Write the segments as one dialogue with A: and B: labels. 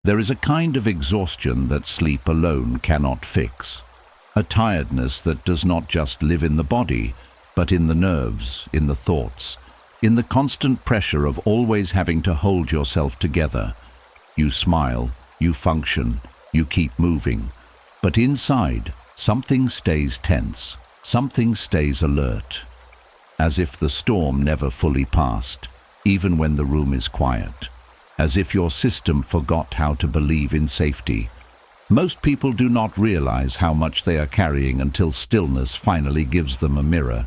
A: There is a kind of exhaustion that sleep alone cannot fix. A tiredness that does not just live in the body, but in the nerves, in the thoughts, in the constant pressure of always having to hold yourself together. You smile, you function, you keep moving, but inside, something stays tense, something stays alert, as if the storm never fully passed, even when the room is quiet, as if your system forgot how to believe in safety. Most people do not realize how much they are carrying until stillness finally gives them a mirror.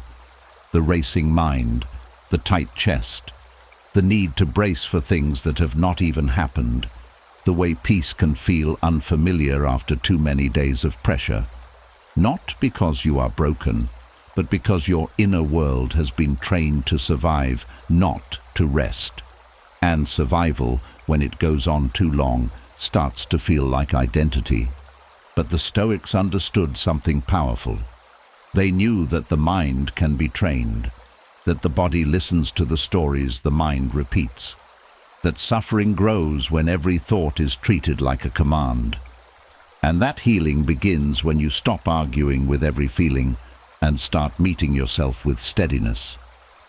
A: The racing mind, the tight chest, the need to brace for things that have not even happened, the way peace can feel unfamiliar after too many days of pressure. Not because you are broken, but because your inner world has been trained to survive, not to rest. And survival, when it goes on too long, starts to feel like identity. But the Stoics understood something powerful. They knew that the mind can be trained, that the body listens to the stories the mind repeats, that suffering grows when every thought is treated like a command. And that healing begins when you stop arguing with every feeling and start meeting yourself with steadiness,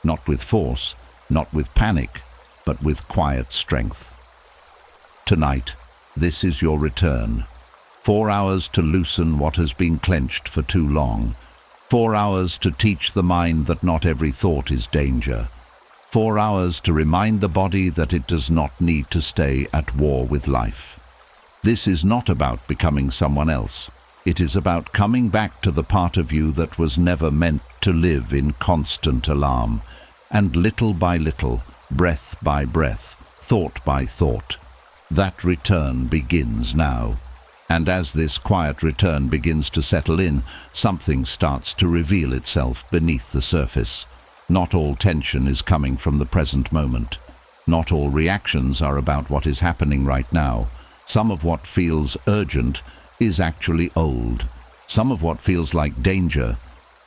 A: not with force, not with panic, but with quiet strength. Tonight, this is your return. 4 hours to loosen what has been clenched for too long. 4 hours to teach the mind that not every thought is danger. 4 hours to remind the body that it does not need to stay at war with life. This is not about becoming someone else. It is about coming back to the part of you that was never meant to live in constant alarm, and little by little, breath by breath, thought by thought. That return begins now. And as this quiet return begins to settle in, something starts to reveal itself beneath the surface. Not all tension is coming from the present moment. Not all reactions are about what is happening right now. Some of what feels urgent is actually old. Some of what feels like danger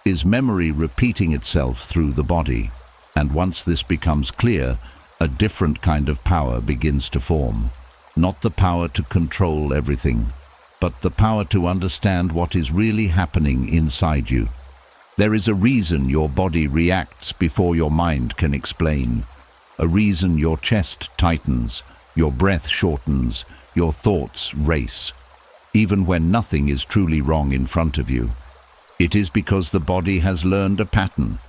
A: is memory repeating itself through the body. And once this becomes clear, a different kind of power begins to form. Not the power to control everything, but the power to understand what is really happening inside you. There is a reason your body reacts before your mind can explain. A reason your chest tightens, your breath shortens, your thoughts race, even when nothing is truly wrong in front of you. It is because the body has learned a pattern.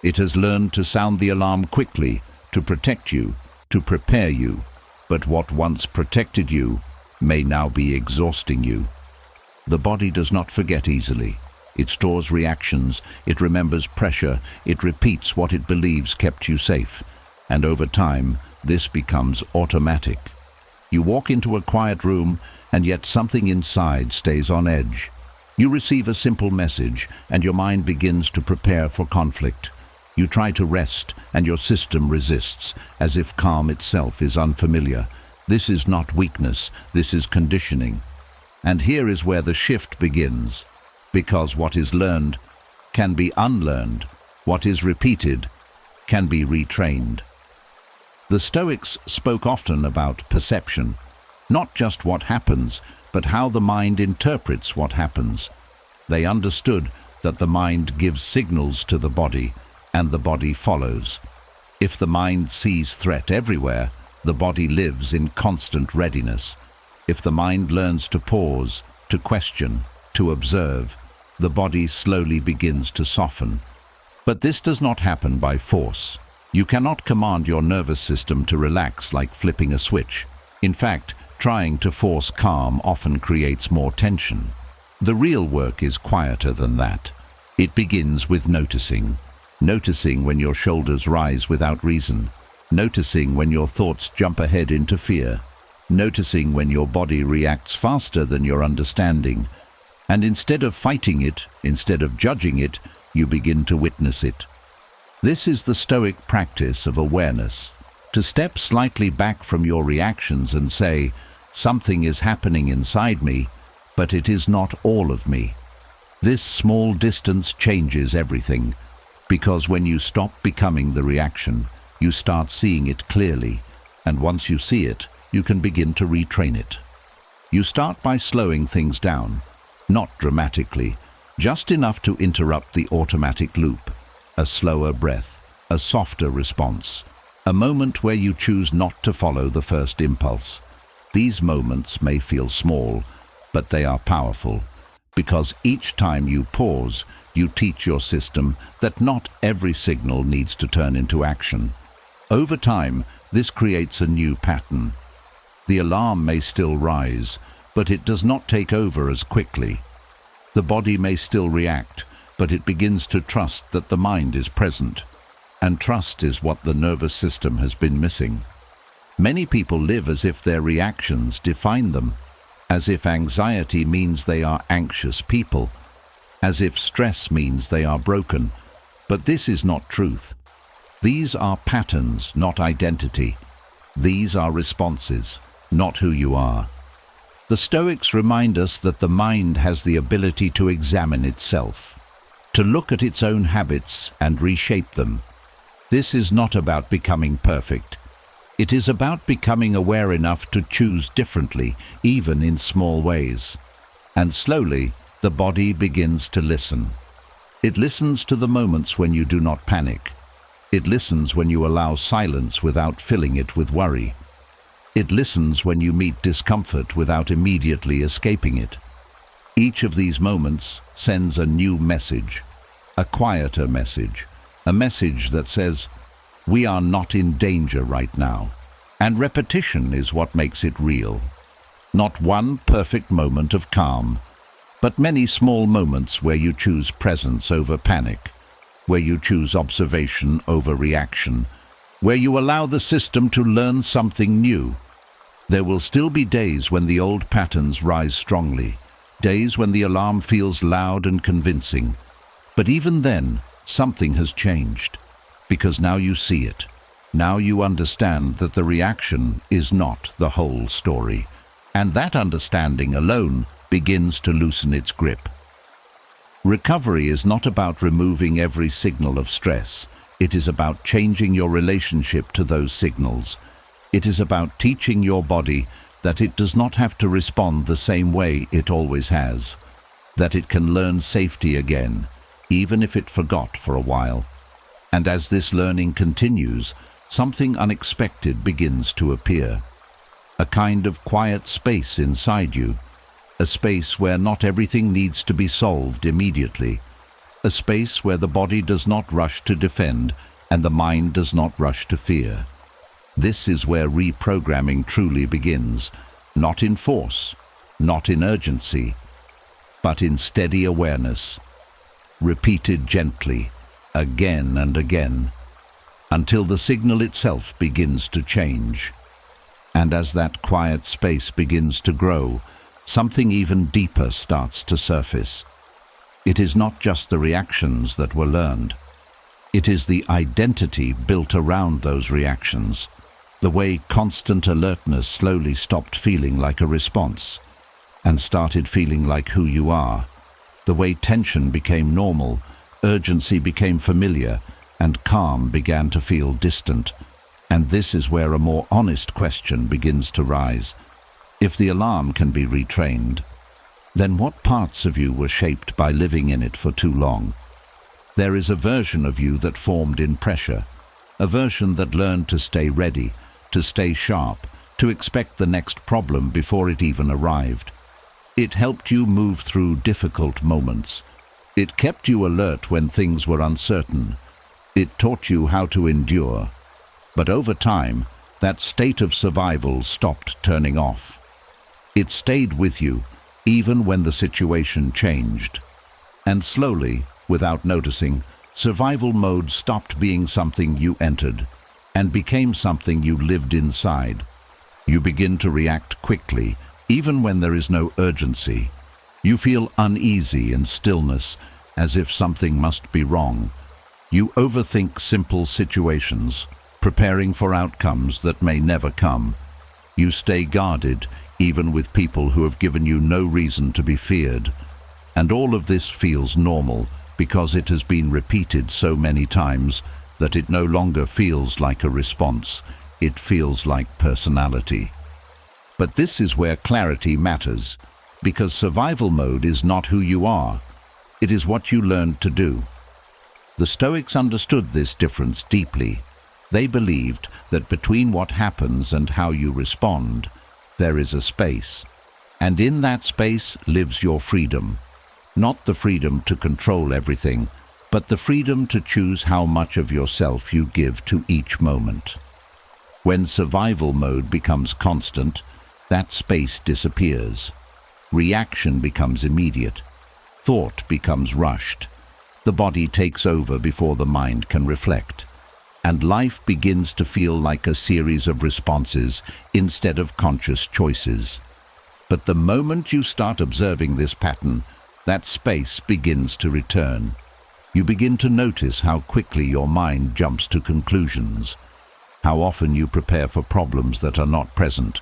A: It has learned to sound the alarm quickly, to protect you, to prepare you. But what once protected you may now be exhausting you. The body does not forget easily. It stores reactions, it remembers pressure, it repeats what it believes kept you safe. And over time, this becomes automatic. You walk into a quiet room, and yet something inside stays on edge. You receive a simple message, and your mind begins to prepare for conflict. You try to rest, and your system resists, as if calm itself is unfamiliar. This is not weakness, this is conditioning. And here is where the shift begins, because what is learned can be unlearned, what is repeated can be retrained. The Stoics spoke often about perception, not just what happens, but how the mind interprets what happens. They understood that the mind gives signals to the body, and the body follows. If the mind sees threat everywhere, the body lives in constant readiness. If the mind learns to pause, to question, to observe, the body slowly begins to soften. But this does not happen by force. You cannot command your nervous system to relax like flipping a switch. In fact, trying to force calm often creates more tension. The real work is quieter than that. It begins with noticing. Noticing when your shoulders rise without reason. Noticing when your thoughts jump ahead into fear. Noticing when your body reacts faster than your understanding. And instead of fighting it, instead of judging it, you begin to witness it. This is the Stoic practice of awareness. To step slightly back from your reactions and say, something is happening inside me, but it is not all of me. This small distance changes everything, because when you stop becoming the reaction, you start seeing it clearly, and once you see it, you can begin to retrain it. You start by slowing things down, not dramatically, just enough to interrupt the automatic loop. A slower breath, a softer response, a moment where you choose not to follow the first impulse. These moments may feel small, but they are powerful, because each time you pause, you teach your system that not every signal needs to turn into action. Over time, this creates a new pattern. The alarm may still rise, but it does not take over as quickly. The body may still react, but it begins to trust that the mind is present. And trust is what the nervous system has been missing. Many people live as if their reactions define them, as if anxiety means they are anxious people, as if stress means they are broken. But this is not truth. These are patterns, not identity. These are responses, not who you are. The Stoics remind us that the mind has the ability to examine itself, to look at its own habits and reshape them. This is not about becoming perfect. It is about becoming aware enough to choose differently, even in small ways. And slowly, the body begins to listen. It listens to the moments when you do not panic. It listens when you allow silence without filling it with worry. It listens when you meet discomfort without immediately escaping it. Each of these moments sends a new message, a quieter message, a message that says, we are not in danger right now. And repetition is what makes it real. Not one perfect moment of calm, but many small moments where you choose presence over panic, where you choose observation over reaction, where you allow the system to learn something new. There will still be days when the old patterns rise strongly, days when the alarm feels loud and convincing. But even then, something has changed, because now you see it. Now you understand that the reaction is not the whole story, and that understanding alone begins to loosen its grip. Recovery is not about removing every signal of stress. It is about changing your relationship to those signals. It is about teaching your body that it does not have to respond the same way it always has, that it can learn safety again, even if it forgot for a while. And as this learning continues, something unexpected begins to appear. A kind of quiet space inside you, a space where not everything needs to be solved immediately, a space where the body does not rush to defend and the mind does not rush to fear. This is where reprogramming truly begins, not in force, not in urgency, but in steady awareness, repeated gently, again and again, until the signal itself begins to change. And as that quiet space begins to grow, something even deeper starts to surface. It is not just the reactions that were learned. It is the identity built around those reactions, the way constant alertness slowly stopped feeling like a response and started feeling like who you are, the way tension became normal, urgency became familiar, and calm began to feel distant. And this is where a more honest question begins to rise. If the alarm can be retrained, then what parts of you were shaped by living in it for too long? There is a version of you that formed in pressure, a version that learned to stay ready, to stay sharp, to expect the next problem before it even arrived. It helped you move through difficult moments. It kept you alert when things were uncertain. It taught you how to endure. But over time, that state of survival stopped turning off. It stayed with you, even when the situation changed. And slowly, without noticing, survival mode stopped being something you entered and became something you lived inside. You begin to react quickly, even when there is no urgency. You feel uneasy in stillness, as if something must be wrong. You overthink simple situations, preparing for outcomes that may never come. You stay guarded, even with people who have given you no reason to be feared. And all of this feels normal, because it has been repeated so many times that it no longer feels like a response. It feels like personality. But this is where clarity matters, because survival mode is not who you are. It is what you learned to do. The Stoics understood this difference deeply. They believed that between what happens and how you respond, there is a space. And in that space lives your freedom. Not the freedom to control everything, but the freedom to choose how much of yourself you give to each moment. When survival mode becomes constant, that space disappears. Reaction becomes immediate. Thought becomes rushed. The body takes over before the mind can reflect. And life begins to feel like a series of responses instead of conscious choices. But the moment you start observing this pattern, that space begins to return. You begin to notice how quickly your mind jumps to conclusions, how often you prepare for problems that are not present,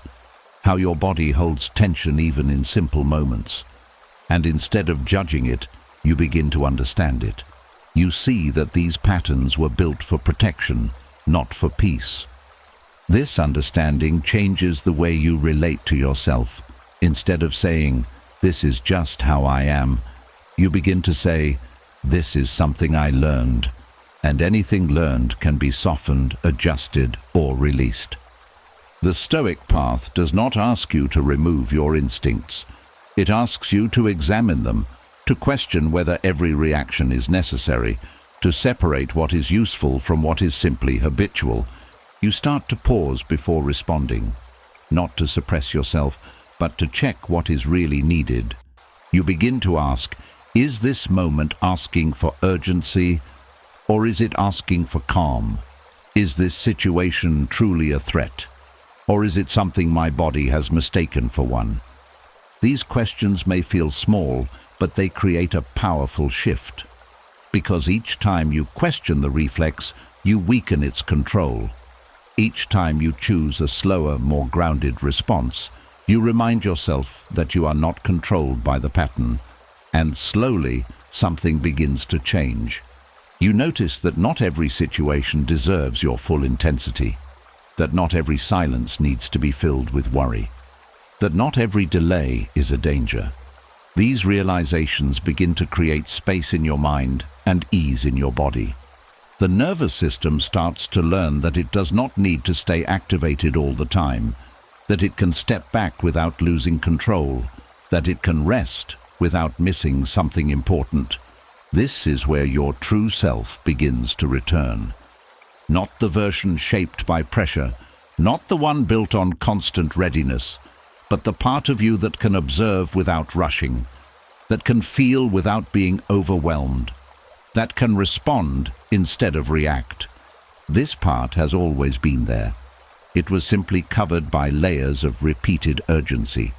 A: how your body holds tension even in simple moments. And instead of judging it, you begin to understand it. You see that these patterns were built for protection, not for peace. This understanding changes the way you relate to yourself. Instead of saying, "This is just how I am," you begin to say, "This is something I learned," and anything learned can be softened, adjusted, or released. The Stoic path does not ask you to remove your instincts. It asks you to examine them, to question whether every reaction is necessary, to separate what is useful from what is simply habitual. You start to pause before responding, not to suppress yourself, but to check what is really needed. You begin to ask, is this moment asking for urgency, or is it asking for calm? Is this situation truly a threat, or is it something my body has mistaken for one? These questions may feel small, but they create a powerful shift. Because each time you question the reflex, you weaken its control. Each time you choose a slower, more grounded response, you remind yourself that you are not controlled by the pattern, and slowly something begins to change. You notice that not every situation deserves your full intensity, that not every silence needs to be filled with worry, that not every delay is a danger. These realizations begin to create space in your mind and ease in your body. The nervous system starts to learn that it does not need to stay activated all the time, that it can step back without losing control, that it can rest without missing something important. This is where your true self begins to return. Not the version shaped by pressure, not the one built on constant readiness, but the part of you that can observe without rushing, that can feel without being overwhelmed, that can respond instead of react. This part has always been there. It was simply covered by layers of repeated urgency.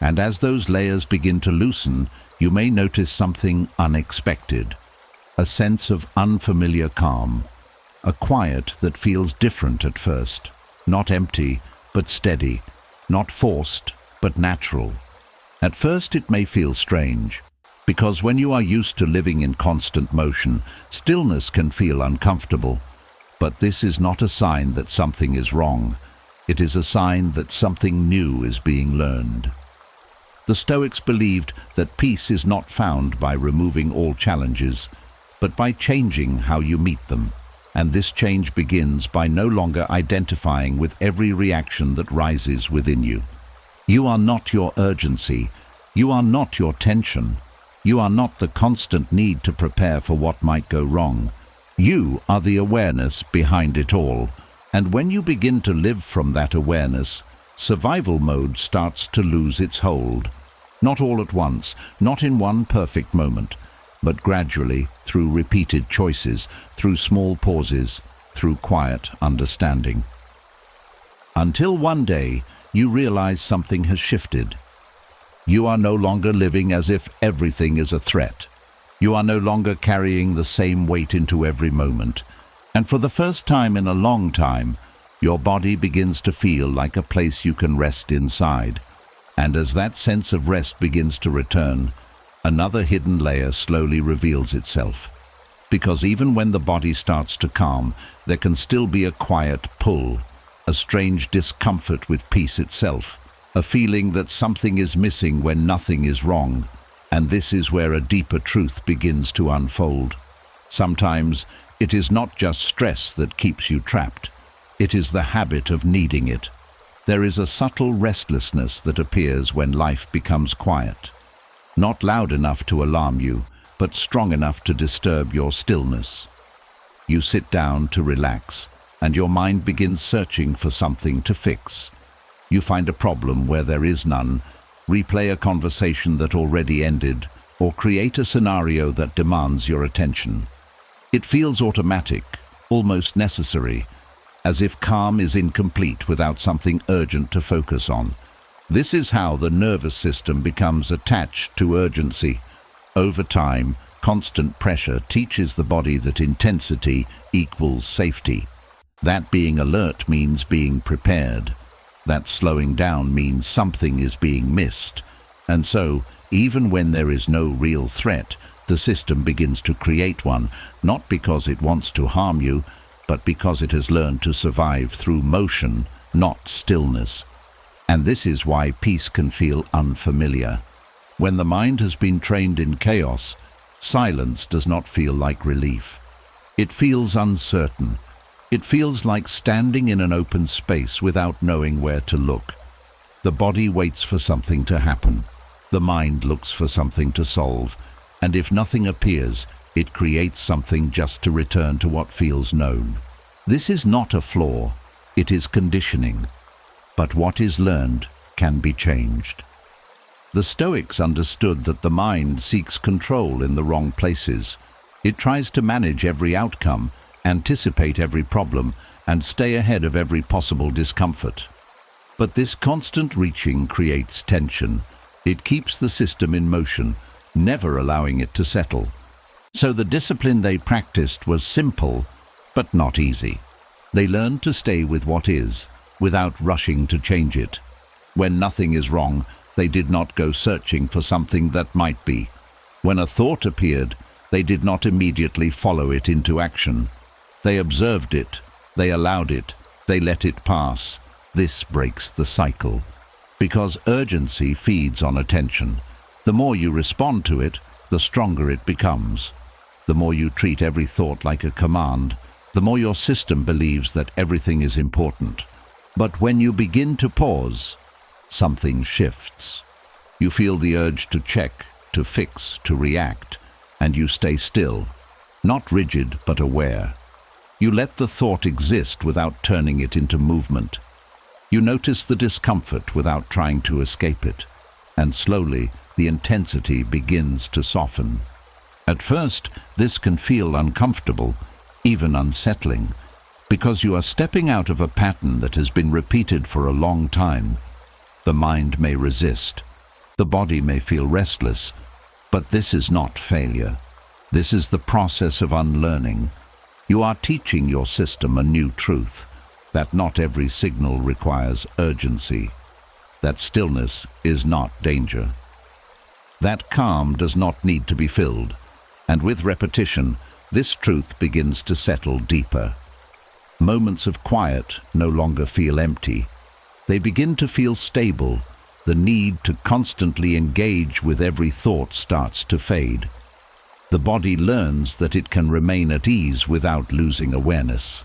A: And as those layers begin to loosen, you may notice something unexpected, a sense of unfamiliar calm, a quiet that feels different at first, not empty, but steady, not forced, but natural. At first it may feel strange, because when you are used to living in constant motion, stillness can feel uncomfortable. But this is not a sign that something is wrong. It is a sign that something new is being learned. The Stoics believed that peace is not found by removing all challenges, but by changing how you meet them. And this change begins by no longer identifying with every reaction that rises within you. You are not your urgency. You are not your tension. You are not the constant need to prepare for what might go wrong. You are the awareness behind it all. And when you begin to live from that awareness, survival mode starts to lose its hold. Not all at once, not in one perfect moment, but gradually, through repeated choices, through small pauses, through quiet understanding. Until one day, you realize something has shifted. You are no longer living as if everything is a threat. You are no longer carrying the same weight into every moment. And for the first time in a long time, your body begins to feel like a place you can rest inside. And as that sense of rest begins to return, another hidden layer slowly reveals itself. Because even when the body starts to calm, there can still be a quiet pull, a strange discomfort with peace itself. a feeling that something is missing when nothing is wrong, and this is where a deeper truth begins to unfold. Sometimes it is not just stress that keeps you trapped, it is the habit of needing it. There is a subtle restlessness that appears when life becomes quiet. Not loud enough to alarm you, but strong enough to disturb your stillness. You sit down to relax, and your mind begins searching for something to fix. You find a problem where there is none, replay a conversation that already ended, or create a scenario that demands your attention. It feels automatic, almost necessary, as if calm is incomplete without something urgent to focus on. This is how the nervous system becomes attached to urgency. Over time, constant pressure teaches the body that intensity equals safety. That being alert means being prepared. That slowing down means something is being missed. And so, even when there is no real threat, the system begins to create one, not because it wants to harm you, but because it has learned to survive through motion, not stillness. And this is why peace can feel unfamiliar. When the mind has been trained in chaos, silence does not feel like relief. It feels uncertain. It feels like standing in an open space without knowing where to look. The body waits for something to happen. The mind looks for something to solve. And if nothing appears, it creates something just to return to what feels known. This is not a flaw, it is conditioning. But what is learned can be changed. The Stoics understood that the mind seeks control in the wrong places. It tries to manage every outcome, anticipate every problem, and stay ahead of every possible discomfort. But this constant reaching creates tension. It keeps the system in motion, never allowing it to settle. So the discipline they practiced was simple, but not easy. They learned to stay with what is, without rushing to change it. When nothing is wrong, they did not go searching for something that might be. When a thought appeared, they did not immediately follow it into action. They observed it, they allowed it, they let it pass. This breaks the cycle. Because urgency feeds on attention. The more you respond to it, the stronger it becomes. The more you treat every thought like a command, the more your system believes that everything is important. But when you begin to pause, something shifts. You feel the urge to check, to fix, to react, and you stay still, not rigid but aware. You let the thought exist without turning it into movement. You notice the discomfort without trying to escape it, and slowly the intensity begins to soften. At first, this can feel uncomfortable, even unsettling, because you are stepping out of a pattern that has been repeated for a long time. The mind may resist, the body may feel restless, but this is not failure. This is the process of unlearning. You are teaching your system a new truth, that not every signal requires urgency, that stillness is not danger, that calm does not need to be filled, and with repetition, this truth begins to settle deeper. Moments of quiet no longer feel empty. They begin to feel stable. The need to constantly engage with every thought starts to fade. The body learns that it can remain at ease without losing awareness.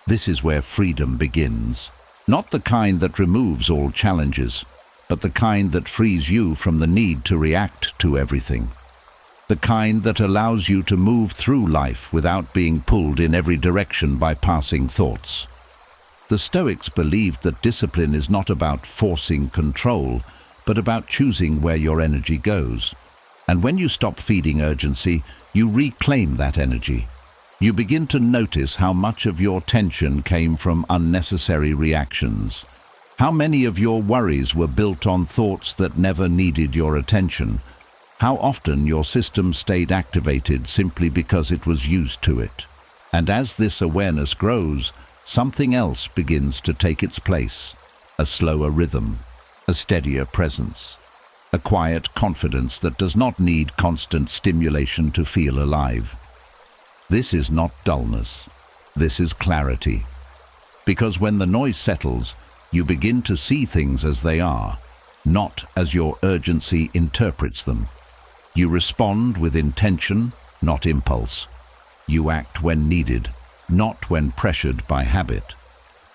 A: This is where freedom begins. Not the kind that removes all challenges, but the kind that frees you from the need to react to everything. The kind that allows you to move through life without being pulled in every direction by passing thoughts. The Stoics believed that discipline is not about forcing control, but about choosing where your energy goes. And when you stop feeding urgency, you reclaim that energy. You begin to notice how much of your tension came from unnecessary reactions. How many of your worries were built on thoughts that never needed your attention. How often your system stayed activated simply because it was used to it. And as this awareness grows, something else begins to take its place. A slower rhythm, a steadier presence, a quiet confidence that does not need constant stimulation to feel alive. This is not dullness. This is clarity. Because when the noise settles, You begin to see things as they are, not as your urgency interprets them. You respond with intention, not impulse. You act when needed, not when pressured by habit.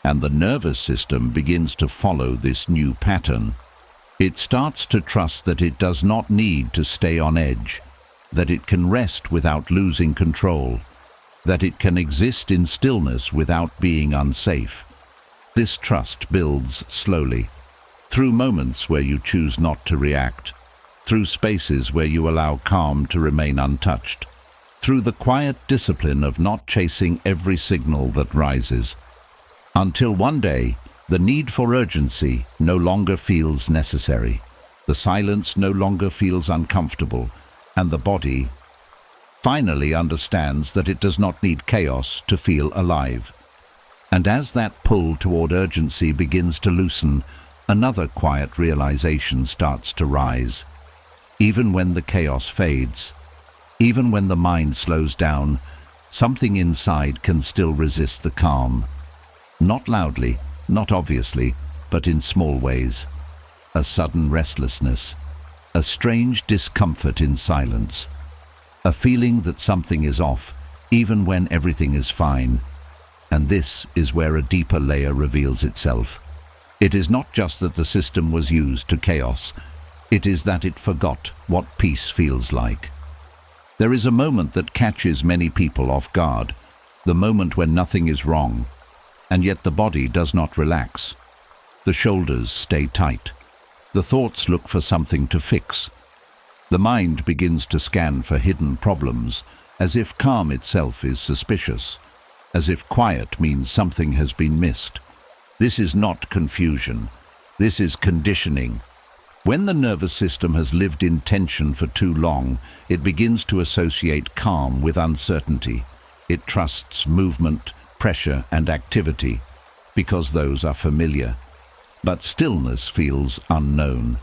A: And the nervous system begins to follow this new pattern. It starts to trust that it does not need to stay on edge, that it can rest without losing control, that it can exist in stillness without being unsafe. This trust builds slowly, through moments where you choose not to react, through spaces where you allow calm to remain untouched, through the quiet discipline of not chasing every signal that rises, until one day the need for urgency no longer feels necessary, the silence no longer feels uncomfortable, and the body finally understands that it does not need chaos to feel alive. And as that pull toward urgency begins to loosen, another quiet realization starts to rise. Even when the chaos fades, even when the mind slows down, something inside can still resist the calm. Not loudly, not obviously, but in small ways. A sudden restlessness, a strange discomfort in silence, a feeling that something is off, even when everything is fine. And this is where a deeper layer reveals itself. It is not just that the system was used to chaos, it is that it forgot what peace feels like. There is a moment that catches many people off guard, the moment when nothing is wrong, and yet the body does not relax. The shoulders stay tight. The thoughts look for something to fix. The mind begins to scan for hidden problems, as if calm itself is suspicious, as if quiet means something has been missed. This is not confusion. This is conditioning. When the nervous system has lived in tension for too long, it begins to associate calm with uncertainty. It trusts movement, pressure, and activity, because those are familiar. But stillness feels unknown.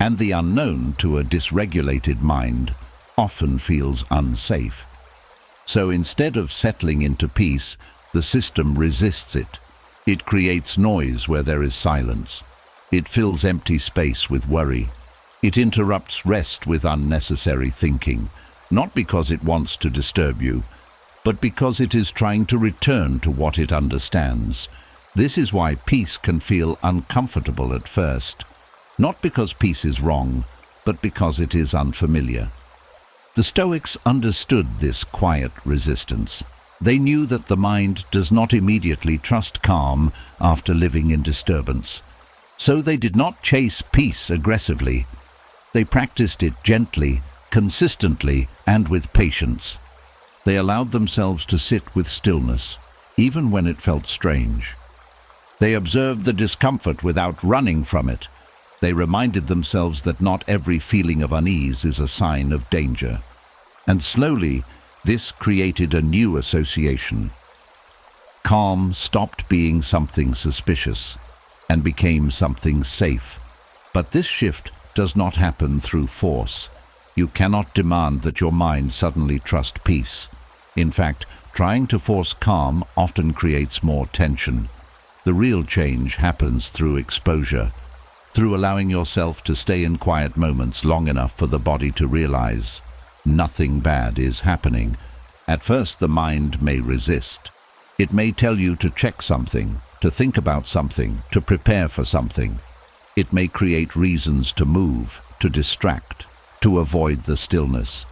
A: And the unknown, to a dysregulated mind, often feels unsafe. So instead of settling into peace, the system resists it. It creates noise where there is silence. It fills empty space with worry. It interrupts rest with unnecessary thinking, not because it wants to disturb you, but because it is trying to return to what it understands. This is why peace can feel uncomfortable at first, not because peace is wrong, but because it is unfamiliar. The Stoics understood this quiet resistance. They knew that the mind does not immediately trust calm after living in disturbance. So they did not chase peace aggressively. They practiced it gently, consistently, and with patience. They allowed themselves to sit with stillness, even when it felt strange. They observed the discomfort without running from it. They reminded themselves that not every feeling of unease is a sign of danger. And slowly, this created a new association. Calm stopped being something suspicious and became something safe. But this shift does not happen through force. You cannot demand that your mind suddenly trust peace. In fact, trying to force calm often creates more tension. The real change happens through exposure, through allowing yourself to stay in quiet moments long enough for the body to realize nothing bad is happening. At first, the mind may resist. It may tell you to check something, to think about something, to prepare for something. It may create reasons to move, to distract, to avoid the stillness.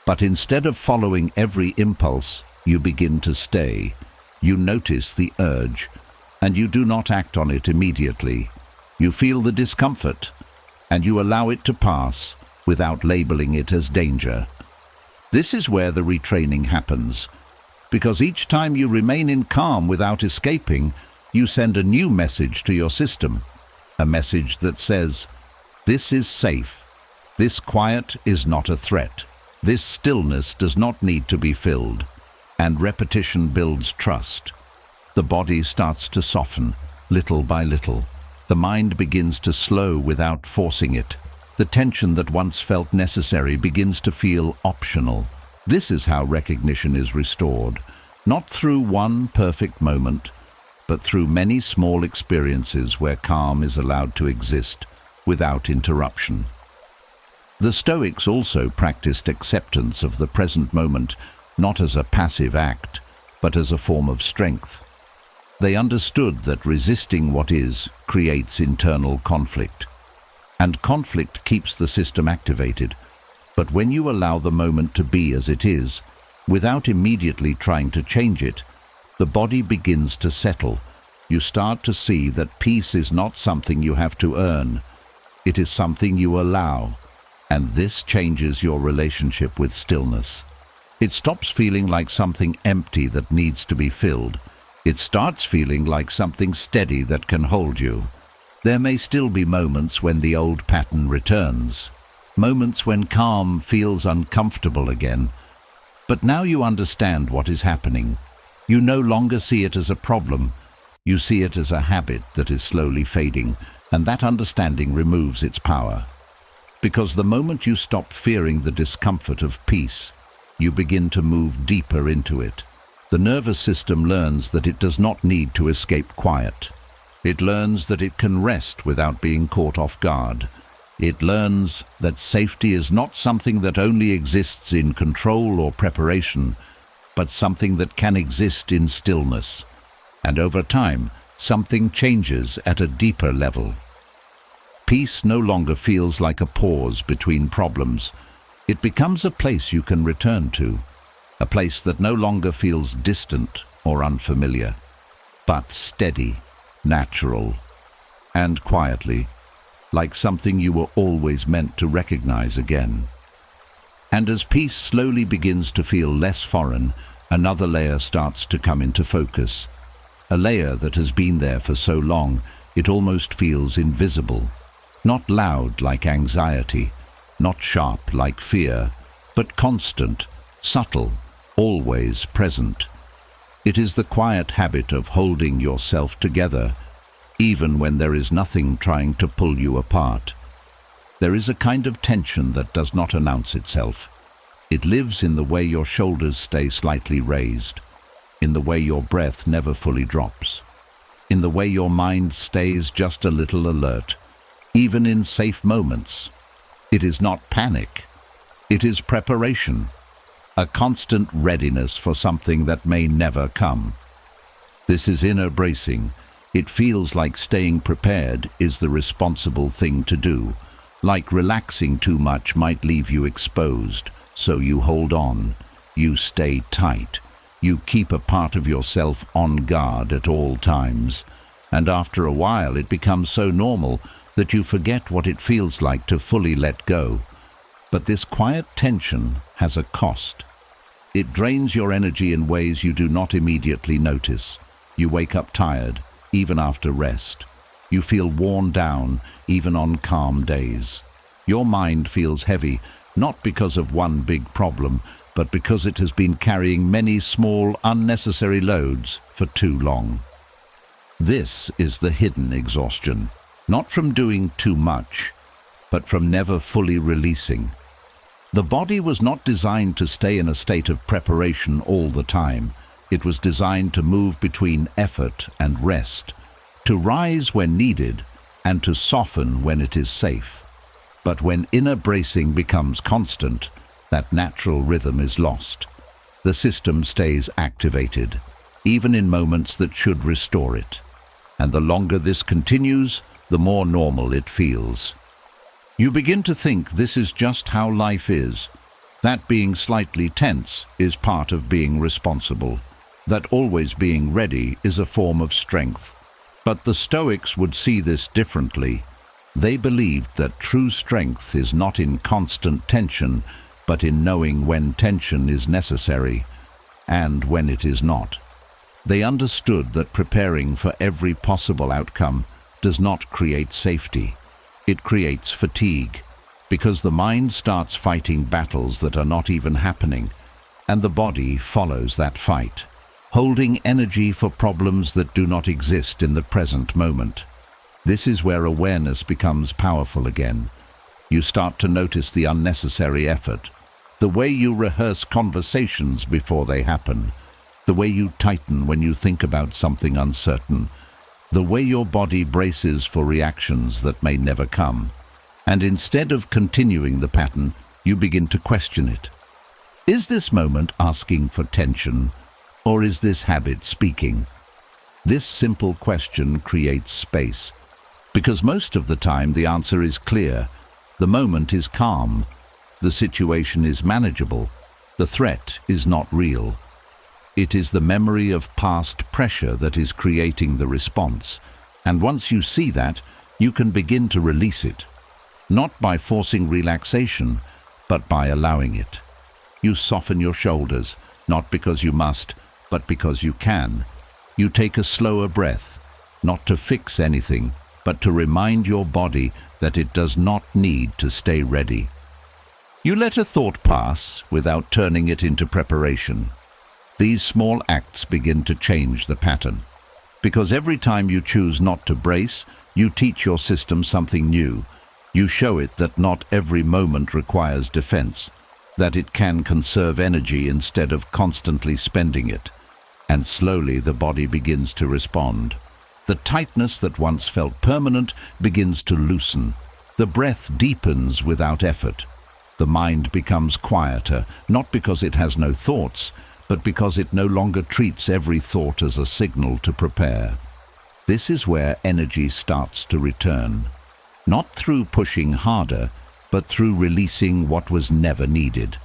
A: But instead of following every impulse, you begin to stay. You notice the urge, and you do not act on it immediately. You feel the discomfort, and you allow it to pass without labeling it as danger. This is where the retraining happens, because each time you remain in calm without escaping, you send a new message to your system, a message that says, "This is safe. This quiet is not a threat. This stillness does not need to be filled." And repetition builds trust. The body starts to soften, little by little. The mind begins to slow without forcing it. The tension that once felt necessary begins to feel optional. This is how recognition is restored, not through one perfect moment, but through many small experiences where calm is allowed to exist without interruption. The Stoics also practiced acceptance of the present moment, not as a passive act, but as a form of strength. They understood that resisting what is creates internal conflict, and conflict keeps the system activated. But when you allow the moment to be as it is, without immediately trying to change it, the body begins to settle. You start to see that peace is not something you have to earn. It is something you allow, and this changes your relationship with stillness. It stops feeling like something empty that needs to be filled. It starts feeling like something steady that can hold you. There may still be moments when the old pattern returns, moments when calm feels uncomfortable again. But now you understand what is happening. You no longer see it as a problem. You see it as a habit that is slowly fading, and that understanding removes its power. Because the moment you stop fearing the discomfort of peace, you begin to move deeper into it. The nervous system learns that it does not need to escape quiet. It learns that it can rest without being caught off guard. It learns that safety is not something that only exists in control or preparation, but something that can exist in stillness. And over time, something changes at a deeper level. Peace no longer feels like a pause between problems. It becomes a place you can return to, a place that no longer feels distant or unfamiliar, but steady, natural, and quietly, like something you were always meant to recognize again. And as peace slowly begins to feel less foreign, another layer starts to come into focus, a layer that has been there for so long it almost feels invisible. Not loud like anxiety, not sharp like fear, but constant, subtle, always present. It is the quiet habit of holding yourself together, even when there is nothing trying to pull you apart. There is a kind of tension that does not announce itself. It lives in the way your shoulders stay slightly raised, in the way your breath never fully drops, in the way your mind stays just a little alert, even in safe moments. It is not panic. It is preparation, a constant readiness for something that may never come. This is inner bracing. It feels like staying prepared is the responsible thing to do, like relaxing too much might leave you exposed, so you hold on, you stay tight, you keep a part of yourself on guard at all times, and after a while it becomes so normal that you forget what it feels like to fully let go. But this quiet tension has a cost. It drains your energy in ways you do not immediately notice. You wake up tired, even after rest. You feel worn down, even on calm days. Your mind feels heavy, not because of one big problem, but because it has been carrying many small, unnecessary loads for too long. This is the hidden exhaustion. Not from doing too much, but from never fully releasing. The body was not designed to stay in a state of preparation all the time. It was designed to move between effort and rest, to rise when needed, and to soften when it is safe. But when inner bracing becomes constant, that natural rhythm is lost. The system stays activated, even in moments that should restore it. And the longer this continues, the more normal it feels. You begin to think this is just how life is, that being slightly tense is part of being responsible, that always being ready is a form of strength. But the Stoics would see this differently. They believed that true strength is not in constant tension, but in knowing when tension is necessary and when it is not. They understood that preparing for every possible outcome does not create safety. It creates fatigue, because the mind starts fighting battles that are not even happening, and the body follows that fight, holding energy for problems that do not exist in the present moment. This is where awareness becomes powerful again. You start to notice the unnecessary effort, the way you rehearse conversations before they happen, the way you tighten when you think about something uncertain, the way your body braces for reactions that may never come. And instead of continuing the pattern, you begin to question it. Is this moment asking for tension, or is this habit speaking? This simple question creates space, because most of the time the answer is clear. The moment is calm, the situation is manageable, the threat is not real. It is the memory of past pressure that is creating the response, and once you see that, you can begin to release it. Not by forcing relaxation, but by allowing it. You soften your shoulders, not because you must, but because you can. You take a slower breath, not to fix anything, but to remind your body that it does not need to stay ready. You let a thought pass without turning it into preparation. These small acts begin to change the pattern, because every time you choose not to brace, you teach your system something new. You show it that not every moment requires defense, that it can conserve energy instead of constantly spending it. And slowly the body begins to respond. The tightness that once felt permanent begins to loosen. The breath deepens without effort. The mind becomes quieter, not because it has no thoughts, but because it no longer treats every thought as a signal to prepare. This is where energy starts to return. Not through pushing harder, but through releasing what was never needed.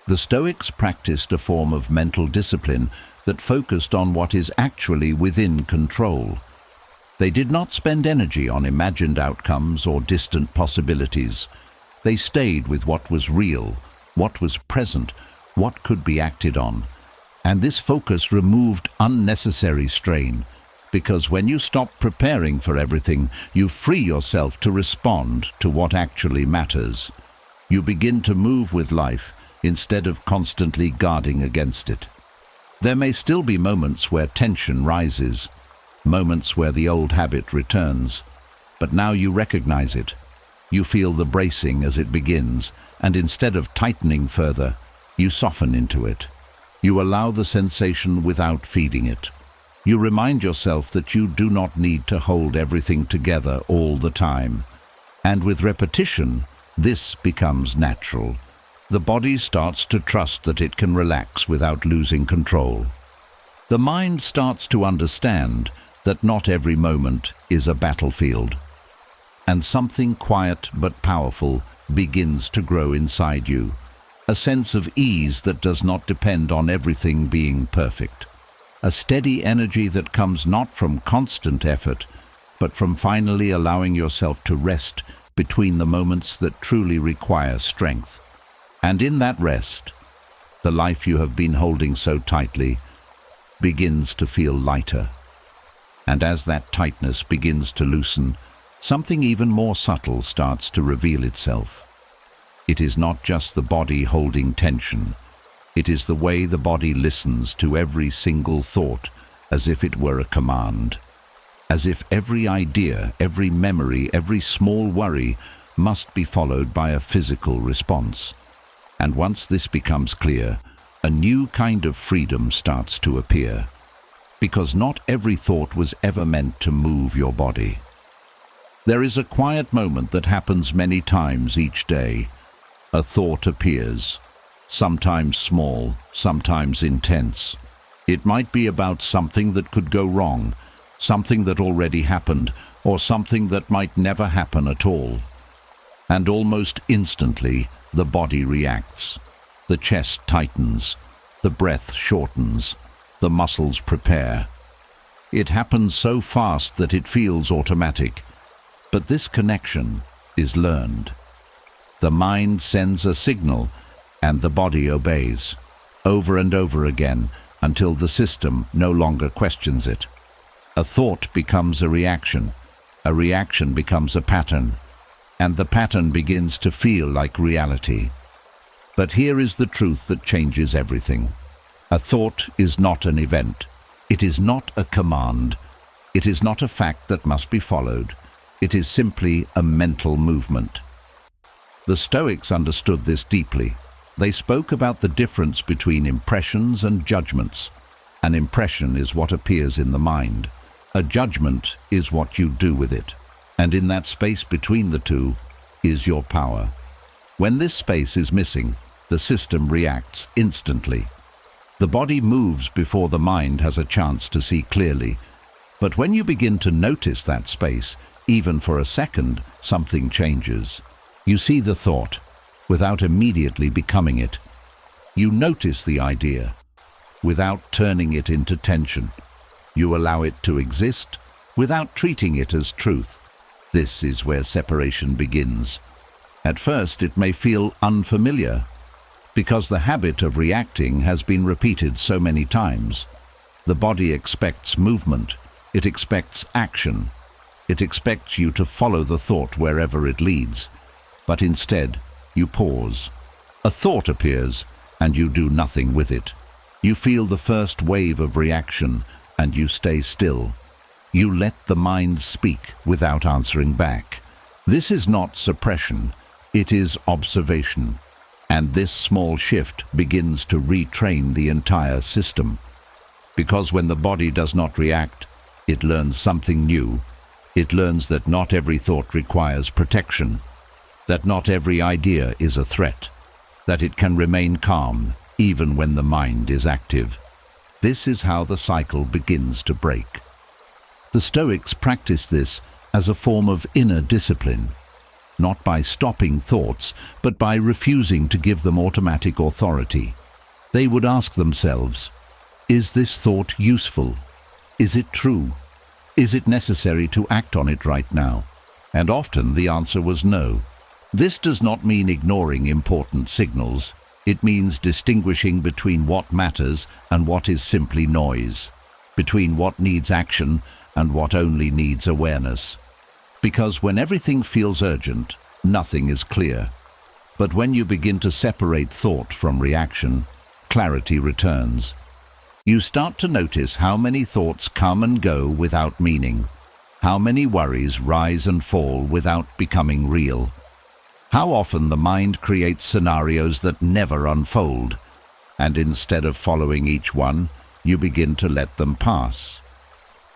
A: The Stoics practiced a form of mental discipline that focused on what is actually within control. They did not spend energy on imagined outcomes or distant possibilities. They stayed with what was real, what was present, what could be acted on. And this focus removed unnecessary strain, because when you stop preparing for everything, you free yourself to respond to what actually matters. You begin to move with life instead of constantly guarding against it. There may still be moments where tension rises, moments where the old habit returns, but now you recognize it. You feel the bracing as it begins, and instead of tightening further, you soften into it. You allow the sensation without feeding it. You remind yourself that you do not need to hold everything together all the time. And with repetition, this becomes natural. The body starts to trust that it can relax without losing control. The mind starts to understand that not every moment is a battlefield. And something quiet but powerful begins to grow inside you. A sense of ease that does not depend on everything being perfect. A steady energy that comes not from constant effort, but from finally allowing yourself to rest between the moments that truly require strength. And in that rest, the life you have been holding so tightly begins to feel lighter. And as that tightness begins to loosen, something even more subtle starts to reveal itself. It is not just the body holding tension. It is the way the body listens to every single thought as if it were a command. As if every idea, every memory, every small worry must be followed by a physical response. And once this becomes clear, a new kind of freedom starts to appear. Because not every thought was ever meant to move your body. There is a quiet moment that happens many times each day. A thought appears, sometimes small, sometimes intense. It might be about something that could go wrong, something that already happened, or something that might never happen at all. And almost instantly, the body reacts. The chest tightens, the breath shortens, the muscles prepare. It happens so fast that it feels automatic. But this connection is learned. The mind sends a signal, and the body obeys, over and over again, until the system no longer questions it. A thought becomes a reaction becomes a pattern, and the pattern begins to feel like reality. But here is the truth that changes everything. A thought is not an event. It is not a command. It is not a fact that must be followed. It is simply a mental movement. The Stoics understood this deeply. They spoke about the difference between impressions and judgments. An impression is what appears in the mind. A judgment is what you do with it. And in that space between the two is your power. When this space is missing, the system reacts instantly. The body moves before the mind has a chance to see clearly. But when you begin to notice that space, even for a second, something changes. You see the thought, without immediately becoming it. You notice the idea, without turning it into tension. You allow it to exist, without treating it as truth. This is where separation begins. At first, it may feel unfamiliar, because the habit of reacting has been repeated so many times. The body expects movement. It expects action. It expects you to follow the thought wherever it leads. But instead, you pause. A thought appears, and you do nothing with it. You feel the first wave of reaction, and you stay still. You let the mind speak without answering back. This is not suppression. It is observation. And this small shift begins to retrain the entire system. Because when the body does not react, it learns something new. It learns that not every thought requires protection, that not every idea is a threat, that it can remain calm even when the mind is active. This is how the cycle begins to break. The Stoics practiced this as a form of inner discipline, not by stopping thoughts, but by refusing to give them automatic authority. They would ask themselves, is this thought useful? Is it true? Is it necessary to act on it right now? And often the answer was no. This does not mean ignoring important signals. It means distinguishing between what matters and what is simply noise, between what needs action and what only needs awareness. Because when everything feels urgent, nothing is clear. But when you begin to separate thought from reaction, clarity returns. You start to notice how many thoughts come and go without meaning, how many worries rise and fall without becoming real, how often the mind creates scenarios that never unfold, and instead of following each one, you begin to let them pass.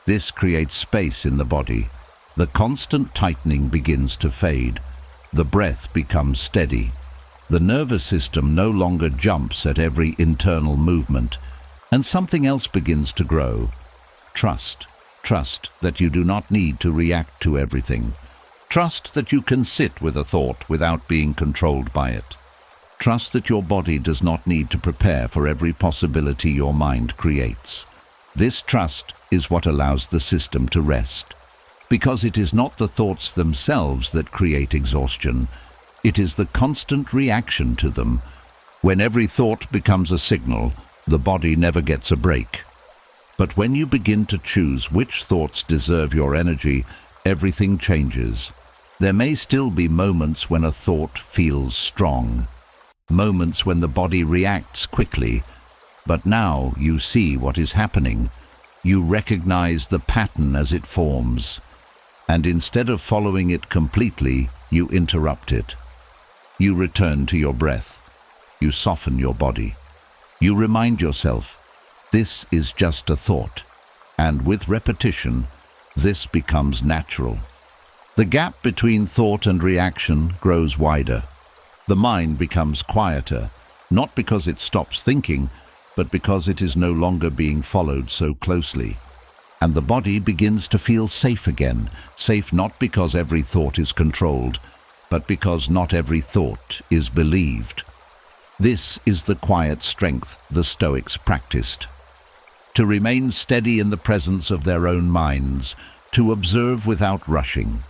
A: This creates space in the body. The constant tightening begins to fade. The breath becomes steady. The nervous system no longer jumps at every internal movement, and something else begins to grow. Trust. Trust that you do not need to react to everything. Trust that you can sit with a thought without being controlled by it. Trust that your body does not need to prepare for every possibility your mind creates. This trust is what allows the system to rest. Because it is not the thoughts themselves that create exhaustion. It is the constant reaction to them. When every thought becomes a signal, the body never gets a break. But when you begin to choose which thoughts deserve your energy, everything changes. There may still be moments when a thought feels strong, moments when the body reacts quickly, but now you see what is happening. You recognize the pattern as it forms, and instead of following it completely, you interrupt it. You return to your breath. You soften your body. You remind yourself, this is just a thought, and with repetition, this becomes natural. The gap between thought and reaction grows wider. The mind becomes quieter, not because it stops thinking, but because it is no longer being followed so closely. And the body begins to feel safe again, safe not because every thought is controlled, but because not every thought is believed. This is the quiet strength the Stoics practiced. To remain steady in the presence of their own minds, to observe without rushing,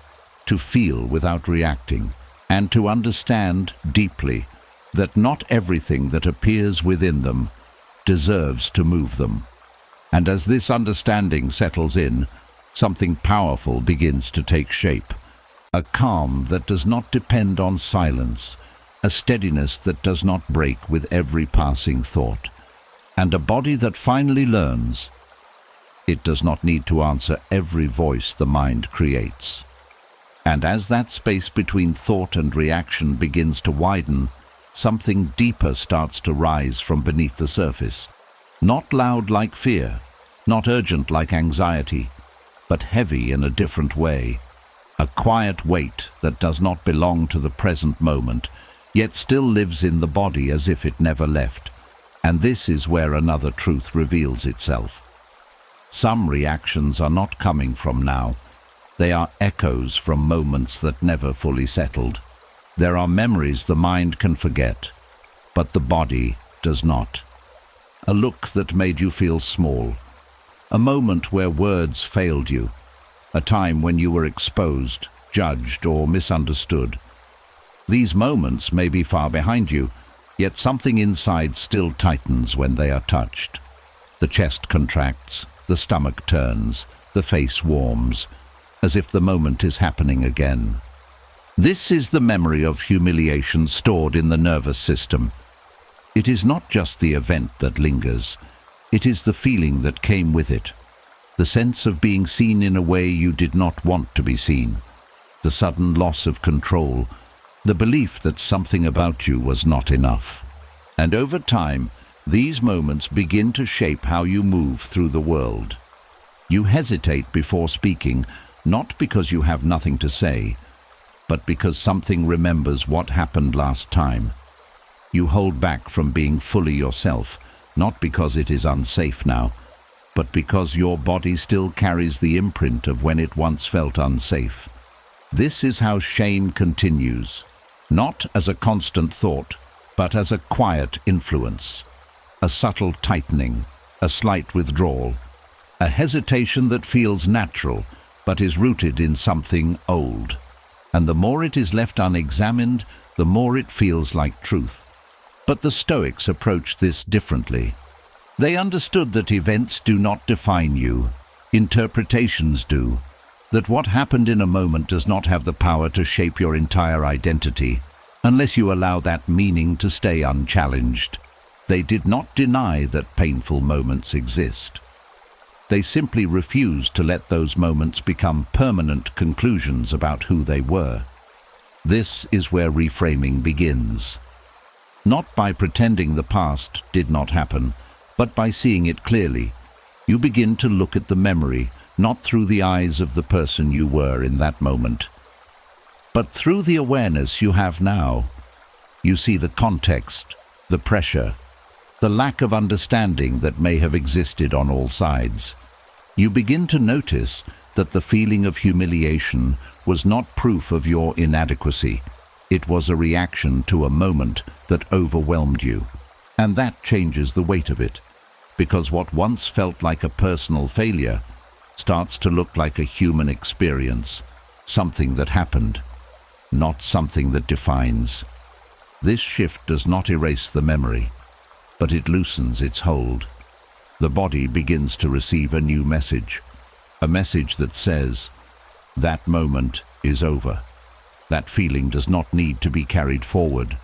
A: to feel without reacting, and to understand deeply that not everything that appears within them deserves to move them. And as this understanding settles in, something powerful begins to take shape. A calm that does not depend on silence, a steadiness that does not break with every passing thought, and a body that finally learns it does not need to answer every voice the mind creates. And as that space between thought and reaction begins to widen, something deeper starts to rise from beneath the surface. Not loud like fear, not urgent like anxiety, but heavy in a different way. A quiet weight that does not belong to the present moment, yet still lives in the body as if it never left. And this is where another truth reveals itself. Some reactions are not coming from now. They are echoes from moments that never fully settled. There are memories the mind can forget, but the body does not. A look that made you feel small. A moment where words failed you. A time when you were exposed, judged, or misunderstood. These moments may be far behind you, yet something inside still tightens when they are touched. The chest contracts, the stomach turns, the face warms, as if the moment is happening again. This is the memory of humiliation stored in the nervous system. It is not just the event that lingers, it is the feeling that came with it. The sense of being seen in a way you did not want to be seen. The sudden loss of control. The belief that something about you was not enough. And over time, these moments begin to shape how you move through the world. You hesitate before speaking, not because you have nothing to say, but because something remembers what happened last time. You hold back from being fully yourself, not because it is unsafe now, but because your body still carries the imprint of when it once felt unsafe. This is how shame continues, not as a constant thought, but as a quiet influence, a subtle tightening, a slight withdrawal, a hesitation that feels natural, but is rooted in something old. And the more it is left unexamined, the more it feels like truth. But the Stoics approached this differently. They understood that events do not define you, interpretations do, that what happened in a moment does not have the power to shape your entire identity, unless you allow that meaning to stay unchallenged. They did not deny that painful moments exist. They simply refused to let those moments become permanent conclusions about who they were. This is where reframing begins. Not by pretending the past did not happen, but by seeing it clearly. You begin to look at the memory, not through the eyes of the person you were in that moment, but through the awareness you have now. You see the context, the pressure, the lack of understanding that may have existed on all sides. You begin to notice that the feeling of humiliation was not proof of your inadequacy. It was a reaction to a moment that overwhelmed you. And that changes the weight of it, because what once felt like a personal failure starts to look like a human experience, something that happened, not something that defines. This shift does not erase the memory, but it loosens its hold. The body begins to receive a new message, a message that says, that moment is over. That feeling does not need to be carried forward,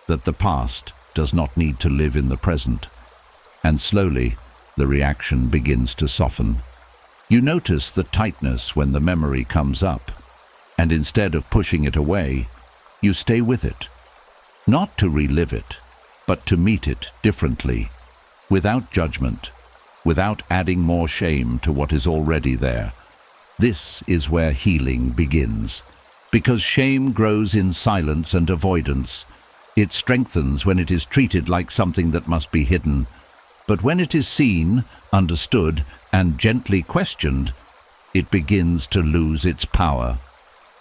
A: that the past does not need to live in the present. And slowly, the reaction begins to soften. You notice the tightness when the memory comes up, and instead of pushing it away, you stay with it. Not to relive it, but to meet it differently, without judgment, without adding more shame to what is already there. This is where healing begins, because shame grows in silence and avoidance. It strengthens when it is treated like something that must be hidden, but when it is seen, understood, and gently questioned, it begins to lose its power.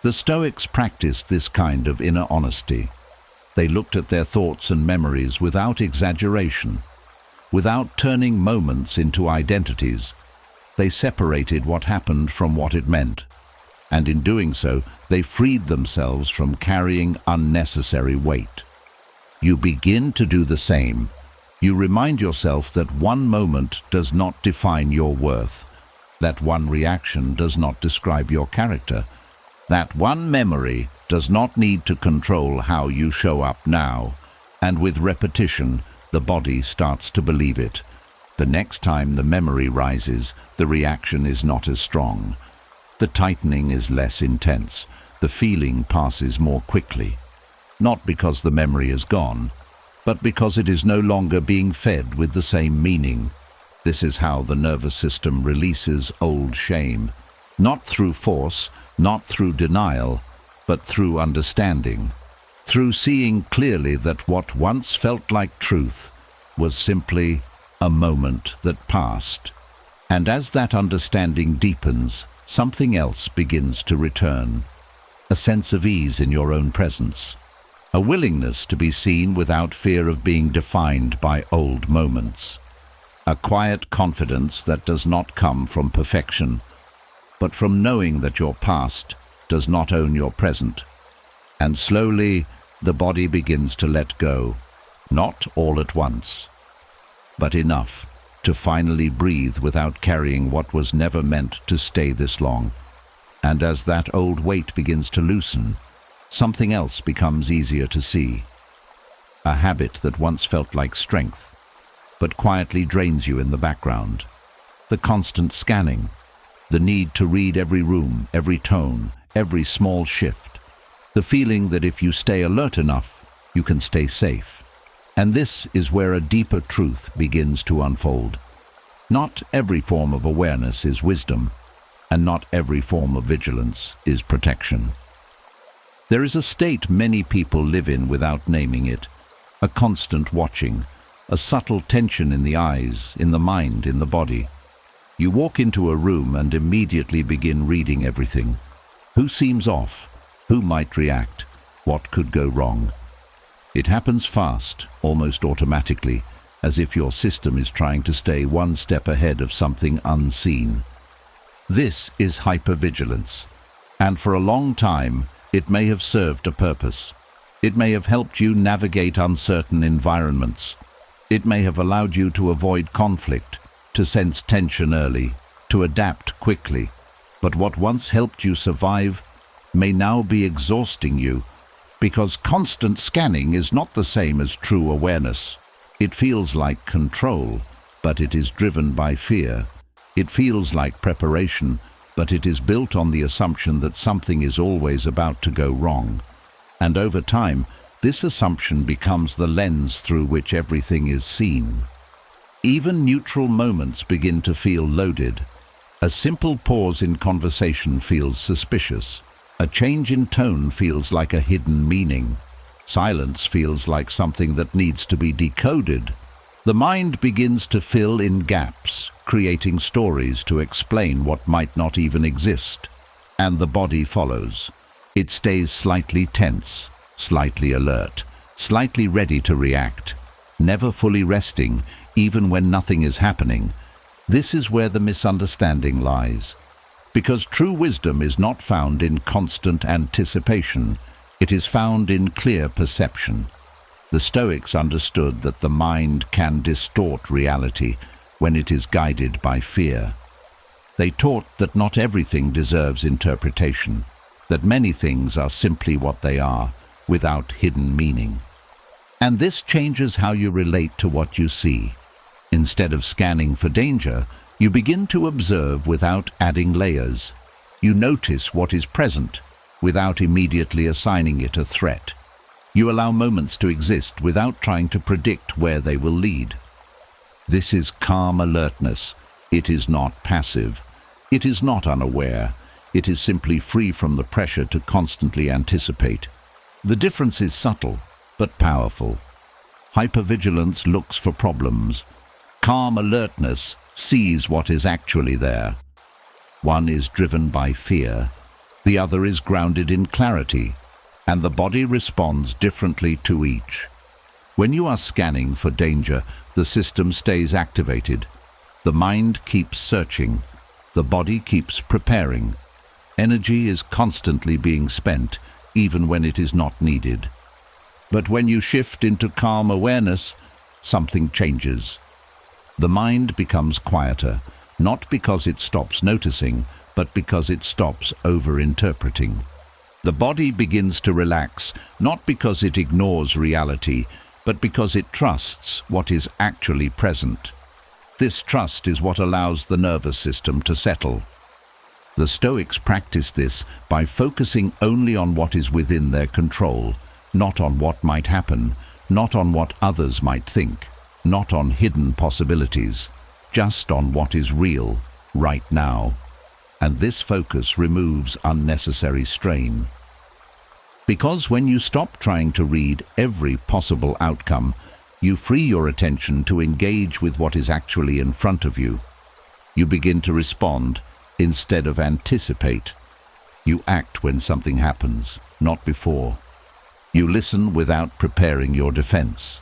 A: The Stoics practiced this kind of inner honesty. They looked at their thoughts and memories without exaggeration, without turning moments into identities. They separated what happened from what it meant, and in doing so, they freed themselves from carrying unnecessary weight. You begin to do the same. You remind yourself that one moment does not define your worth, that one reaction does not describe your character, that one memory does not need to control how you show up now, and with repetition, the body starts to believe it. The next time the memory rises, the reaction is not as strong. The tightening is less intense. The feeling passes more quickly. Not because the memory is gone, but because it is no longer being fed with the same meaning. This is how the nervous system releases old shame, not through force, not through denial, but through understanding, through seeing clearly that what once felt like truth was simply a moment that passed. And as that understanding deepens, something else begins to return. A sense of ease in your own presence. A willingness to be seen without fear of being defined by old moments. A quiet confidence that does not come from perfection, but from knowing that your past does not own your present. And slowly, the body begins to let go, not all at once, but enough to finally breathe without carrying what was never meant to stay this long. And as that old weight begins to loosen, something else becomes easier to see. A habit that once felt like strength, but quietly drains you in the background. The constant scanning, the need to read every room, every tone, every small shift. The feeling that if you stay alert enough, you can stay safe. And this is where a deeper truth begins to unfold. Not every form of awareness is wisdom, and not every form of vigilance is protection. There is a state many people live in without naming it, a constant watching, a subtle tension in the eyes, in the mind, in the body. You walk into a room and immediately begin reading everything. Who seems off? Who might react? What could go wrong? It happens fast, almost automatically, as if your system is trying to stay one step ahead of something unseen. This is hypervigilance, and for a long time, it may have served a purpose. It may have helped you navigate uncertain environments. It may have allowed you to avoid conflict, to sense tension early, to adapt quickly. But what once helped you survive may now be exhausting you, because constant scanning is not the same as true awareness. It feels like control, but it is driven by fear. It feels like preparation, but it is built on the assumption that something is always about to go wrong. And over time, this assumption becomes the lens through which everything is seen. Even neutral moments begin to feel loaded. A simple pause in conversation feels suspicious. A change in tone feels like a hidden meaning. Silence feels like something that needs to be decoded. The mind begins to fill in gaps, creating stories to explain what might not even exist. And the body follows. It stays slightly tense, slightly alert, slightly ready to react, never fully resting, even when nothing is happening. This is where the misunderstanding lies. Because true wisdom is not found in constant anticipation, it is found in clear perception. The Stoics understood that the mind can distort reality when it is guided by fear. They taught that not everything deserves interpretation, that many things are simply what they are, without hidden meaning. And this changes how you relate to what you see. Instead of scanning for danger, you begin to observe without adding layers. You notice what is present without immediately assigning it a threat. You allow moments to exist without trying to predict where they will lead. This is calm alertness. It is not passive. It is not unaware. It is simply free from the pressure to constantly anticipate. The difference is subtle, but powerful. Hypervigilance looks for problems. Calm alertness sees what is actually there. One is driven by fear, the other is grounded in clarity, and the body responds differently to each. When you are scanning for danger, the system stays activated. The mind keeps searching. The body keeps preparing. Energy is constantly being spent, even when it is not needed. But when you shift into calm awareness, something changes. The mind becomes quieter, not because it stops noticing, but because it stops over-interpreting. The body begins to relax, not because it ignores reality, but because it trusts what is actually present. This trust is what allows the nervous system to settle. The Stoics practice this by focusing only on what is within their control, not on what might happen, not on what others might think, not on hidden possibilities, just on what is real, right now. And this focus removes unnecessary strain. Because when you stop trying to read every possible outcome, you free your attention to engage with what is actually in front of you. You begin to respond instead of anticipate. You act when something happens, not before. You listen without preparing your defense.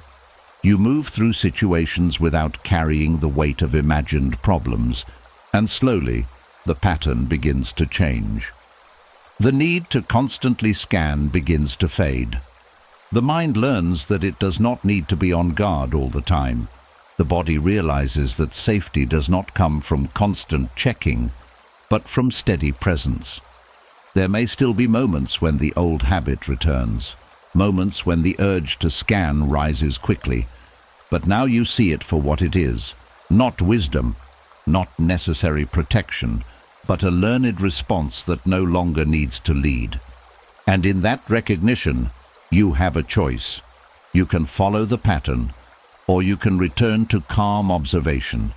A: You move through situations without carrying the weight of imagined problems, and slowly, the pattern begins to change. The need to constantly scan begins to fade. The mind learns that it does not need to be on guard all the time. The body realizes that safety does not come from constant checking, but from steady presence. There may still be moments when the old habit returns, moments when the urge to scan rises quickly, but now you see it for what it is, not wisdom, not necessary protection, but a learned response that no longer needs to lead. And in that recognition, you have a choice. You can follow the pattern, or you can return to calm observation.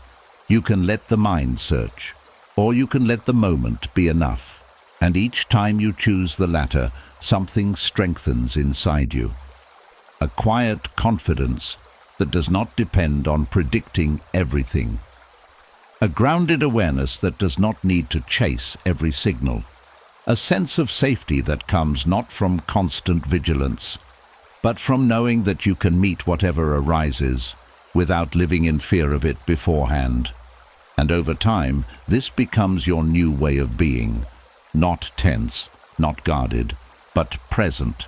A: You can let the mind search, or you can let the moment be enough. And each time you choose the latter, something strengthens inside you. A quiet confidence that does not depend on predicting everything. A grounded awareness that does not need to chase every signal. A sense of safety that comes not from constant vigilance, but from knowing that you can meet whatever arises without living in fear of it beforehand. And over time, this becomes your new way of being, not tense, not guarded, but present,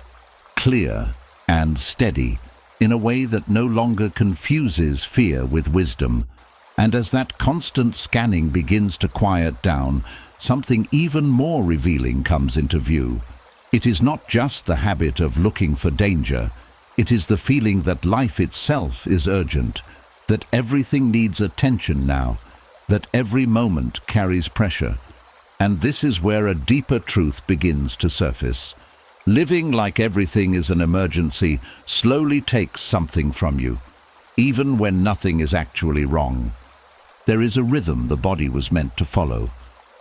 A: clear and steady, in a way that no longer confuses fear with wisdom. And as that constant scanning begins to quiet down, something even more revealing comes into view. It is not just the habit of looking for danger, it is the feeling that life itself is urgent, that everything needs attention now, that every moment carries pressure. And this is where a deeper truth begins to surface. Living like everything is an emergency slowly takes something from you, even when nothing is actually wrong. There is a rhythm the body was meant to follow,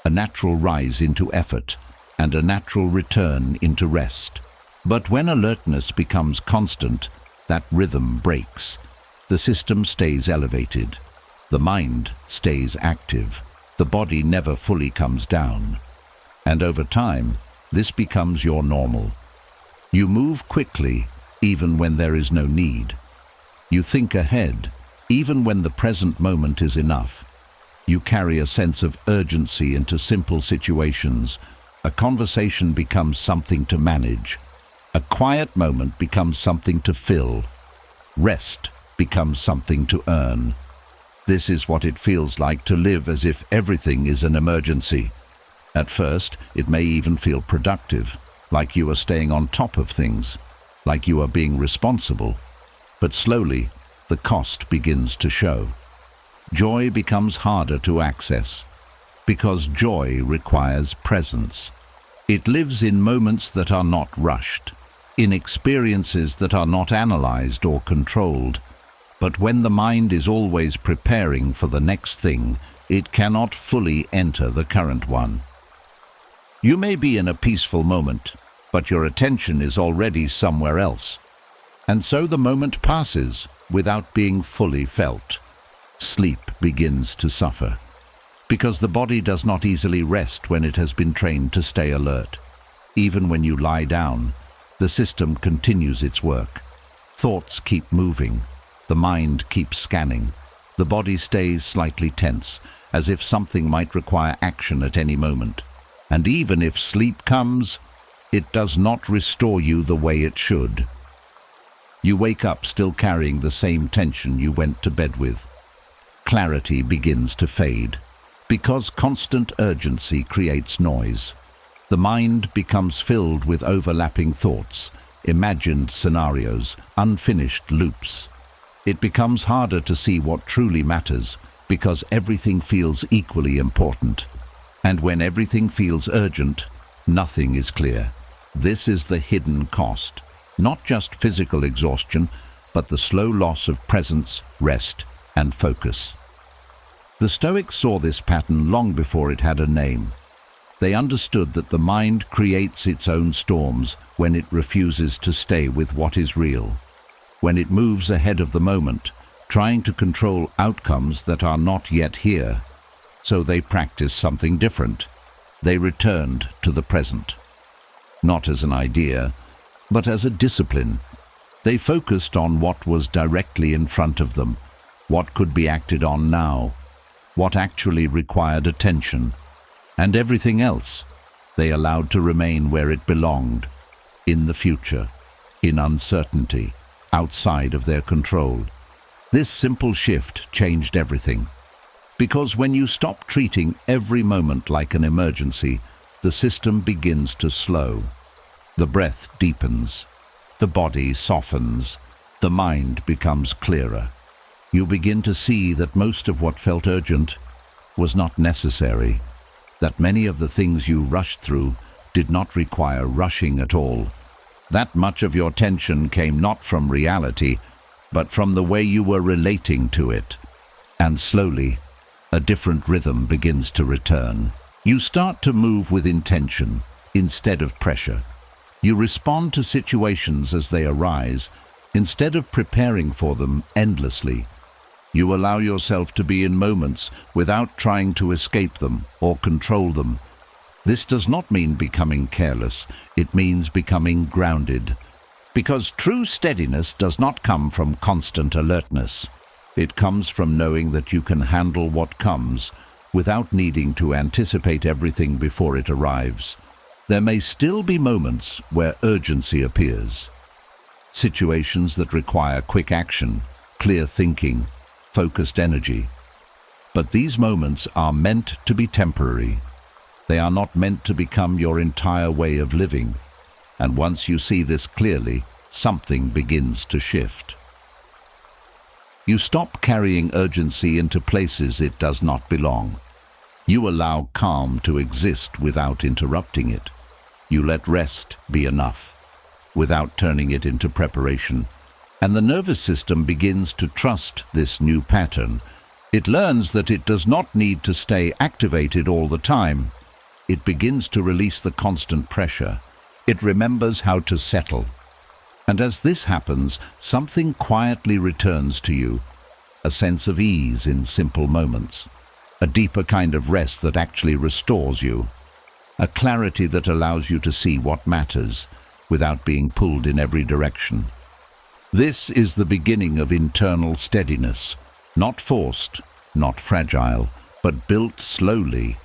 A: a natural rise into effort, and a natural return into rest. But when alertness becomes constant, that rhythm breaks. The system stays elevated. The mind stays active. The body never fully comes down. And over time, this becomes your normal. You move quickly, even when there is no need. You think ahead, even when the present moment is enough. You carry a sense of urgency into simple situations. A conversation becomes something to manage. A quiet moment becomes something to fill. Rest becomes something to earn. This is what it feels like to live as if everything is an emergency. At first, it may even feel productive, like you are staying on top of things, like you are being responsible. But slowly, the cost begins to show. Joy becomes harder to access, because joy requires presence. It lives in moments that are not rushed, in experiences that are not analyzed or controlled. But when the mind is always preparing for the next thing, it cannot fully enter the current one. You may be in a peaceful moment, but your attention is already somewhere else. And so the moment passes without being fully felt. Sleep begins to suffer, because the body does not easily rest when it has been trained to stay alert. Even when you lie down, the system continues its work. Thoughts keep moving. The mind keeps scanning. The body stays slightly tense, as if something might require action at any moment. And even if sleep comes, it does not restore you the way it should. You wake up still carrying the same tension you went to bed with. Clarity begins to fade, because constant urgency creates noise. The mind becomes filled with overlapping thoughts, imagined scenarios, unfinished loops. It becomes harder to see what truly matters, because everything feels equally important. And when everything feels urgent, nothing is clear. This is the hidden cost. Not just physical exhaustion, but the slow loss of presence, rest, and focus. The Stoics saw this pattern long before it had a name. They understood that the mind creates its own storms when it refuses to stay with what is real, when it moves ahead of the moment, trying to control outcomes that are not yet here. So they practiced something different. They returned to the present. Not as an idea, but as a discipline. They focused on what was directly in front of them, what could be acted on now, what actually required attention, and everything else they allowed to remain where it belonged, in the future, in uncertainty, outside of their control. This simple shift changed everything. Because when you stop treating every moment like an emergency, the system begins to slow. The breath deepens, the body softens, the mind becomes clearer. You begin to see that most of what felt urgent was not necessary, that many of the things you rushed through did not require rushing at all. That much of your tension came not from reality, but from the way you were relating to it. And slowly, a different rhythm begins to return. You start to move with intention instead of pressure. You respond to situations as they arise instead of preparing for them endlessly. You allow yourself to be in moments without trying to escape them or control them. This does not mean becoming careless, it means becoming grounded. Because true steadiness does not come from constant alertness. It comes from knowing that you can handle what comes without needing to anticipate everything before it arrives. There may still be moments where urgency appears. Situations that require quick action, clear thinking, focused energy. But these moments are meant to be temporary. They are not meant to become your entire way of living. And once you see this clearly, something begins to shift. You stop carrying urgency into places it does not belong. You allow calm to exist without interrupting it. You let rest be enough, without turning it into preparation. And the nervous system begins to trust this new pattern. It learns that it does not need to stay activated all the time. It begins to release the constant pressure. It remembers how to settle. And as this happens, something quietly returns to you, a sense of ease in simple moments, a deeper kind of rest that actually restores you, a clarity that allows you to see what matters without being pulled in every direction. This is the beginning of internal steadiness, not forced, not fragile, but built slowly,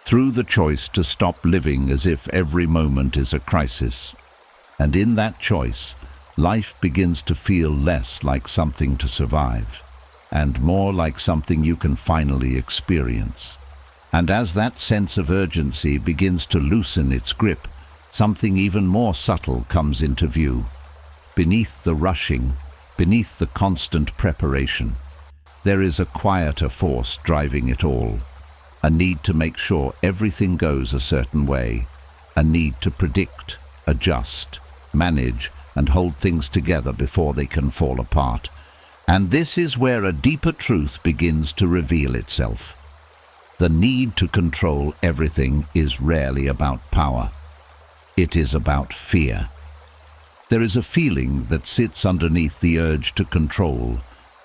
A: through the choice to stop living as if every moment is a crisis. And in that choice, life begins to feel less like something to survive, and more like something you can finally experience. And as that sense of urgency begins to loosen its grip, something even more subtle comes into view. Beneath the rushing, beneath the constant preparation, there is a quieter force driving it all. A need to make sure everything goes a certain way. A need to predict, adjust, manage, and hold things together before they can fall apart. And this is where a deeper truth begins to reveal itself. The need to control everything is rarely about power. It is about fear. There is a feeling that sits underneath the urge to control,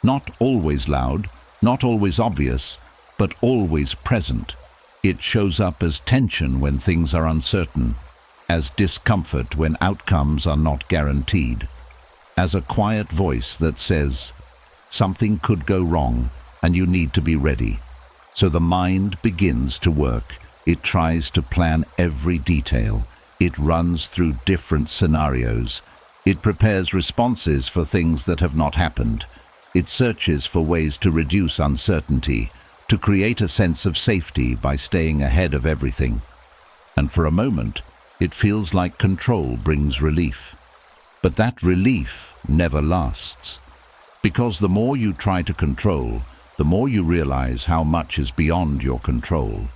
A: not always loud, not always obvious, but always present. It shows up as tension when things are uncertain, as discomfort when outcomes are not guaranteed, as a quiet voice that says, something could go wrong and you need to be ready. So the mind begins to work. It tries to plan every detail. It runs through different scenarios. It prepares responses for things that have not happened. It searches for ways to reduce uncertainty, to create a sense of safety by staying ahead of everything. And for a moment, it feels like control brings relief. But that relief never lasts. Because the more you try to control, the more you realize how much is beyond your control.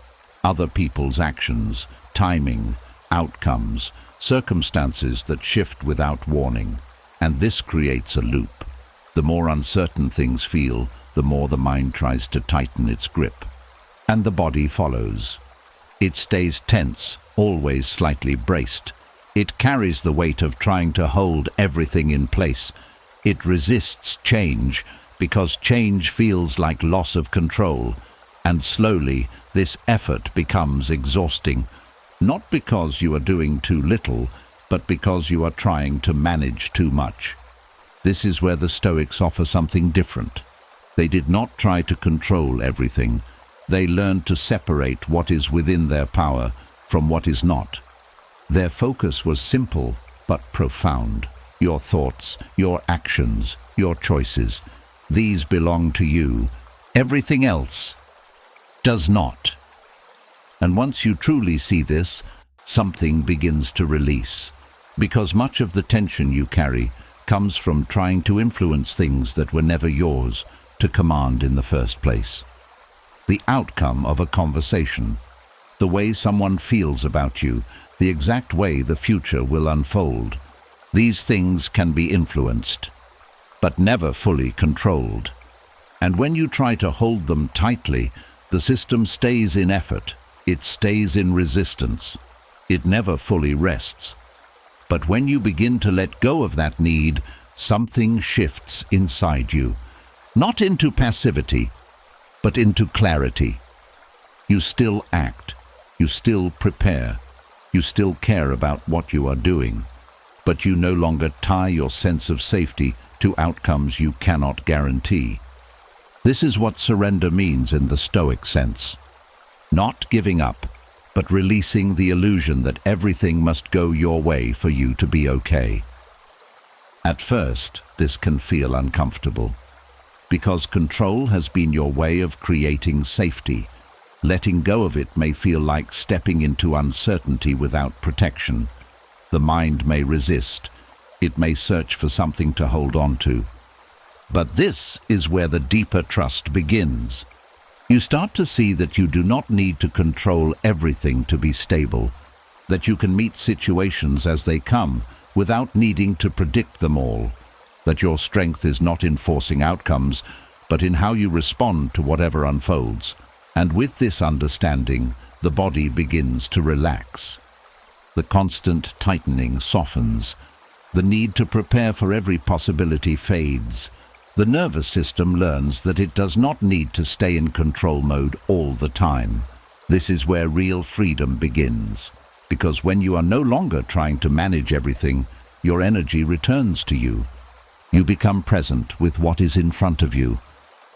A: Other people's actions, timing, outcomes, circumstances that shift without warning. And this creates a loop. The more uncertain things feel, the more the mind tries to tighten its grip. And the body follows. It stays tense, always slightly braced. It carries the weight of trying to hold everything in place. It resists change because change feels like loss of control. And slowly, this effort becomes exhausting. Not because you are doing too little, but because you are trying to manage too much. This is where the Stoics offer something different. They did not try to control everything. They learned to separate what is within their power from what is not. Their focus was simple but profound. Your thoughts, your actions, your choices, these belong to you. Everything else does not. And once you truly see this, something begins to release. Because much of the tension you carry comes from trying to influence things that were never yours to command in the first place. The outcome of a conversation, the way someone feels about you, the exact way the future will unfold. These things can be influenced, but never fully controlled. And when you try to hold them tightly, the system stays in effort. It stays in resistance. It never fully rests. But when you begin to let go of that need, something shifts inside you. Not into passivity, but into clarity. You still act. You still prepare. You still care about what you are doing. But you no longer tie your sense of safety to outcomes you cannot guarantee. This is what surrender means in the Stoic sense. Not giving up, but releasing the illusion that everything must go your way for you to be okay. At first, this can feel uncomfortable, because control has been your way of creating safety. Letting go of it may feel like stepping into uncertainty without protection. The mind may resist. It may search for something to hold on to. But this is where the deeper trust begins. You start to see that you do not need to control everything to be stable, that you can meet situations as they come without needing to predict them all, that your strength is not in forcing outcomes, but in how you respond to whatever unfolds. And with this understanding, the body begins to relax. The constant tightening softens. The need to prepare for every possibility fades. The nervous system learns that it does not need to stay in control mode all the time. This is where real freedom begins, because when you are no longer trying to manage everything, your energy returns to you. You become present with what is in front of you.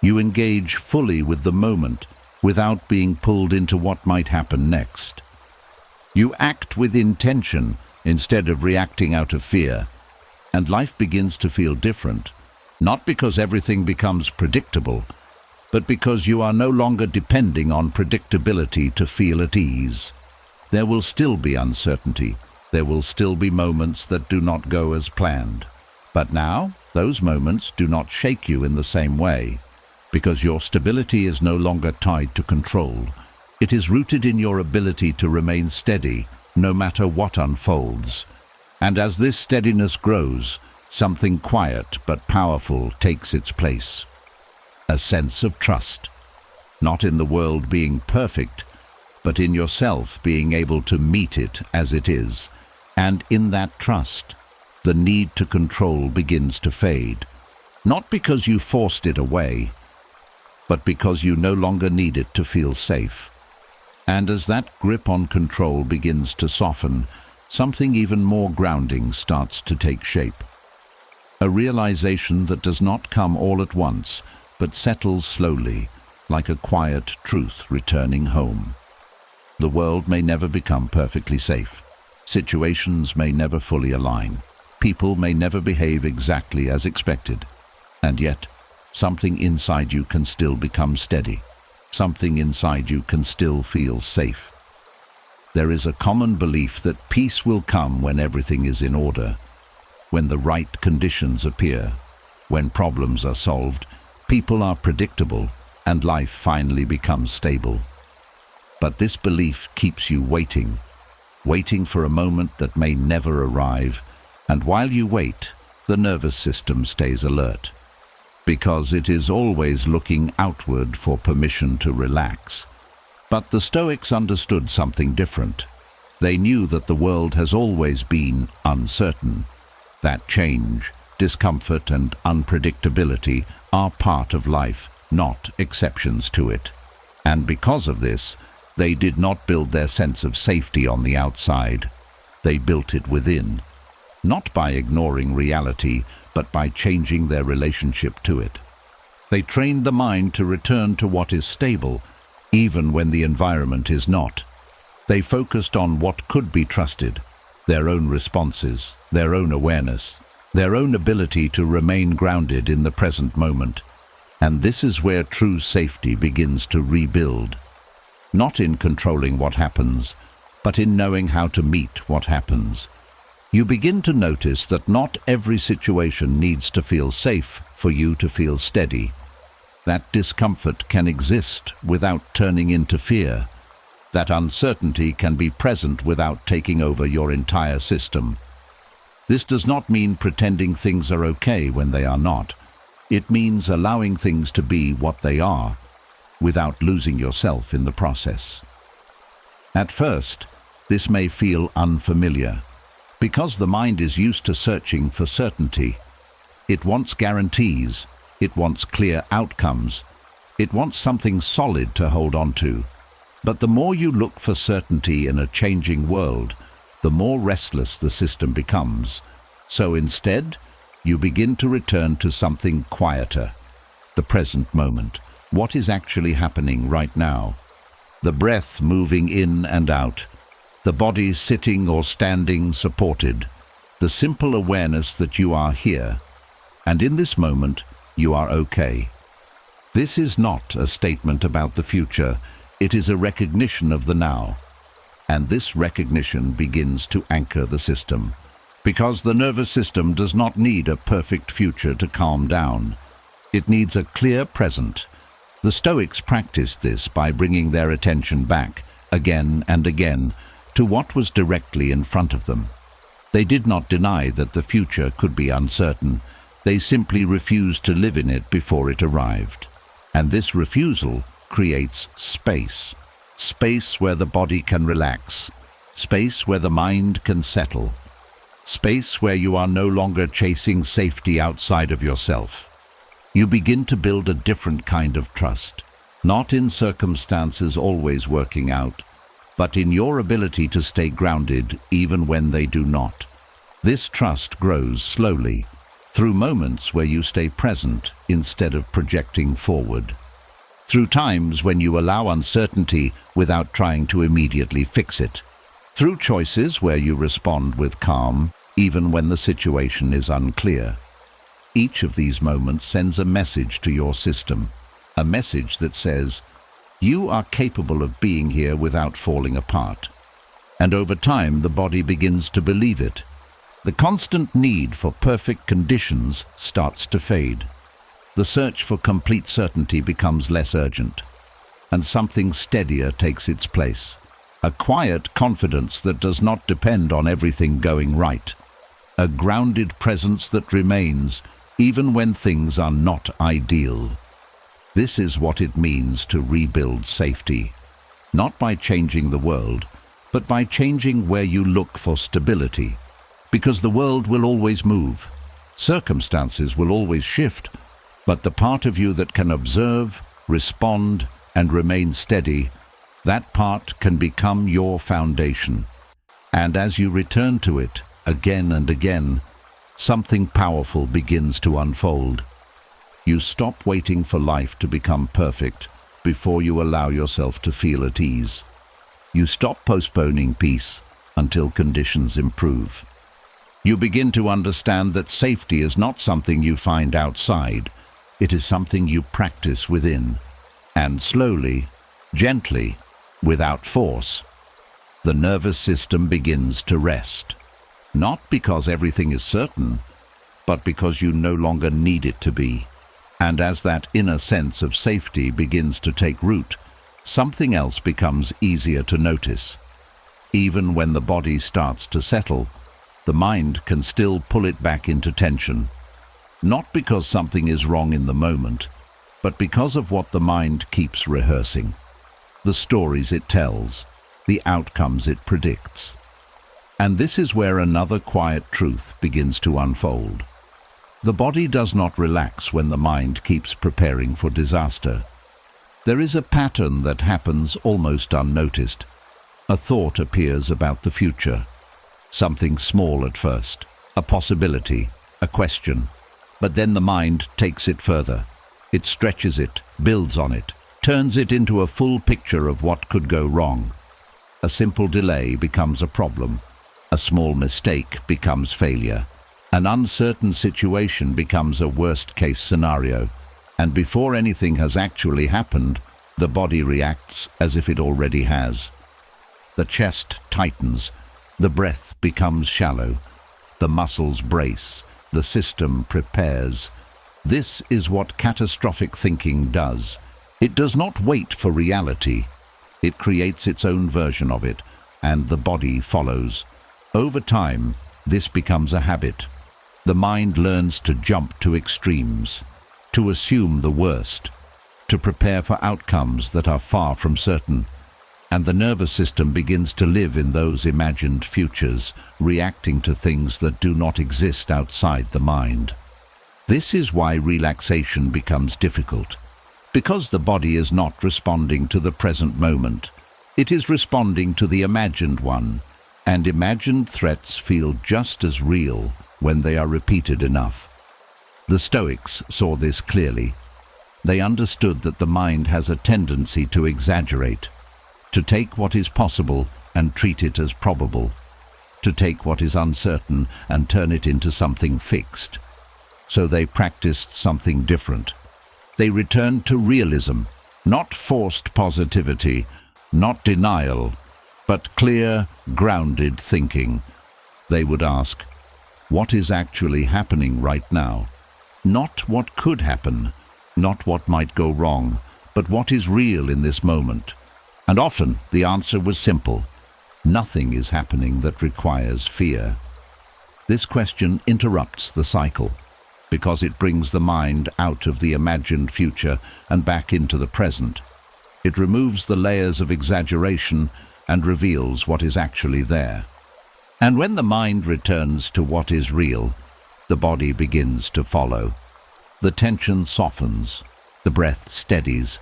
A: You engage fully with the moment without being pulled into what might happen next. You act with intention instead of reacting out of fear, and life begins to feel different. Not because everything becomes predictable, but because you are no longer depending on predictability to feel at ease. There will still be uncertainty. There will still be moments that do not go as planned. But now, those moments do not shake you in the same way, because your stability is no longer tied to control. It is rooted in your ability to remain steady, no matter what unfolds. And as this steadiness grows, something quiet but powerful takes its place. A sense of trust. Not in the world being perfect, but in yourself being able to meet it as it is. And in that trust, the need to control begins to fade. Not because you forced it away, but because you no longer need it to feel safe. And as that grip on control begins to soften, something even more grounding starts to take shape. A realization that does not come all at once, but settles slowly, like a quiet truth returning home. The world may never become perfectly safe. Situations may never fully align. People may never behave exactly as expected. And yet, something inside you can still become steady. Something inside you can still feel safe. There is a common belief that peace will come when everything is in order. When the right conditions appear, when problems are solved, people are predictable, and life finally becomes stable. But this belief keeps you waiting for a moment that may never arrive, and while you wait, the nervous system stays alert. because it is always looking outward for permission to relax. But the Stoics understood something different. They knew that the world has always been uncertain, that change, discomfort, and unpredictability are part of life, not exceptions to it. And because of this, they did not build their sense of safety on the outside. They built it within, not by ignoring reality, but by changing their relationship to it. They trained the mind to return to what is stable, even when the environment is not. They focused on what could be trusted, their own responses, their own awareness, their own ability to remain grounded in the present moment. And this is where true safety begins to rebuild. Not in controlling what happens, but in knowing how to meet what happens. You begin to notice that not every situation needs to feel safe for you to feel steady. That discomfort can exist without turning into fear. That uncertainty can be present without taking over your entire system. This does not mean pretending things are okay when they are not. It means allowing things to be what they are, without losing yourself in the process. At first, this may feel unfamiliar, because the mind is used to searching for certainty. It wants guarantees, it wants clear outcomes, it wants something solid to hold on to. But the more you look for certainty in a changing world, the more restless the system becomes. So instead, you begin to return to something quieter, the present moment. What is actually happening right now? The breath moving in and out, the body sitting or standing supported, the simple awareness that you are here, and in this moment you are okay. This is not a statement about the future, it is a recognition of the now. And this recognition begins to anchor the system, because the nervous system does not need a perfect future to calm down. It needs a clear present. The Stoics practiced this by bringing their attention back, again and again, to what was directly in front of them. They did not deny that the future could be uncertain. They simply refused to live in it before it arrived. And this refusal creates space. Space where the body can relax. Space where the mind can settle. Space where you are no longer chasing safety outside of yourself. You begin to build a different kind of trust, not in circumstances always working out, but in your ability to stay grounded even when they do not. This trust grows slowly, through moments where you stay present instead of projecting forward. Through times when you allow uncertainty without trying to immediately fix it. Through choices where you respond with calm, even when the situation is unclear. Each of these moments sends a message to your system, a message that says, you are capable of being here without falling apart. And over time, the body begins to believe it. The constant need for perfect conditions starts to fade. The search for complete certainty becomes less urgent, and something steadier takes its place. A quiet confidence that does not depend on everything going right. A grounded presence that remains even when things are not ideal. This is what it means to rebuild safety, not by changing the world, but by changing where you look for stability. Because the world will always move, circumstances will always shift, but the part of you that can observe, respond, and remain steady, that part can become your foundation. And as you return to it again and again, something powerful begins to unfold. You stop waiting for life to become perfect before you allow yourself to feel at ease. You stop postponing peace until conditions improve. You begin to understand that safety is not something you find outside. It is something you practice within. And slowly, gently, without force, the nervous system begins to rest. Not because everything is certain, but because you no longer need it to be. And as that inner sense of safety begins to take root, something else becomes easier to notice. Even when the body starts to settle, the mind can still pull it back into tension. not because something is wrong in the moment, but because of what the mind keeps rehearsing. The stories it tells, the outcomes it predicts. And this is where another quiet truth begins to unfold. The body does not relax when the mind keeps preparing for disaster. There is a pattern that happens almost unnoticed. A thought appears about the future. Something small at first, a possibility, a question. But then the mind takes it further. It stretches it, builds on it, turns it into a full picture of what could go wrong. A simple delay becomes a problem. A small mistake becomes failure. An uncertain situation becomes a worst-case scenario. And before anything has actually happened, the body reacts as if it already has. The chest tightens. The breath becomes shallow. The muscles brace. The system prepares. This is what catastrophic thinking does. It does not wait for reality. It creates its own version of it, and the body follows. Over time, this becomes a habit. The mind learns to jump to extremes, to assume the worst, to prepare for outcomes that are far from certain. And the nervous system begins to live in those imagined futures, reacting to things that do not exist outside the mind. This is why relaxation becomes difficult. Because the body is not responding to the present moment. It is responding to the imagined one, and imagined threats feel just as real when they are repeated enough. The Stoics saw this clearly. They understood that the mind has a tendency to exaggerate, to take what is possible and treat it as probable, to take what is uncertain and turn it into something fixed. So they practiced something different. They returned to realism, not forced positivity, not denial, but clear, grounded thinking. They would ask, what is actually happening right now? Not what could happen, not what might go wrong, but what is real in this moment. And often the answer was simple. Nothing is happening that requires fear. This question interrupts the cycle, because it brings the mind out of the imagined future and back into the present. It removes the layers of exaggeration and reveals what is actually there. And when the mind returns to what is real, the body begins to follow. The tension softens, the breath steadies.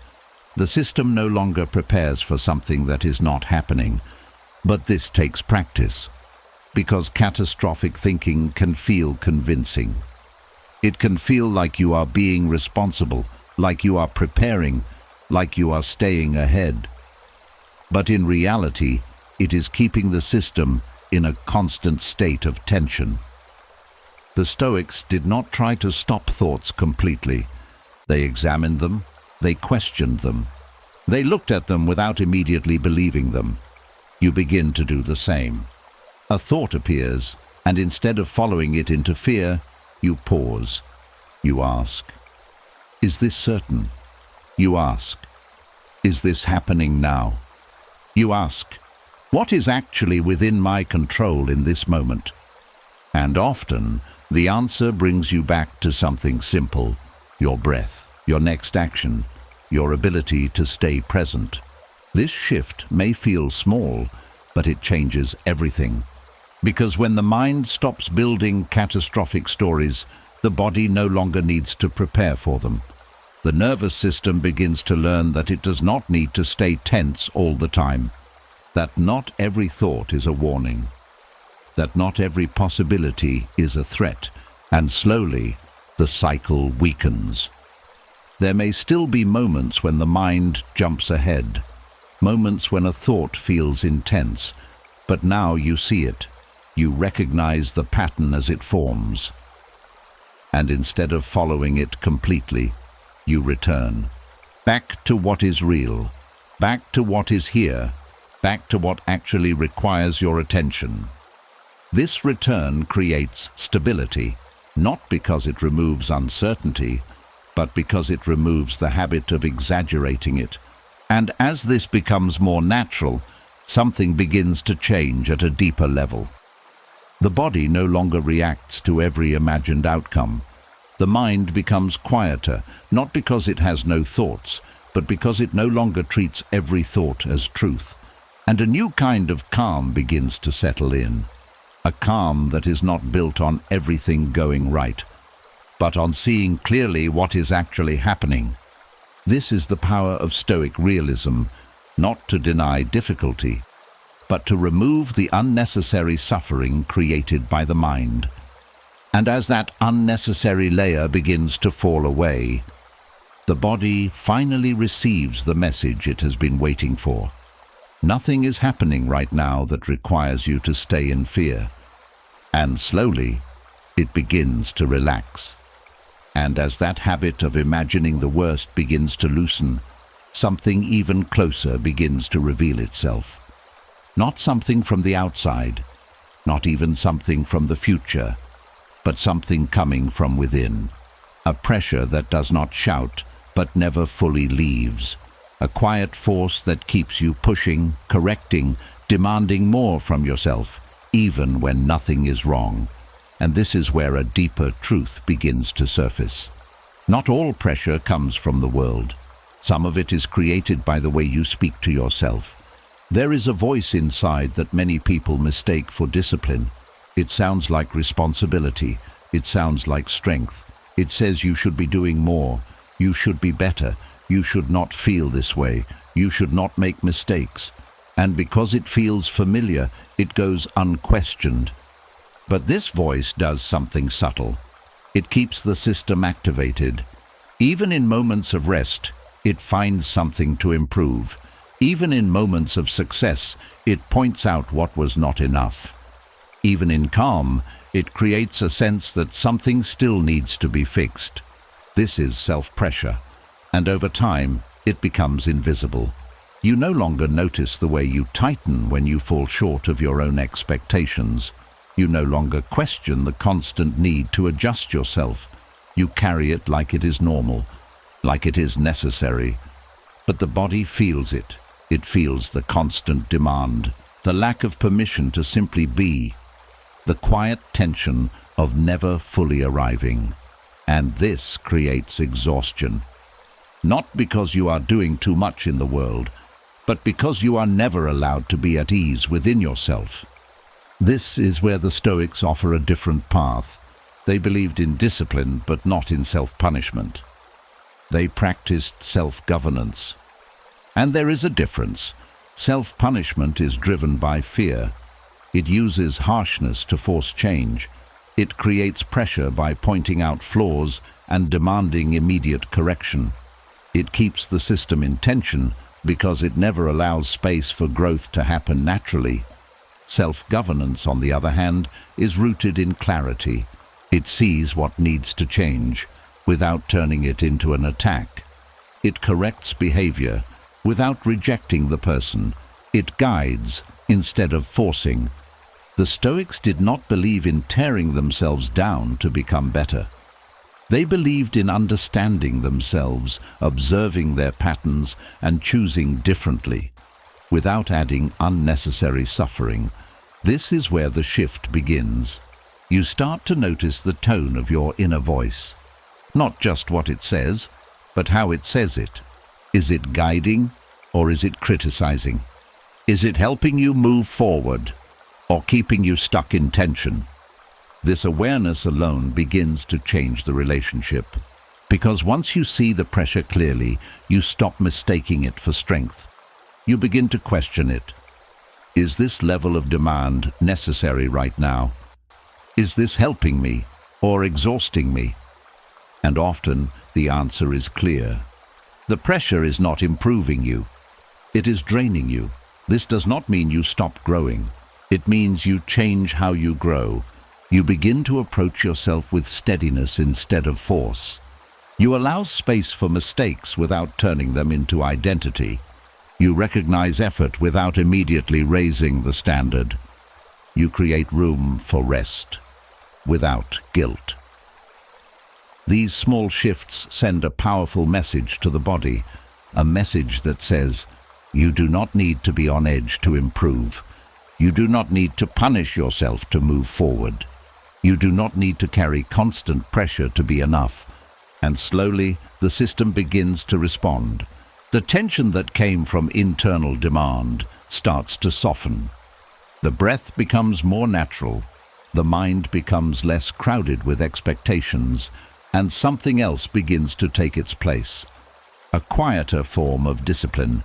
A: The system no longer prepares for something that is not happening. But this takes practice, because catastrophic thinking can feel convincing. It can feel like you are being responsible, like you are preparing, like you are staying ahead. But in reality, it is keeping the system in a constant state of tension. The Stoics did not try to stop thoughts completely. They examined them, they questioned them. They looked at them without immediately believing them. You begin to do the same. A thought appears, and instead of following it into fear, you pause. You ask, is this certain? You ask, is this happening now? You ask, what is actually within my control in this moment? And often, the answer brings you back to something simple: your breath, your next action, your ability to stay present. This shift may feel small, but it changes everything. Because when the mind stops building catastrophic stories, the body no longer needs to prepare for them. The nervous system begins to learn that it does not need to stay tense all the time, that not every thought is a warning, that not every possibility is a threat, and slowly the cycle weakens. There may still be moments when the mind jumps ahead, moments when a thought feels intense, but now you see it. You recognize the pattern as it forms. And instead of following it completely, you return. Back to what is real, back to what is here, back to what actually requires your attention. This return creates stability, not because it removes uncertainty, but because it removes the habit of exaggerating it. And as this becomes more natural, something begins to change at a deeper level. The body no longer reacts to every imagined outcome. The mind becomes quieter, not because it has no thoughts, but because it no longer treats every thought as truth. And a new kind of calm begins to settle in. A calm that is not built on everything going right, but on seeing clearly what is actually happening. This is the power of Stoic realism, not to deny difficulty, but to remove the unnecessary suffering created by the mind. And as that unnecessary layer begins to fall away, the body finally receives the message it has been waiting for. Nothing is happening right now that requires you to stay in fear. And slowly, it begins to relax. And as that habit of imagining the worst begins to loosen, something even closer begins to reveal itself. Not something from the outside, not even something from the future, but something coming from within. A pressure that does not shout, but never fully leaves. A quiet force that keeps you pushing, correcting, demanding more from yourself, even when nothing is wrong. And this is where a deeper truth begins to surface. Not all pressure comes from the world. Some of it is created by the way you speak to yourself. There is a voice inside that many people mistake for discipline. It sounds like responsibility. It sounds like strength. It says you should be doing more. You should be better. You should not feel this way. You should not make mistakes. And because it feels familiar, it goes unquestioned. But this voice does something subtle. It keeps the system activated. Even in moments of rest, it finds something to improve. Even in moments of success, it points out what was not enough. Even in calm, it creates a sense that something still needs to be fixed. This is self-pressure, and over time, it becomes invisible. You no longer notice the way you tighten when you fall short of your own expectations. You no longer question the constant need to adjust yourself. You carry it like it is normal, like it is necessary. But the body feels it. It feels the constant demand, the lack of permission to simply be, the quiet tension of never fully arriving. And this creates exhaustion. Not because you are doing too much in the world, but because you are never allowed to be at ease within yourself. This is where the Stoics offer a different path. They believed in discipline, but not in self-punishment. They practiced self-governance. And there is a difference. Self-punishment is driven by fear. It uses harshness to force change. It creates pressure by pointing out flaws and demanding immediate correction. It keeps the system in tension because it never allows space for growth to happen naturally. Self-governance, on the other hand, is rooted in clarity. It sees what needs to change without turning it into an attack. It corrects behavior without rejecting the person. It guides instead of forcing. The Stoics did not believe in tearing themselves down to become better. They believed in understanding themselves, observing their patterns, and choosing differently, without adding unnecessary suffering. This is where the shift begins. You start to notice the tone of your inner voice. Not just what it says, but how it says it. Is it guiding, or is it criticizing? Is it helping you move forward, or keeping you stuck in tension? This awareness alone begins to change the relationship. Because once you see the pressure clearly, you stop mistaking it for strength. You begin to question it. Is this level of demand necessary right now? Is this helping me or exhausting me? And often the answer is clear. The pressure is not improving you. It is draining you. This does not mean you stop growing. It means you change how you grow. You begin to approach yourself with steadiness instead of force. You allow space for mistakes without turning them into identity. You recognize effort without immediately raising the standard. You create room for rest without guilt. These small shifts send a powerful message to the body, a message that says, you do not need to be on edge to improve. You do not need to punish yourself to move forward. You do not need to carry constant pressure to be enough, and slowly the system begins to respond. The tension that came from internal demand starts to soften. The breath becomes more natural, the mind becomes less crowded with expectations, and something else begins to take its place. A quieter form of discipline,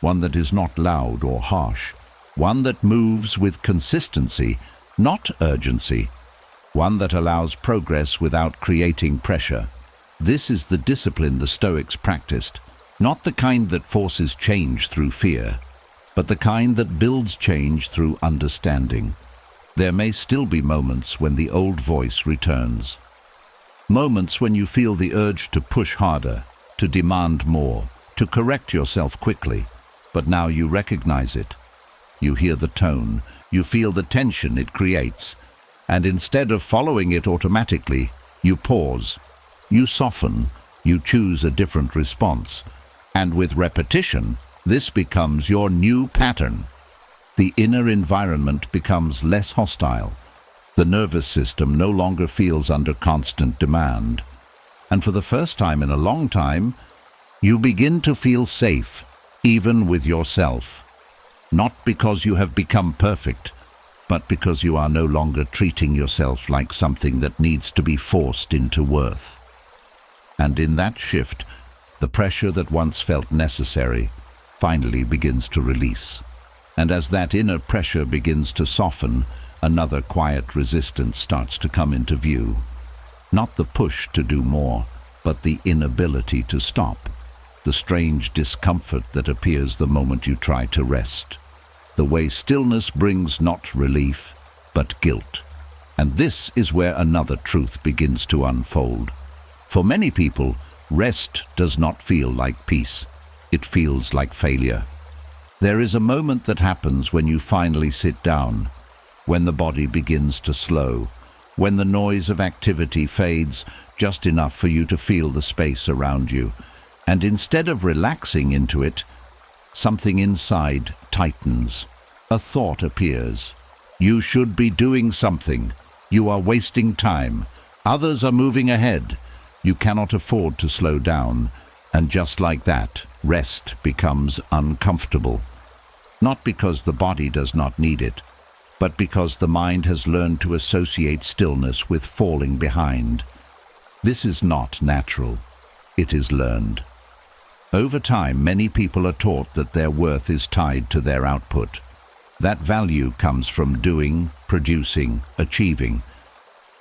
A: one that is not loud or harsh, one that moves with consistency, not urgency, one that allows progress without creating pressure. This is the discipline the Stoics practiced, not the kind that forces change through fear, but the kind that builds change through understanding. There may still be moments when the old voice returns. Moments when you feel the urge to push harder, to demand more, to correct yourself quickly. But now you recognize it. You hear the tone, you feel the tension it creates, and instead of following it automatically, you pause, you soften, you choose a different response. And with repetition, this becomes your new pattern. The inner environment becomes less hostile. The nervous system no longer feels under constant demand. And for the first time in a long time, you begin to feel safe, even with yourself. Not because you have become perfect, but because you are no longer treating yourself like something that needs to be forced into worth. And in that shift, the pressure that once felt necessary finally begins to release. And as that inner pressure begins to soften, another quiet resistance starts to come into view. Not the push to do more, but the inability to stop. The strange discomfort that appears the moment you try to rest. The way stillness brings not relief, but guilt. And this is where another truth begins to unfold. For many people, rest does not feel like peace. It feels like failure. There is a moment that happens when you finally sit down, when the body begins to slow, when the noise of activity fades just enough for you to feel the space around you. And instead of relaxing into it, something inside tightens. A thought appears. You should be doing something. You are wasting time. Others are moving ahead. You cannot afford to slow down. And just like that, rest becomes uncomfortable. Not because the body does not need it, but because the mind has learned to associate stillness with falling behind. This is not natural. It is learned. Over time, many people are taught that their worth is tied to their output. That value comes from doing, producing, achieving.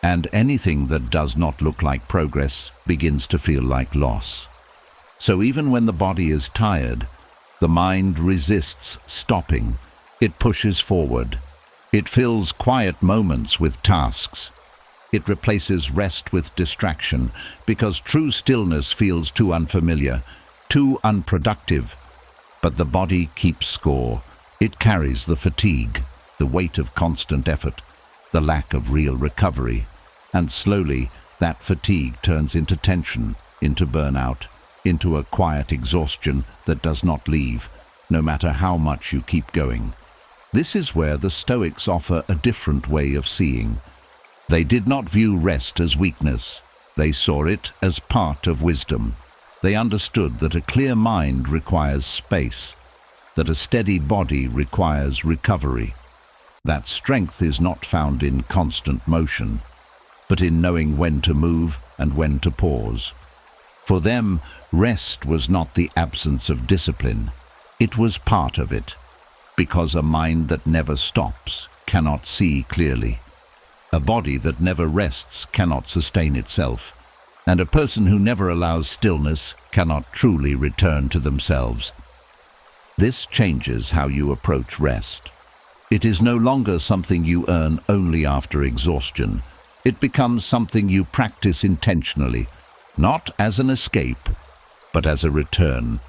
A: And anything that does not look like progress begins to feel like loss. So even when the body is tired, the mind resists stopping. It pushes forward. It fills quiet moments with tasks. It replaces rest with distraction because true stillness feels too unfamiliar, too unproductive. But the body keeps score. It carries the fatigue, the weight of constant effort, the lack of real recovery. And slowly, that fatigue turns into tension, into burnout, into a quiet exhaustion that does not leave, no matter how much you keep going. This is where the Stoics offer a different way of seeing. They did not view rest as weakness. They saw it as part of wisdom. They understood that a clear mind requires space, that a steady body requires recovery. That strength is not found in constant motion, but in knowing when to move and when to pause. For them, rest was not the absence of discipline. It was part of it, because a mind that never stops cannot see clearly. A body that never rests cannot sustain itself, and a person who never allows stillness cannot truly return to themselves. This changes how you approach rest. It is no longer something you earn only after exhaustion. It becomes something you practice intentionally, not as an escape, but as a return.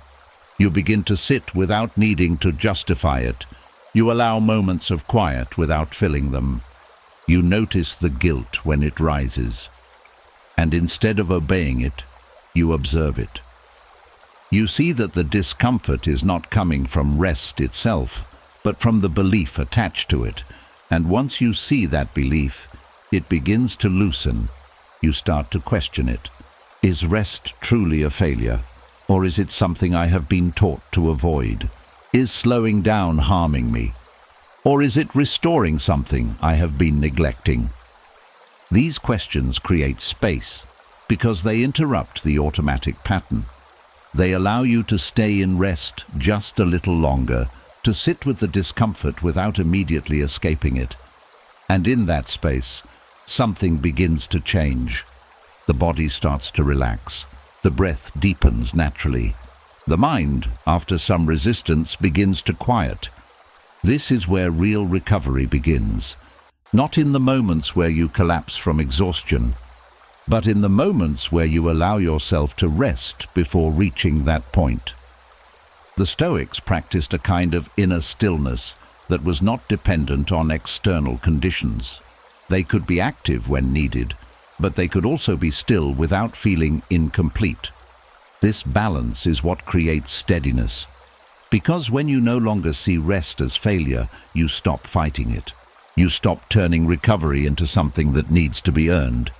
A: You begin to sit without needing to justify it. You allow moments of quiet without filling them. You notice the guilt when it rises, and instead of obeying it, you observe it. You see that the discomfort is not coming from rest itself, but from the belief attached to it. And once you see that belief, It begins to loosen. You start to question it. Is rest truly a failure? Or is it something I have been taught to avoid? Is slowing down harming me? Or is it restoring something I have been neglecting? These questions create space because they interrupt the automatic pattern. They allow you to stay in rest just a little longer, to sit with the discomfort without immediately escaping it. And in that space, something begins to change. The body starts to relax. The breath deepens naturally. The mind, after some resistance, begins to quiet. This is where real recovery begins. Not in the moments where you collapse from exhaustion, but in the moments where you allow yourself to rest before reaching that point. The Stoics practiced a kind of inner stillness that was not dependent on external conditions. They could be active when needed, but they could also be still without feeling incomplete. This balance is what creates steadiness. Because when you no longer see rest as failure, you stop fighting it. You stop turning recovery into something that needs to be earned.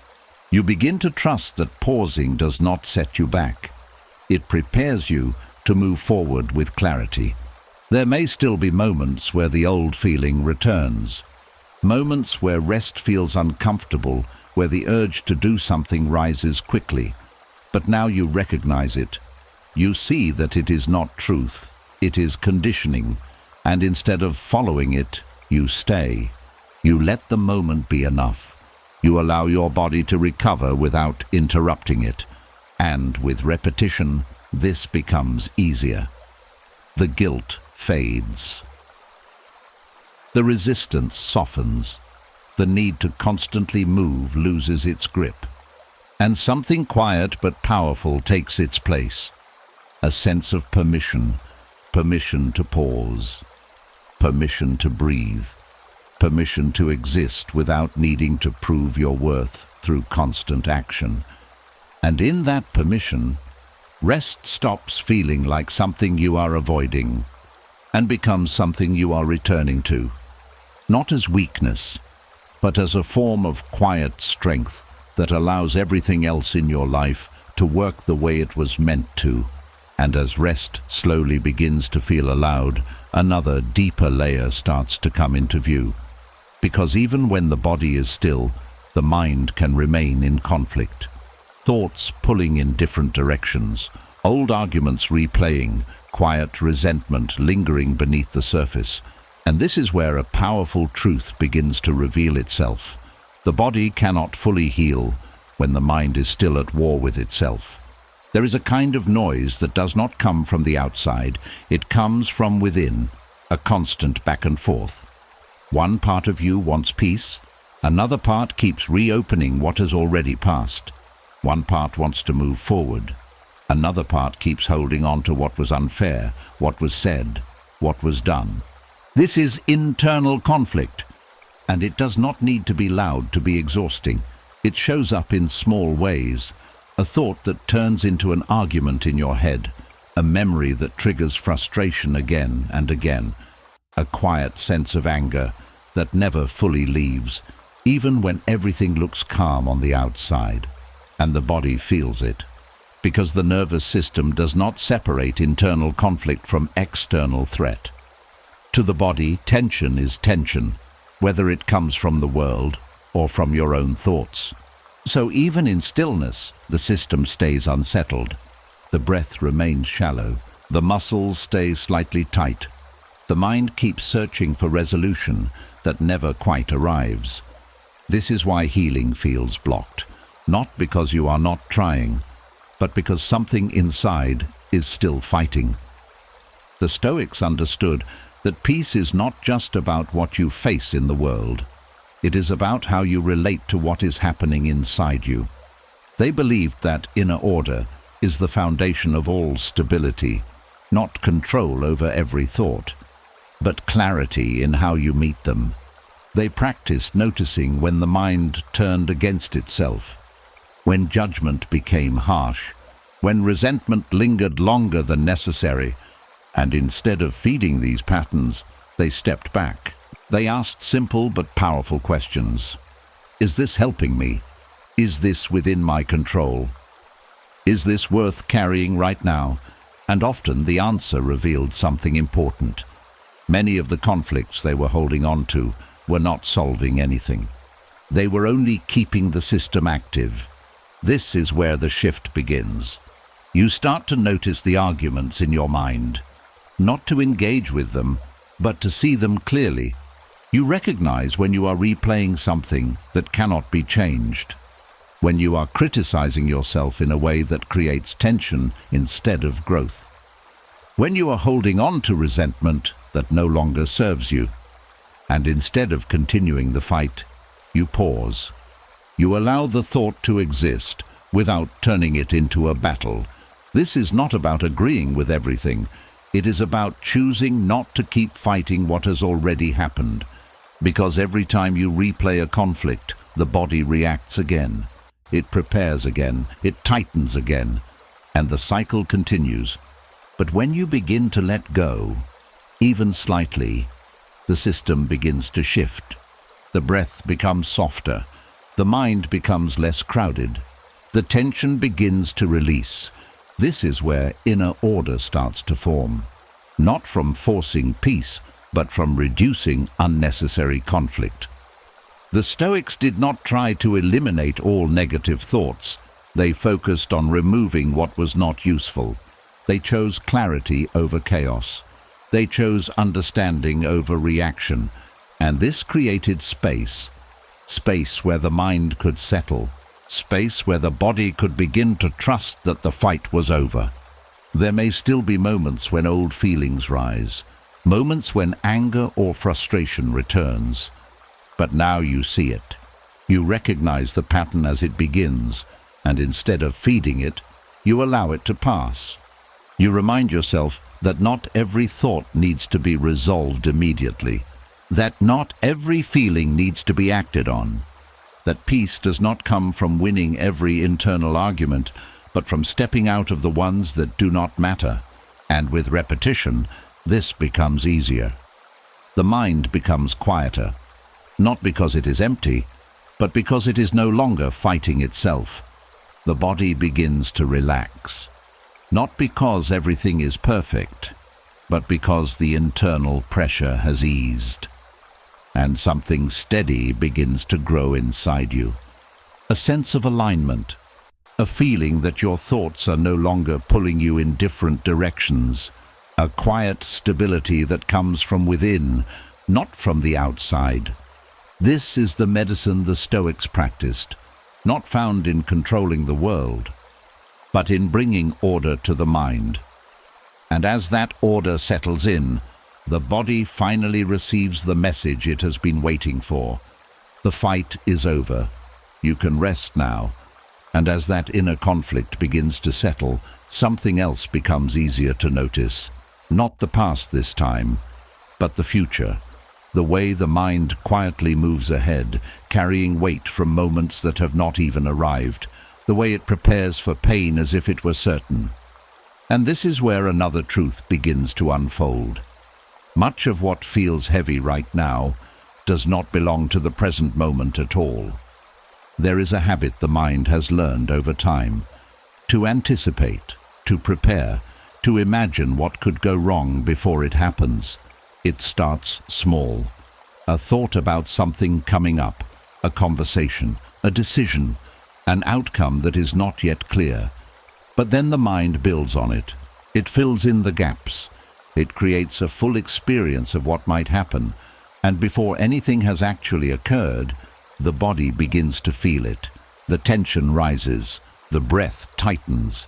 A: You begin to trust that pausing does not set you back. It prepares you to move forward with clarity. There may still be moments where the old feeling returns. Moments where rest feels uncomfortable, where the urge to do something rises quickly. But now you recognize it. You see that it is not truth, it is conditioning, and instead of following it, you stay. You let the moment be enough. You allow your body to recover without interrupting it. And with repetition, this becomes easier. The guilt fades. The resistance softens. The need to constantly move loses its grip. And something quiet but powerful takes its place. A sense of permission. Permission to pause. Permission to breathe. Permission to exist without needing to prove your worth through constant action. And in that permission, rest stops feeling like something you are avoiding and becomes something you are returning to, not as weakness, but as a form of quiet strength that allows everything else in your life to work the way it was meant to. And as rest slowly begins to feel allowed, another deeper layer starts to come into view. Because even when the body is still, the mind can remain in conflict. Thoughts pulling in different directions, old arguments replaying, quiet resentment lingering beneath the surface. And this is where a powerful truth begins to reveal itself. The body cannot fully heal when the mind is still at war with itself. There is a kind of noise that does not come from the outside, it comes from within, a constant back and forth. One part of you wants peace, another part keeps reopening what has already passed. One part wants to move forward, another part keeps holding on to what was unfair, what was said, what was done. This is internal conflict, and it does not need to be loud to be exhausting. It shows up in small ways, a thought that turns into an argument in your head, a memory that triggers frustration again and again, a quiet sense of anger that never fully leaves, even when everything looks calm on the outside. And the body feels it, because the nervous system does not separate internal conflict from external threat. To the body, tension is tension, whether it comes from the world or from your own thoughts. So even in stillness, the system stays unsettled. The breath remains shallow, the muscles stay slightly tight. The mind keeps searching for resolution that never quite arrives. This is why healing feels blocked, not because you are not trying, but because something inside is still fighting. The Stoics understood that peace is not just about what you face in the world. It is about how you relate to what is happening inside you. They believed that inner order is the foundation of all stability, not control over every thought, but clarity in how you meet them. They practiced noticing when the mind turned against itself, when judgment became harsh, when resentment lingered longer than necessary, and instead of feeding these patterns, they stepped back. They asked simple but powerful questions. Is this helping me? Is this within my control? Is this worth carrying right now? And often the answer revealed something important. Many of the conflicts they were holding on to were not solving anything. They were only keeping the system active. This is where the shift begins. You start to notice the arguments in your mind, not to engage with them, but to see them clearly. You recognize when you are replaying something that cannot be changed, when you are criticizing yourself in a way that creates tension instead of growth, when you are holding on to resentment that no longer serves you, and instead of continuing the fight, you pause. You allow the thought to exist without turning it into a battle. This is not about agreeing with everything. It is about choosing not to keep fighting what has already happened, because every time you replay a conflict, the body reacts again. It prepares again, it tightens again, and the cycle continues. But when you begin to let go, even slightly, the system begins to shift. The breath becomes softer, the mind becomes less crowded, the tension begins to release. This is where inner order starts to form, not from forcing peace, but from reducing unnecessary conflict. The Stoics did not try to eliminate all negative thoughts. They focused on removing what was not useful. They chose clarity over chaos. They chose understanding over reaction. And this created space. Space where the mind could settle. Space where the body could begin to trust that the fight was over. There may still be moments when old feelings rise. Moments when anger or frustration returns. But now you see it. You recognize the pattern as it begins, and instead of feeding it, you allow it to pass. You remind yourself that not every thought needs to be resolved immediately, that not every feeling needs to be acted on, that peace does not come from winning every internal argument, but from stepping out of the ones that do not matter. And with repetition, this becomes easier. The mind becomes quieter, not because it is empty, but because it is no longer fighting itself. The body begins to relax, not because everything is perfect, but because the internal pressure has eased, and something steady begins to grow inside you. A sense of alignment, a feeling that your thoughts are no longer pulling you in different directions, a quiet stability that comes from within, not from the outside. This is the medicine the Stoics practiced, not found in controlling the world, but in bringing order to the mind. And as that order settles in, the body finally receives the message it has been waiting for. The fight is over. You can rest now. And as that inner conflict begins to settle, something else becomes easier to notice. Not the past this time, but the future. The way the mind quietly moves ahead, carrying weight from moments that have not even arrived. The way it prepares for pain as if it were certain. And this is where another truth begins to unfold. Much of what feels heavy right now does not belong to the present moment at all. There is a habit the mind has learned over time. To anticipate, to prepare, to imagine what could go wrong before it happens. It starts small. A thought about something coming up, a conversation, a decision, an outcome that is not yet clear. But then the mind builds on it. It fills in the gaps. It creates a full experience of what might happen. And before anything has actually occurred, the body begins to feel it. The tension rises. The breath tightens.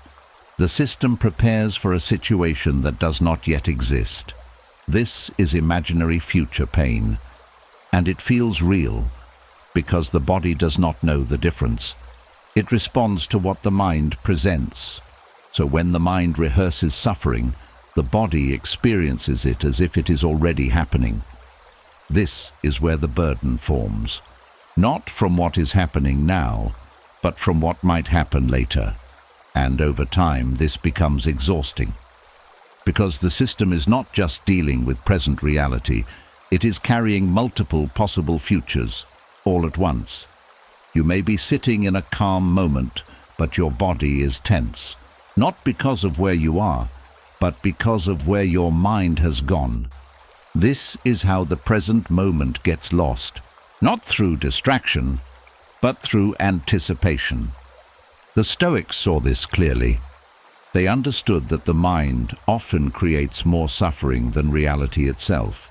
A: The system prepares for a situation that does not yet exist. This is imaginary future pain, and it feels real because the body does not know the difference. It responds to what the mind presents. So when the mind rehearses suffering, the body experiences it as if it is already happening. This is where the burden forms, not from what is happening now, but from what might happen later. And over time, this becomes exhausting. Because the system is not just dealing with present reality, it is carrying multiple possible futures all at once. You may be sitting in a calm moment, but your body is tense, not because of where you are, but because of where your mind has gone. This is how the present moment gets lost, not through distraction, but through anticipation. The Stoics saw this clearly. They understood that the mind often creates more suffering than reality itself.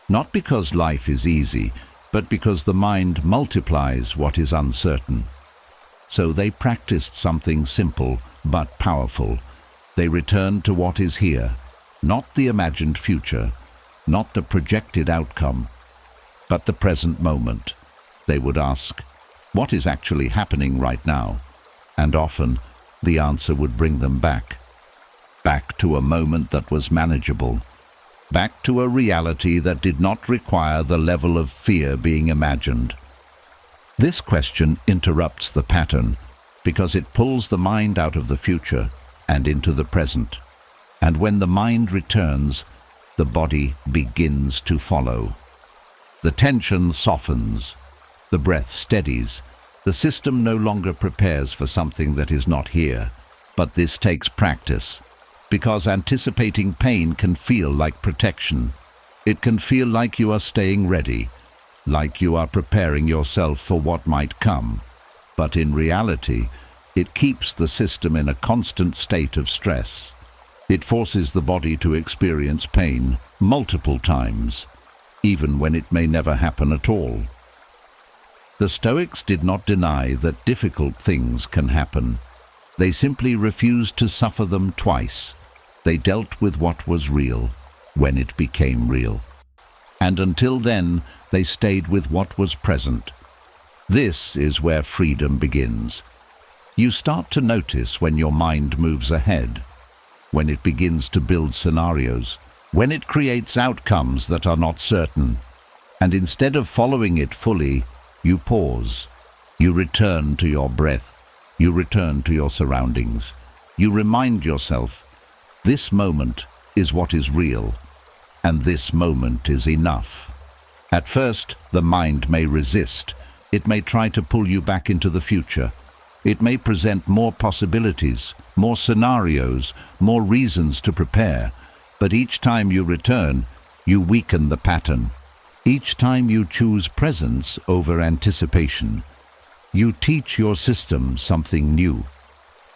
A: Not because life is easy, but because the mind multiplies what is uncertain. So they practiced something simple but powerful. They returned to what is here, not the imagined future, not the projected outcome, but the present moment. They would ask, what is actually happening right now? And often, the answer would bring them back to a moment that was manageable, back to a reality that did not require the level of fear being imagined. This question interrupts the pattern because it pulls the mind out of the future and into the present. And when the mind returns, the body begins to follow. The tension softens, the breath steadies, the system no longer prepares for something that is not here. But this takes practice, because anticipating pain can feel like protection. It can feel like you are staying ready, like you are preparing yourself for what might come. But in reality, it keeps the system in a constant state of stress. It forces the body to experience pain multiple times, even when it may never happen at all. The Stoics did not deny that difficult things can happen. They simply refused to suffer them twice. They dealt with what was real, when it became real. And until then, they stayed with what was present. This is where freedom begins. You start to notice when your mind moves ahead, when it begins to build scenarios, when it creates outcomes that are not certain. And instead of following it fully, you pause. You return to your breath. You return to your surroundings. You remind yourself, this moment is what is real, and this moment is enough. At first, the mind may resist. It may try to pull you back into the future. It may present more possibilities, more scenarios, more reasons to prepare. But each time you return, you weaken the pattern. Each time you choose presence over anticipation, you teach your system something new.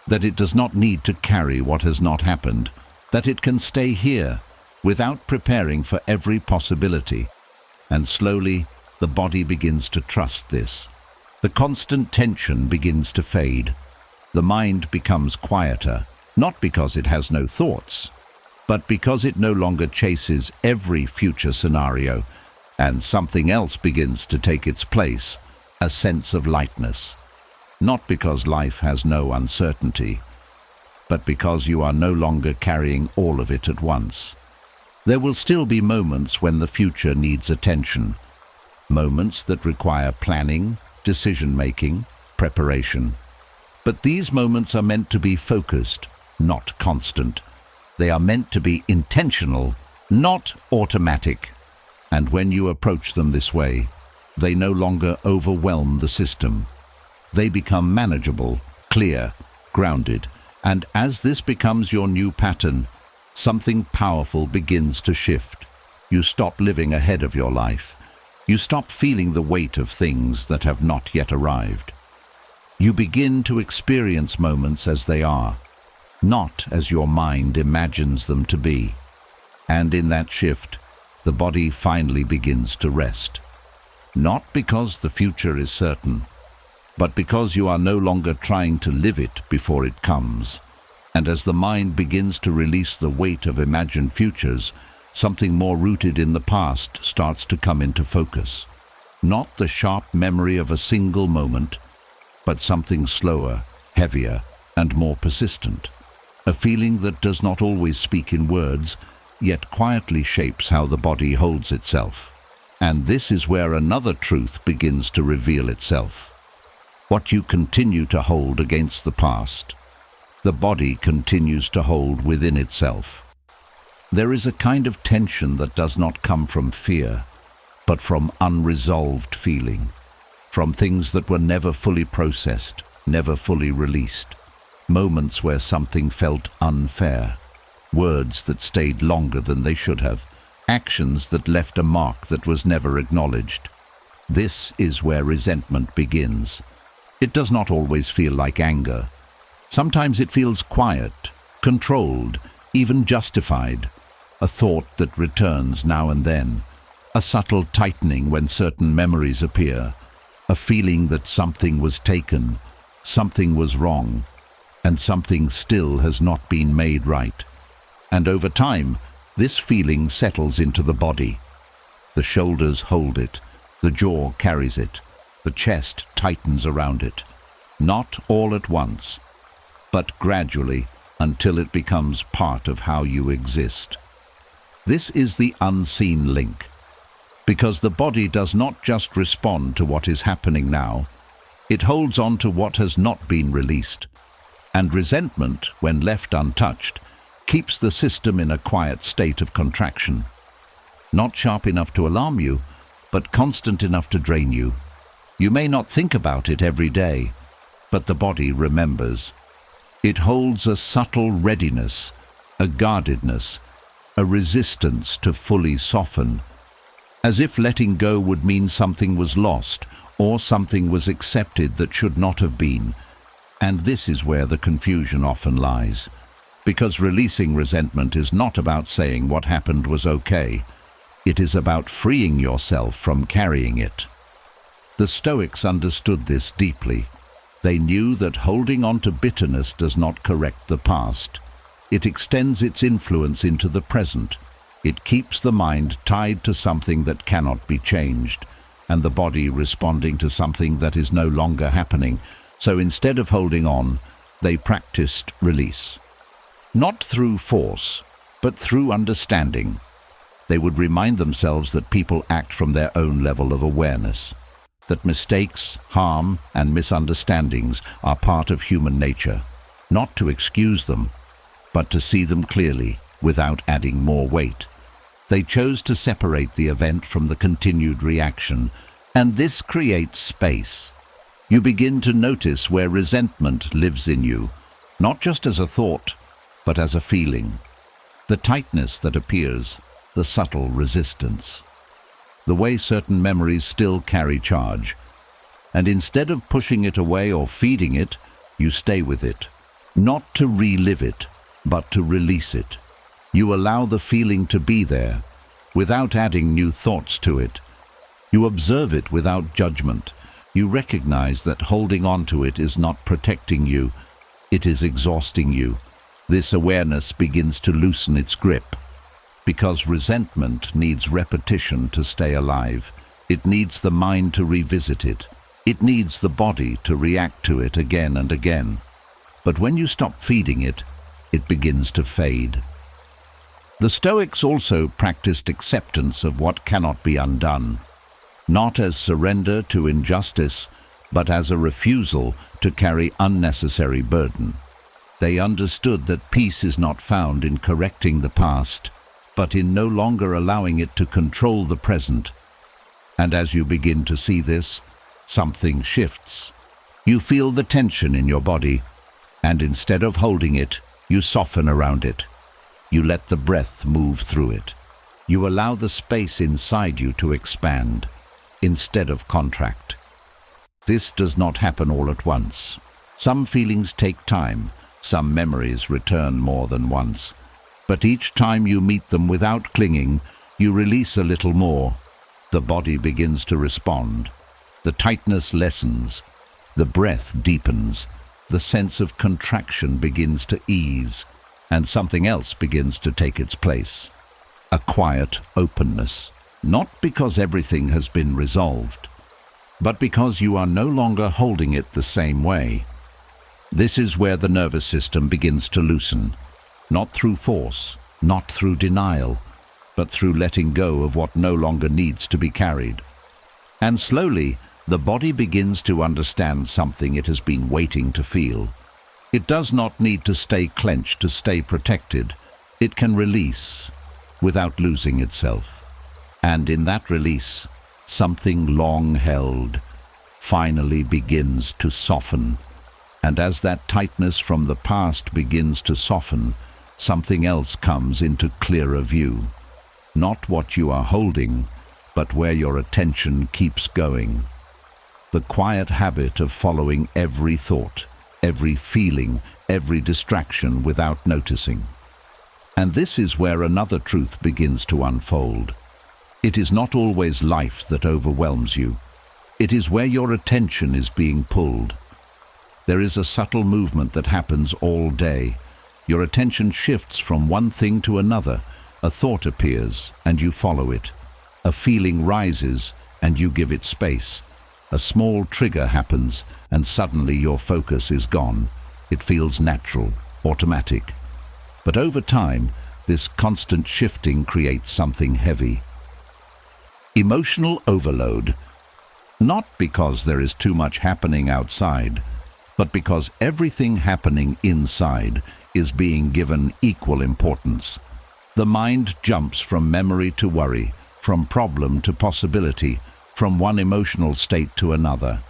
A: That it does not need to carry what has not happened. That it can stay here without preparing for every possibility. And slowly, the body begins to trust this. The constant tension begins to fade. The mind becomes quieter, not because it has no thoughts, but because it no longer chases every future scenario, and something else begins to take its place, a sense of lightness. Not because life has no uncertainty, but because you are no longer carrying all of it at once. There will still be moments when the future needs attention, moments that require planning, decision-making, preparation. But these moments are meant to be focused, not constant. They are meant to be intentional, not automatic. And when you approach them this way, they no longer overwhelm the system. They become manageable, clear, grounded, and as this becomes your new pattern, something powerful begins to shift. You stop living ahead of your life. You stop feeling the weight of things that have not yet arrived. You begin to experience moments as they are, not as your mind imagines them to be. And in that shift, the body finally begins to rest. Not because the future is certain, but because you are no longer trying to live it before it comes. And as the mind begins to release the weight of imagined futures, something more rooted in the past starts to come into focus. Not the sharp memory of a single moment, but something slower, heavier, and more persistent. A feeling that does not always speak in words, yet quietly shapes how the body holds itself. And this is where another truth begins to reveal itself. What you continue to hold against the past, the body continues to hold within itself. There is a kind of tension that does not come from fear, but from unresolved feeling. from things that were never fully processed, never fully released, moments where something felt unfair, words that stayed longer than they should have, actions that left a mark that was never acknowledged. This is where resentment begins. It does not always feel like anger. Sometimes it feels quiet, controlled, even justified. A thought that returns now and then, a subtle tightening when certain memories appear, a feeling that something was taken, something was wrong, and something still has not been made right. And over time, this feeling settles into the body. The shoulders hold it, the jaw carries it, the chest tightens around it. Not all at once, but gradually until it becomes part of how you exist. This is the unseen link, because the body does not just respond to what is happening now, it holds on to what has not been released. And resentment, when left untouched, keeps the system in a quiet state of contraction. Not sharp enough to alarm you, but constant enough to drain you. You may not think about it every day, but the body remembers. It holds a subtle readiness, a guardedness, a resistance to fully soften, as if letting go would mean something was lost or something was accepted that should not have been. And this is where the confusion often lies, because releasing resentment is not about saying what happened was okay. It is about freeing yourself from carrying it. The Stoics understood this deeply. They knew that holding on to bitterness does not correct the past. It extends its influence into the present. It keeps the mind tied to something that cannot be changed, and the body responding to something that is no longer happening. So instead of holding on, they practiced release. Not through force, but through understanding. They would remind themselves that people act from their own level of awareness, that mistakes, harm, and misunderstandings are part of human nature, not to excuse them, but to see them clearly without adding more weight. They chose to separate the event from the continued reaction, and this creates space. You begin to notice where resentment lives in you, not just as a thought, but as a feeling. The tightness that appears, the subtle resistance, the way certain memories still carry charge. And instead of pushing it away or feeding it, you stay with it, not to relive it, but to release it. You allow the feeling to be there, without adding new thoughts to it. You observe it without judgment. You recognize that holding on to it is not protecting you, it is exhausting you. This awareness begins to loosen its grip, because resentment needs repetition to stay alive. It needs the mind to revisit it. It needs the body to react to it again and again. But when you stop feeding it, it begins to fade. The Stoics also practiced acceptance of what cannot be undone, not as surrender to injustice, but as a refusal to carry unnecessary burden. They understood that peace is not found in correcting the past, but in no longer allowing it to control the present. And as you begin to see this, something shifts. You feel the tension in your body, and instead of holding it, you soften around it. You let the breath move through it. You allow the space inside you to expand, instead of contract. This does not happen all at once. Some feelings take time, some memories return more than once. But each time you meet them without clinging, you release a little more. The body begins to respond. The tightness lessens. The breath deepens. The sense of contraction begins to ease, and something else begins to take its place. A quiet openness. Not because everything has been resolved, but because you are no longer holding it the same way. This is where the nervous system begins to loosen, not through force, not through denial, but through letting go of what no longer needs to be carried. And slowly, the body begins to understand something it has been waiting to feel. It does not need to stay clenched to stay protected. It can release without losing itself. And in that release, something long held, finally begins to soften. And as that tightness from the past begins to soften, something else comes into clearer view. Not what you are holding, but where your attention keeps going. The quiet habit of following every thought, every feeling, every distraction without noticing. And this is where another truth begins to unfold. It is not always life that overwhelms you. It is where your attention is being pulled. There is a subtle movement that happens all day. Your attention shifts from one thing to another. A thought appears and you follow it. A feeling rises and you give it space. A small trigger happens and suddenly your focus is gone. It feels natural, automatic. But over time, this constant shifting creates something heavy. Emotional overload. Not because there is too much happening outside, but because everything happening inside is being given equal importance. The mind jumps from memory to worry, from problem to possibility, from one emotional state to another.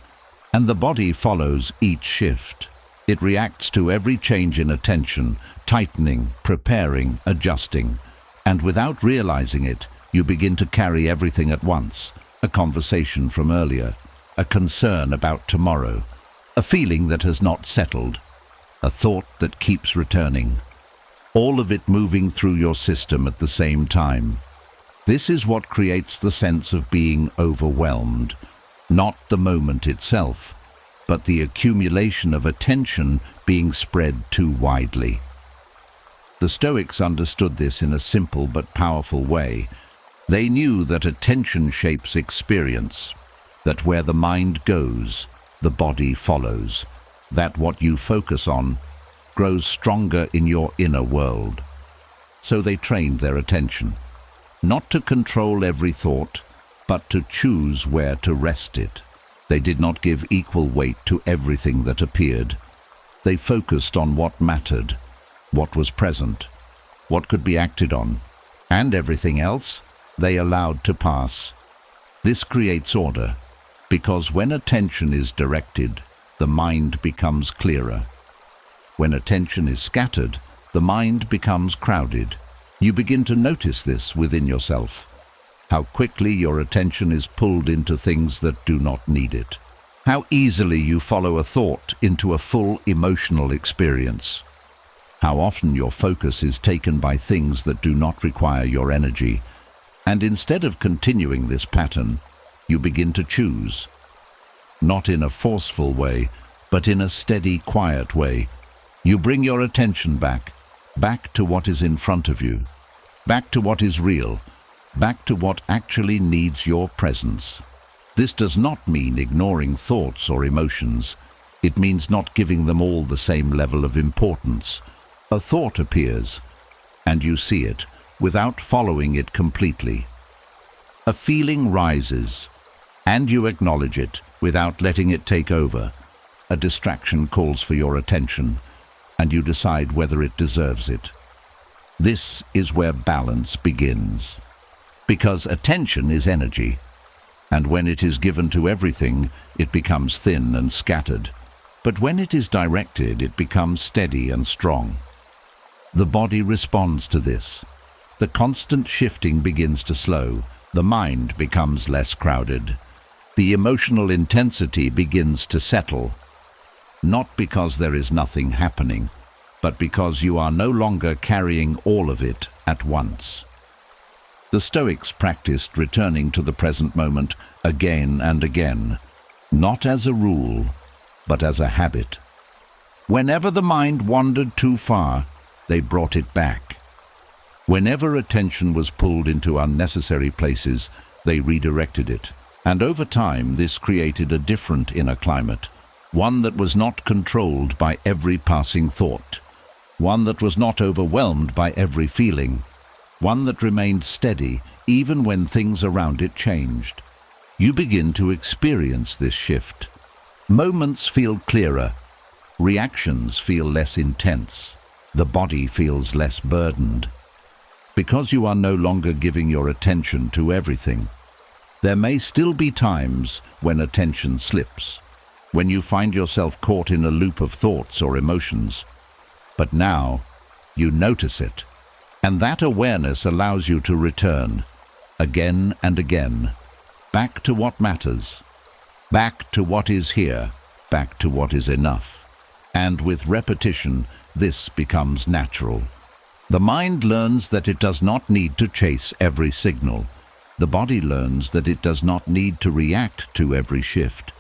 A: And the body follows each shift. It reacts to every change in attention, tightening, preparing, adjusting. And without realizing it, you begin to carry everything at once. A conversation from earlier, a concern about tomorrow, a feeling that has not settled, a thought that keeps returning. All of it moving through your system at the same time. This is what creates the sense of being overwhelmed. Not the moment itself, but the accumulation of attention being spread too widely. The Stoics understood this in a simple but powerful way. They knew that attention shapes experience, that where the mind goes, the body follows, that what you focus on grows stronger in your inner world. So they trained their attention, not to control every thought, but to choose where to rest it. They did not give equal weight to everything that appeared. They focused on what mattered, what was present, what could be acted on, and everything else they allowed to pass. This creates order, because when attention is directed, the mind becomes clearer. When attention is scattered, the mind becomes crowded. You begin to notice this within yourself, how quickly your attention is pulled into things that do not need it, how easily you follow a thought into a full emotional experience, how often your focus is taken by things that do not require your energy. And instead of continuing this pattern, you begin to choose. Not in a forceful way, but in a steady, quiet way. You bring your attention back to what is in front of you, back to what is real, back to what actually needs your presence. This does not mean ignoring thoughts or emotions. It means not giving them all the same level of importance. A thought appears, and you see it, without following it completely. A feeling rises, and you acknowledge it without letting it take over. A distraction calls for your attention, and you decide whether it deserves it. This is where balance begins. Because attention is energy, and when it is given to everything, it becomes thin and scattered. But when it is directed, it becomes steady and strong. The body responds to this. The constant shifting begins to slow. The mind becomes less crowded. The emotional intensity begins to settle. Not because there is nothing happening, but because you are no longer carrying all of it at once. The Stoics practiced returning to the present moment again and again, not as a rule, but as a habit. Whenever the mind wandered too far, they brought it back. Whenever attention was pulled into unnecessary places, they redirected it. And over time, this created a different inner climate, one that was not controlled by every passing thought, one that was not overwhelmed by every feeling, one that remained steady even when things around it changed. You begin to experience this shift. Moments feel clearer, reactions feel less intense, the body feels less burdened. Because you are no longer giving your attention to everything. There may still be times when attention slips, when you find yourself caught in a loop of thoughts or emotions. But now, you notice it, and that awareness allows you to return, again and again, back to what matters, back to what is here, back to what is enough. And with repetition, this becomes natural. The mind learns that it does not need to chase every signal. The body learns that it does not need to react to every shift.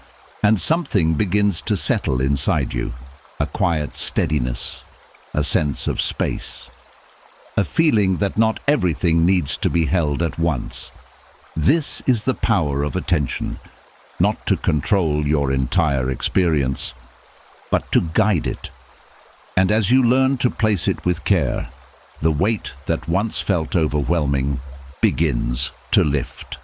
A: And something begins to settle inside you, a quiet steadiness, a sense of space, a feeling that not everything needs to be held at once. This is the power of attention, not to control your entire experience, but to guide it. And as you learn to place it with care, the weight that once felt overwhelming begins to lift.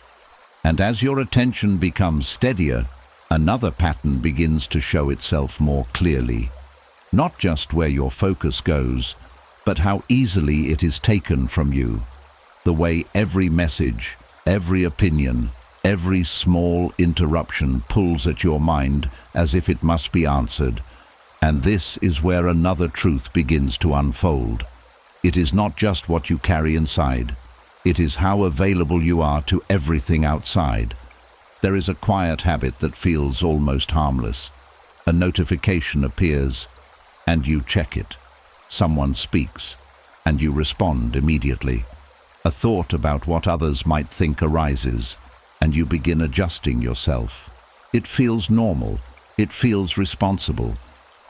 A: And as your attention becomes steadier, another pattern begins to show itself more clearly. Not just where your focus goes, but how easily it is taken from you. The way every message, every opinion, every small interruption pulls at your mind as if it must be answered. And this is where another truth begins to unfold. It is not just what you carry inside. It is how available you are to everything outside. There is a quiet habit that feels almost harmless. A notification appears, and you check it. Someone speaks, and you respond immediately. A thought about what others might think arises, and you begin adjusting yourself. It feels normal. It feels responsible.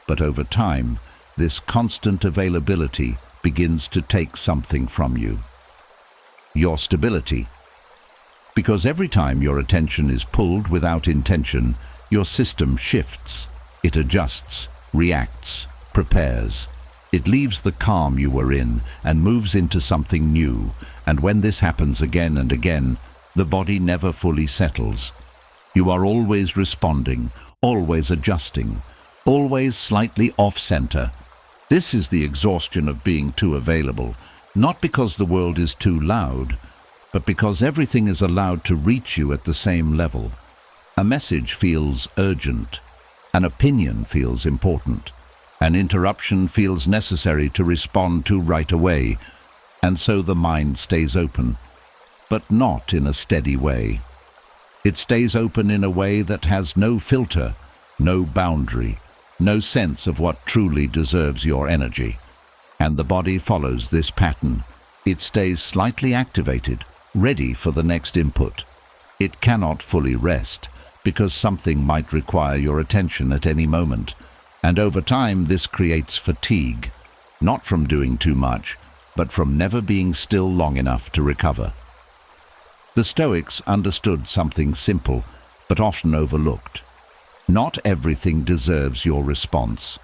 A: But over time, this constant availability begins to take something from you. Your stability. Because every time your attention is pulled without intention, your system shifts. It adjusts, reacts, prepares. It leaves the calm you were in and moves into something new. And when this happens again and again, the body never fully settles. You are always responding, always adjusting, always slightly off-center. This is the exhaustion of being too available, not because the world is too loud, but because everything is allowed to reach you at the same level. A message feels urgent, an opinion feels important, an interruption feels necessary to respond to right away, and so the mind stays open, but not in a steady way. It stays open in a way that has no filter, no boundary, no sense of what truly deserves your energy. And the body follows this pattern. It stays slightly activated, ready for the next input. It cannot fully rest, because something might require your attention at any moment. And over time, this creates fatigue, not from doing too much, but from never being still long enough to recover. The Stoics understood something simple, but often overlooked. Not everything deserves your response.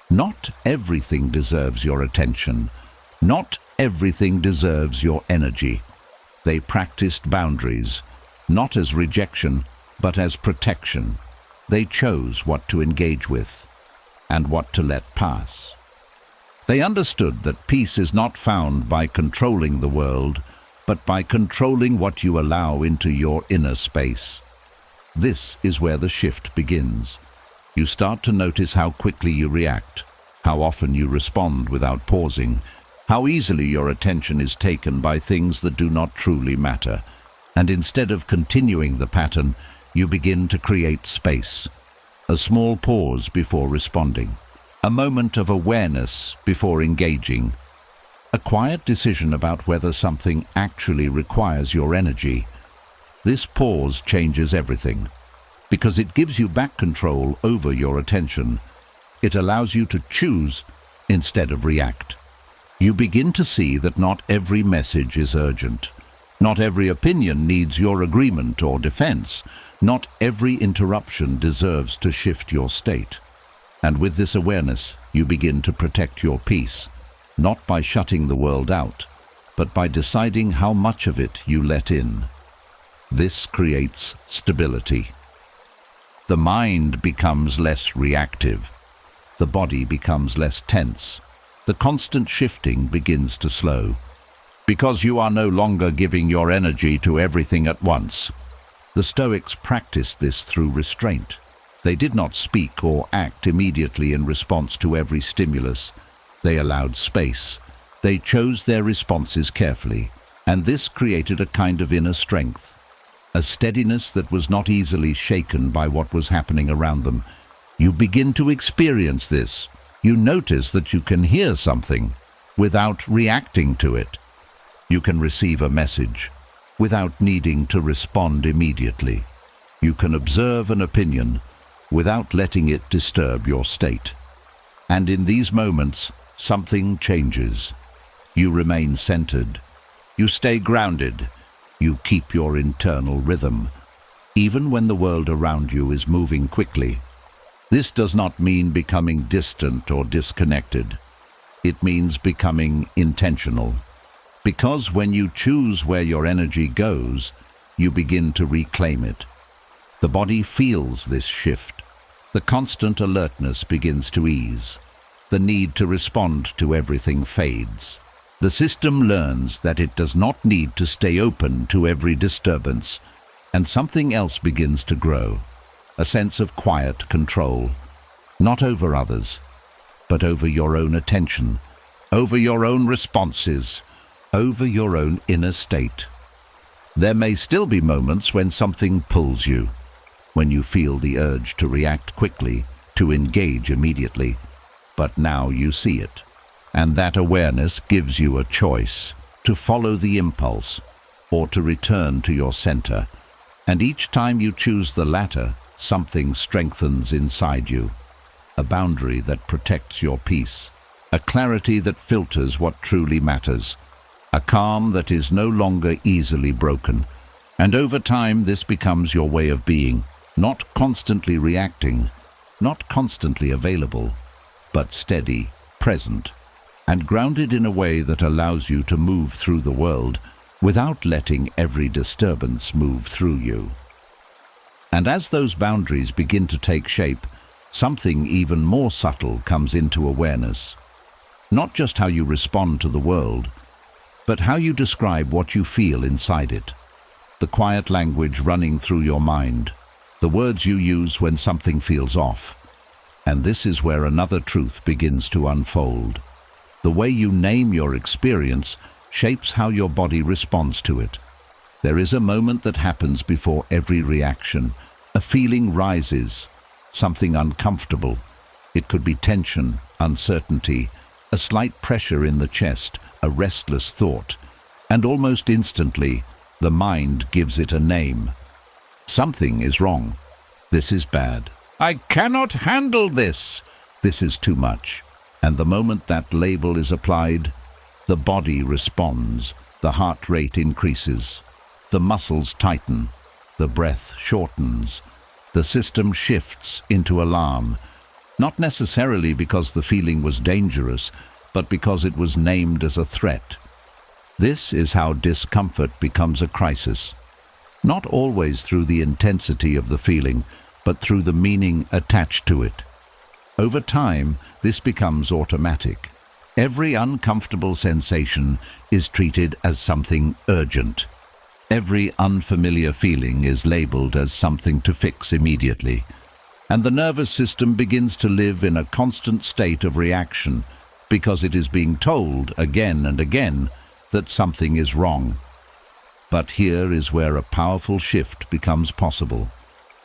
A: Not everything deserves your attention. Not everything deserves your energy. They practiced boundaries, not as rejection, but as protection. They chose what to engage with and what to let pass. They understood that peace is not found by controlling the world, but by controlling what you allow into your inner space. This is where the shift begins. You start to notice how quickly you react, how often you respond without pausing, how easily your attention is taken by things that do not truly matter. And instead of continuing the pattern, you begin to create space. A small pause before responding. A moment of awareness before engaging. A quiet decision about whether something actually requires your energy. This pause changes everything, because it gives you back control over your attention. It allows you to choose instead of react. You begin to see that not every message is urgent. Not every opinion needs your agreement or defense. Not every interruption deserves to shift your state. And with this awareness, you begin to protect your peace, not by shutting the world out, but by deciding how much of it you let in. This creates stability. The mind becomes less reactive. The body becomes less tense. The constant shifting begins to slow, because you are no longer giving your energy to everything at once. The Stoics practiced this through restraint. They did not speak or act immediately in response to every stimulus. They allowed space. They chose their responses carefully, and this created a kind of inner strength, a steadiness that was not easily shaken by what was happening around them. You begin to experience this. You notice that you can hear something without reacting to it. You can receive a message without needing to respond immediately. You can observe an opinion without letting it disturb your state. And in these moments, something changes. You remain centered. You stay grounded. You keep your internal rhythm, even when the world around you is moving quickly. This does not mean becoming distant or disconnected. It means becoming intentional. Because when you choose where your energy goes, you begin to reclaim it. The body feels this shift. The constant alertness begins to ease. The need to respond to everything fades. The system learns that it does not need to stay open to every disturbance, and something else begins to grow. A sense of quiet control, not over others, but over your own attention, over your own responses, over your own inner state. There may still be moments when something pulls you, when you feel the urge to react quickly, to engage immediately, but now you see it. And that awareness gives you a choice to follow the impulse or to return to your center. And each time you choose the latter, something strengthens inside you. A boundary that protects your peace, a clarity that filters what truly matters, a calm that is no longer easily broken. And over time, this becomes your way of being, not constantly reacting, not constantly available, but steady, present, and grounded in a way that allows you to move through the world without letting every disturbance move through you. And as those boundaries begin to take shape, something even more subtle comes into awareness. Not just how you respond to the world, but how you describe what you feel inside it. The quiet language running through your mind, the words you use when something feels off. And this is where another truth begins to unfold. The way you name your experience shapes how your body responds to it. There is a moment that happens before every reaction. A feeling rises, something uncomfortable. It could be tension, uncertainty, a slight pressure in the chest, a restless thought, and almost instantly, the mind gives it a name. Something is wrong. This is bad. I cannot handle this. This is too much. And the moment that label is applied, the body responds, the heart rate increases, the muscles tighten, the breath shortens, the system shifts into alarm, not necessarily because the feeling was dangerous, but because it was named as a threat. This is how discomfort becomes a crisis, not always through the intensity of the feeling, but through the meaning attached to it. Over time, this becomes automatic. Every uncomfortable sensation is treated as something urgent. Every unfamiliar feeling is labeled as something to fix immediately. And the nervous system begins to live in a constant state of reaction because it is being told again and again that something is wrong. But here is where a powerful shift becomes possible,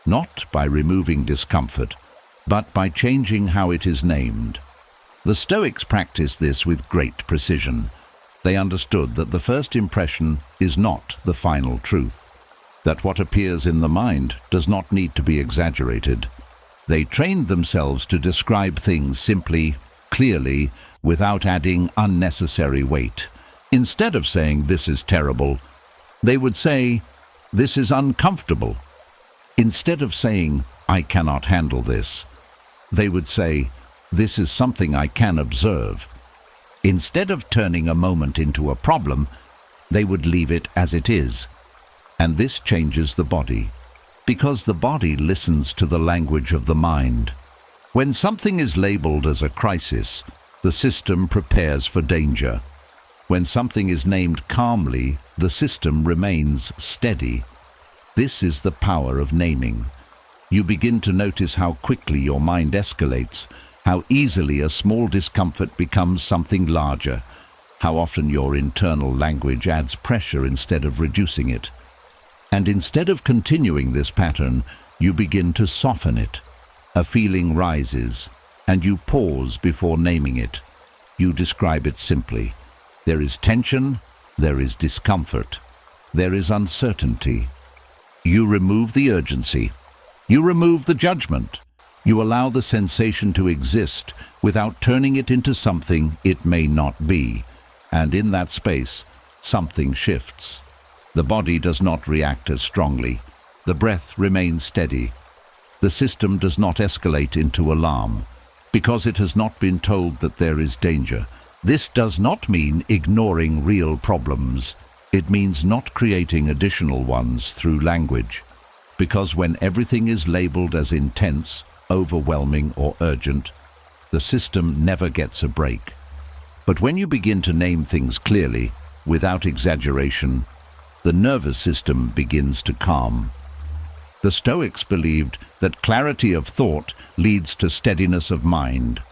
A: not by removing discomfort, but by changing how it is named. The Stoics practiced this with great precision. They understood that the first impression is not the final truth, that what appears in the mind does not need to be exaggerated. They trained themselves to describe things simply, clearly, without adding unnecessary weight. Instead of saying, "This is terrible," they would say, "This is uncomfortable." Instead of saying, "I cannot handle this," they would say, "This is something I can observe." Instead of turning a moment into a problem, they would leave it as it is. And this changes the body, because the body listens to the language of the mind. When something is labeled as a crisis, the system prepares for danger. When something is named calmly, the system remains steady. This is the power of naming. You begin to notice how quickly your mind escalates, how easily a small discomfort becomes something larger, how often your internal language adds pressure instead of reducing it. And instead of continuing this pattern, you begin to soften it. A feeling rises, and you pause before naming it. You describe it simply. There is tension, there is discomfort, there is uncertainty. You remove the urgency. You remove the judgment. You allow the sensation to exist without turning it into something it may not be. And in that space, something shifts. The body does not react as strongly. The breath remains steady. The system does not escalate into alarm, because it has not been told that there is danger. This does not mean ignoring real problems. It means not creating additional ones through language. Because when everything is labeled as intense, overwhelming, or urgent, the system never gets a break. But when you begin to name things clearly, without exaggeration, the nervous system begins to calm. The Stoics believed that clarity of thought leads to steadiness of mind,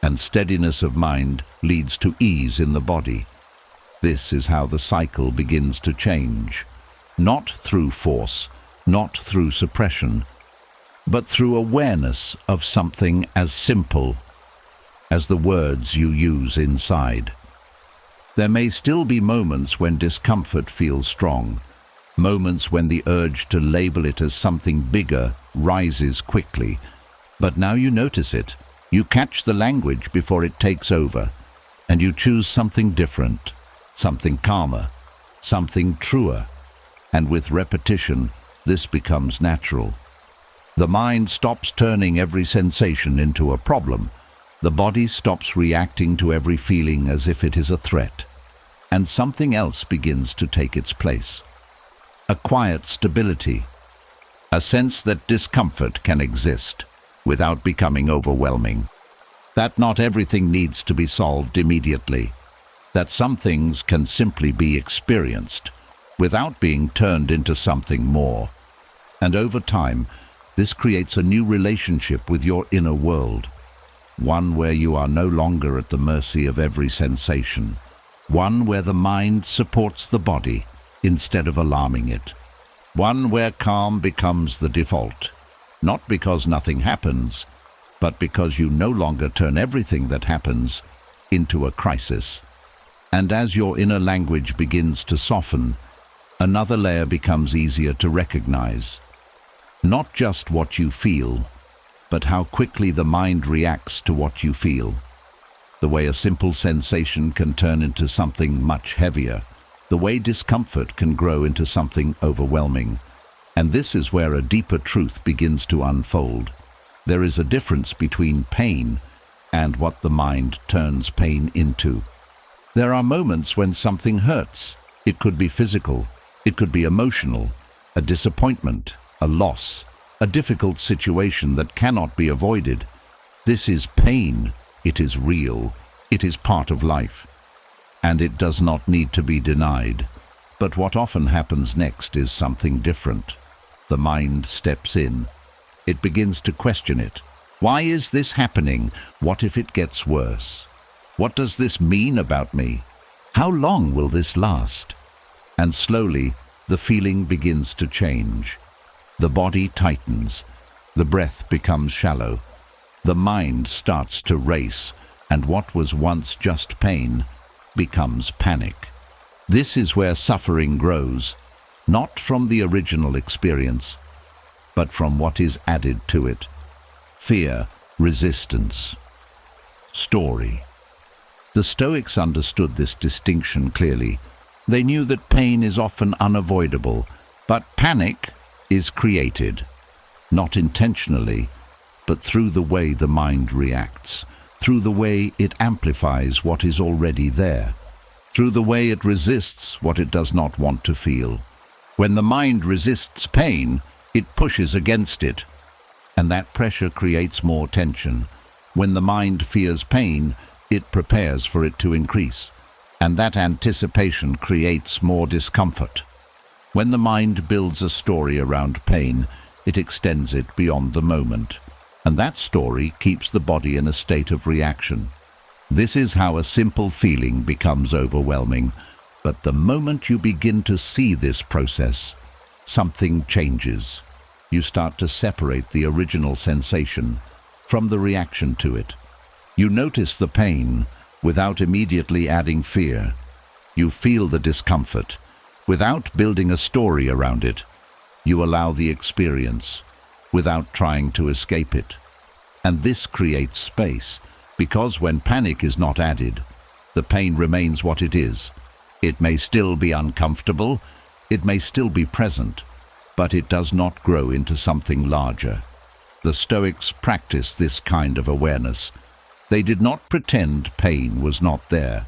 A: and steadiness of mind leads to ease in the body. This is how the cycle begins to change, not through force, not through suppression, but through awareness of something as simple as the words you use inside. There may still be moments when discomfort feels strong, moments when the urge to label it as something bigger rises quickly, but now you notice it. You catch the language before it takes over, and you choose something different, something calmer, something truer, and with repetition, this becomes natural. The mind stops turning every sensation into a problem. The body stops reacting to every feeling as if it is a threat, and something else begins to take its place. A quiet stability, a sense that discomfort can exist without becoming overwhelming, that not everything needs to be solved immediately, that some things can simply be experienced without being turned into something more. And over time, this creates a new relationship with your inner world, one where you are no longer at the mercy of every sensation, one where the mind supports the body instead of alarming it, one where calm becomes the default, not because nothing happens, but because you no longer turn everything that happens into a crisis. And as your inner language begins to soften, another layer becomes easier to recognize. Not just what you feel, but how quickly the mind reacts to what you feel. The way a simple sensation can turn into something much heavier. The way discomfort can grow into something overwhelming. And this is where a deeper truth begins to unfold. There is a difference between pain and what the mind turns pain into. There are moments when something hurts. It could be physical, it could be emotional, a disappointment, a loss, a difficult situation that cannot be avoided. This is pain. It is real. It is part of life. And it does not need to be denied. But what often happens next is something different. The mind steps in. It begins to question it. Why is this happening? What if it gets worse? What does this mean about me? How long will this last? And slowly, the feeling begins to change. The body tightens. The breath becomes shallow. The mind starts to race, and what was once just pain becomes panic. This is where suffering grows, not from the original experience, but from what is added to it. Fear, resistance, story. The Stoics understood this distinction clearly. They knew that pain is often unavoidable, but panic is created, not intentionally, but through the way the mind reacts, through the way it amplifies what is already there, through the way it resists what it does not want to feel. When the mind resists pain, it pushes against it, and that pressure creates more tension. When the mind fears pain, it prepares for it to increase, and that anticipation creates more discomfort. When the mind builds a story around pain, it extends it beyond the moment, and that story keeps the body in a state of reaction. This is how a simple feeling becomes overwhelming, but the moment you begin to see this process, something changes. You start to separate the original sensation from the reaction to it. You notice the pain without immediately adding fear. You feel the discomfort without building a story around it. You allow the experience without trying to escape it. And this creates space, because when panic is not added, the pain remains what it is. It may still be uncomfortable, it may still be present, but it does not grow into something larger. The Stoics practiced this kind of awareness. They did not pretend pain was not there.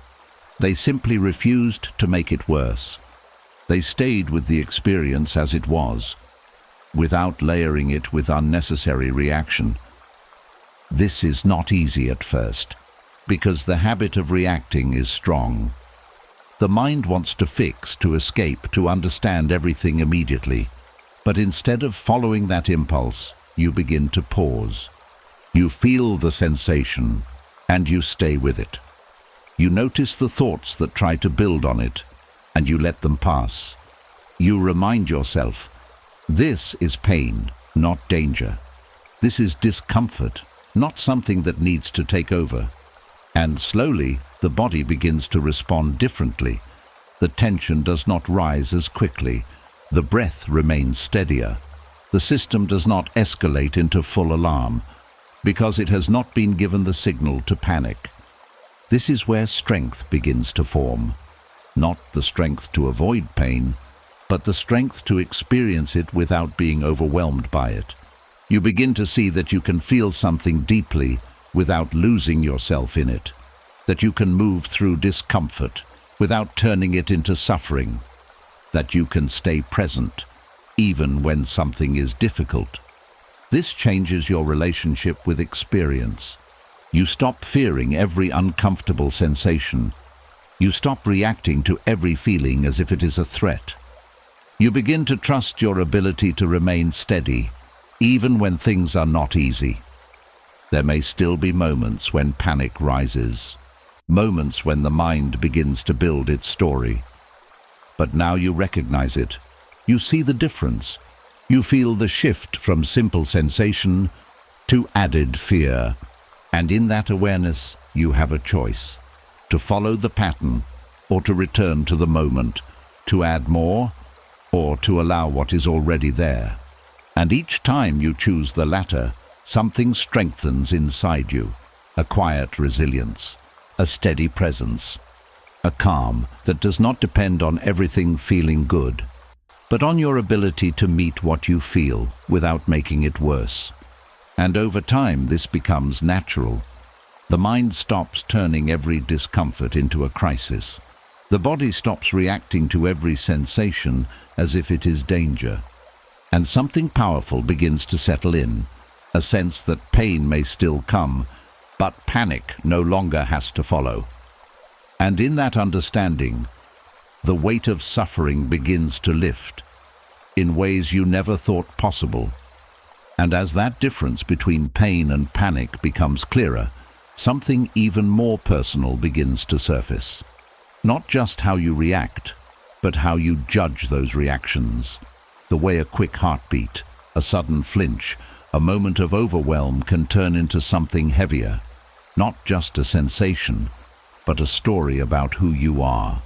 A: They simply refused to make it worse. They stayed with the experience as it was, without layering it with unnecessary reaction. This is not easy at first, because the habit of reacting is strong. The mind wants to fix, to escape, to understand everything immediately. But instead of following that impulse, you begin to pause. You feel the sensation, and you stay with it. You notice the thoughts that try to build on it, and you let them pass. You remind yourself, this is pain, not danger. This is discomfort, not something that needs to take over. And slowly, the body begins to respond differently. The tension does not rise as quickly. The breath remains steadier. The system does not escalate into full alarm, because it has not been given the signal to panic. This is where strength begins to form. Not the strength to avoid pain, but the strength to experience it without being overwhelmed by it. You begin to see that you can feel something deeply without losing yourself in it, that you can move through discomfort without turning it into suffering, that you can stay present even when something is difficult. This changes your relationship with experience. You stop fearing every uncomfortable sensation. You stop reacting to every feeling as if it is a threat. You begin to trust your ability to remain steady, even when things are not easy. There may still be moments when panic rises, moments when the mind begins to build its story. But now you recognize it. You see the difference. You feel the shift from simple sensation to added fear. And in that awareness, you have a choice: to follow the pattern or to return to the moment, to add more or to allow what is already there. And each time you choose the latter, something strengthens inside you: a quiet resilience, a steady presence, a calm that does not depend on everything feeling good, but on your ability to meet what you feel without making it worse. And over time, this becomes natural. The mind stops turning every discomfort into a crisis. The body stops reacting to every sensation as if it is danger. And something powerful begins to settle in, a sense that pain may still come, but panic no longer has to follow. And in that understanding, the weight of suffering begins to lift in ways you never thought possible. And as that difference between pain and panic becomes clearer, something even more personal begins to surface. Not just how you react, but how you judge those reactions. The way a quick heartbeat, a sudden flinch, a moment of overwhelm can turn into something heavier. Not just a sensation, but a story about who you are.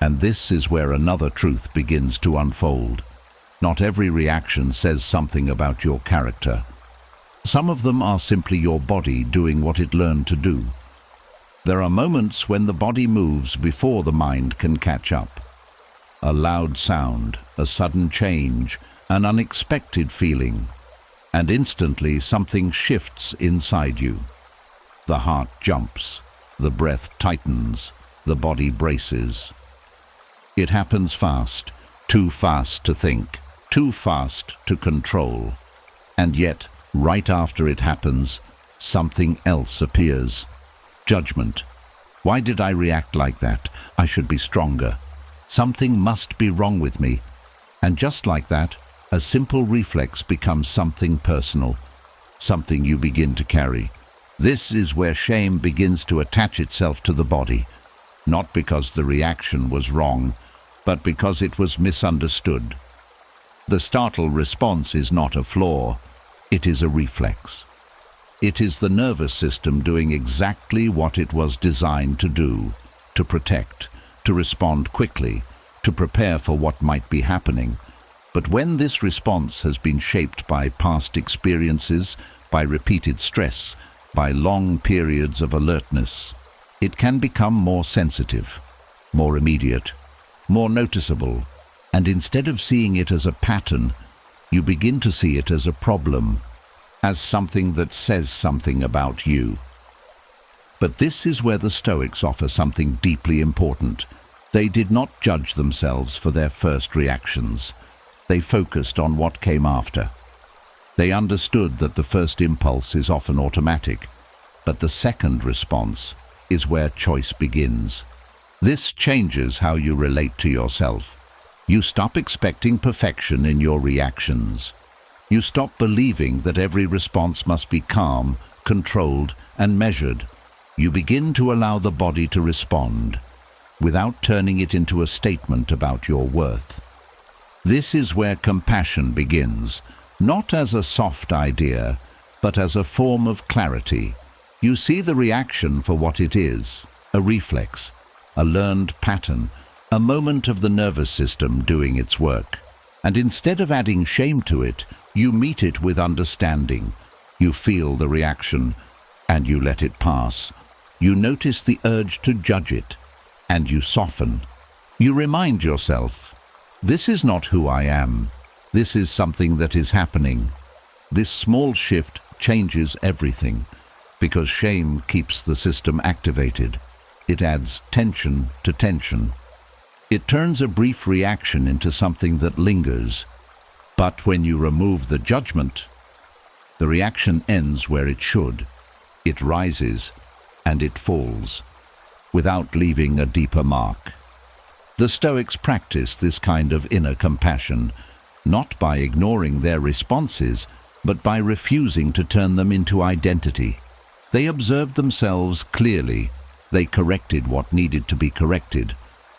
A: And this is where another truth begins to unfold. Not every reaction says something about your character. Some of them are simply your body doing what it learned to do. There are moments when the body moves before the mind can catch up. A loud sound, a sudden change, an unexpected feeling, and instantly something shifts inside you. The heart jumps, the breath tightens, the body braces. It happens fast, too fast to think, too fast to control. And yet, right after it happens, something else appears. Judgment. Why did I react like that? I should be stronger. Something must be wrong with me. And just like that, a simple reflex becomes something personal, something you begin to carry. This is where shame begins to attach itself to the body, not because the reaction was wrong, but because it was misunderstood. The startle response is not a flaw, it is a reflex. It is the nervous system doing exactly what it was designed to do, to protect, to respond quickly, to prepare for what might be happening. But when this response has been shaped by past experiences, by repeated stress, by long periods of alertness, it can become more sensitive, more immediate, more noticeable, and instead of seeing it as a pattern, you begin to see it as a problem, as something that says something about you. But this is where the Stoics offer something deeply important. They did not judge themselves for their first reactions. They focused on what came after. They understood that the first impulse is often automatic, but the second response is where choice begins. This changes how you relate to yourself. You stop expecting perfection in your reactions. You stop believing that every response must be calm, controlled, and measured. You begin to allow the body to respond, without turning it into a statement about your worth. This is where compassion begins, not as a soft idea, but as a form of clarity. You see the reaction for what it is, a reflex, a learned pattern, a moment of the nervous system doing its work. And instead of adding shame to it, you meet it with understanding. You feel the reaction, and you let it pass. You notice the urge to judge it, and you soften. You remind yourself, this is not who I am. This is something that is happening. This small shift changes everything, because shame keeps the system activated. It adds tension to tension. It turns a brief reaction into something that lingers. But when you remove the judgment, the reaction ends where it should. It rises and it falls, without leaving a deeper mark. The Stoics practice this kind of inner compassion, not by ignoring their responses, but by refusing to turn them into identity. They observed themselves clearly. They corrected what needed to be corrected,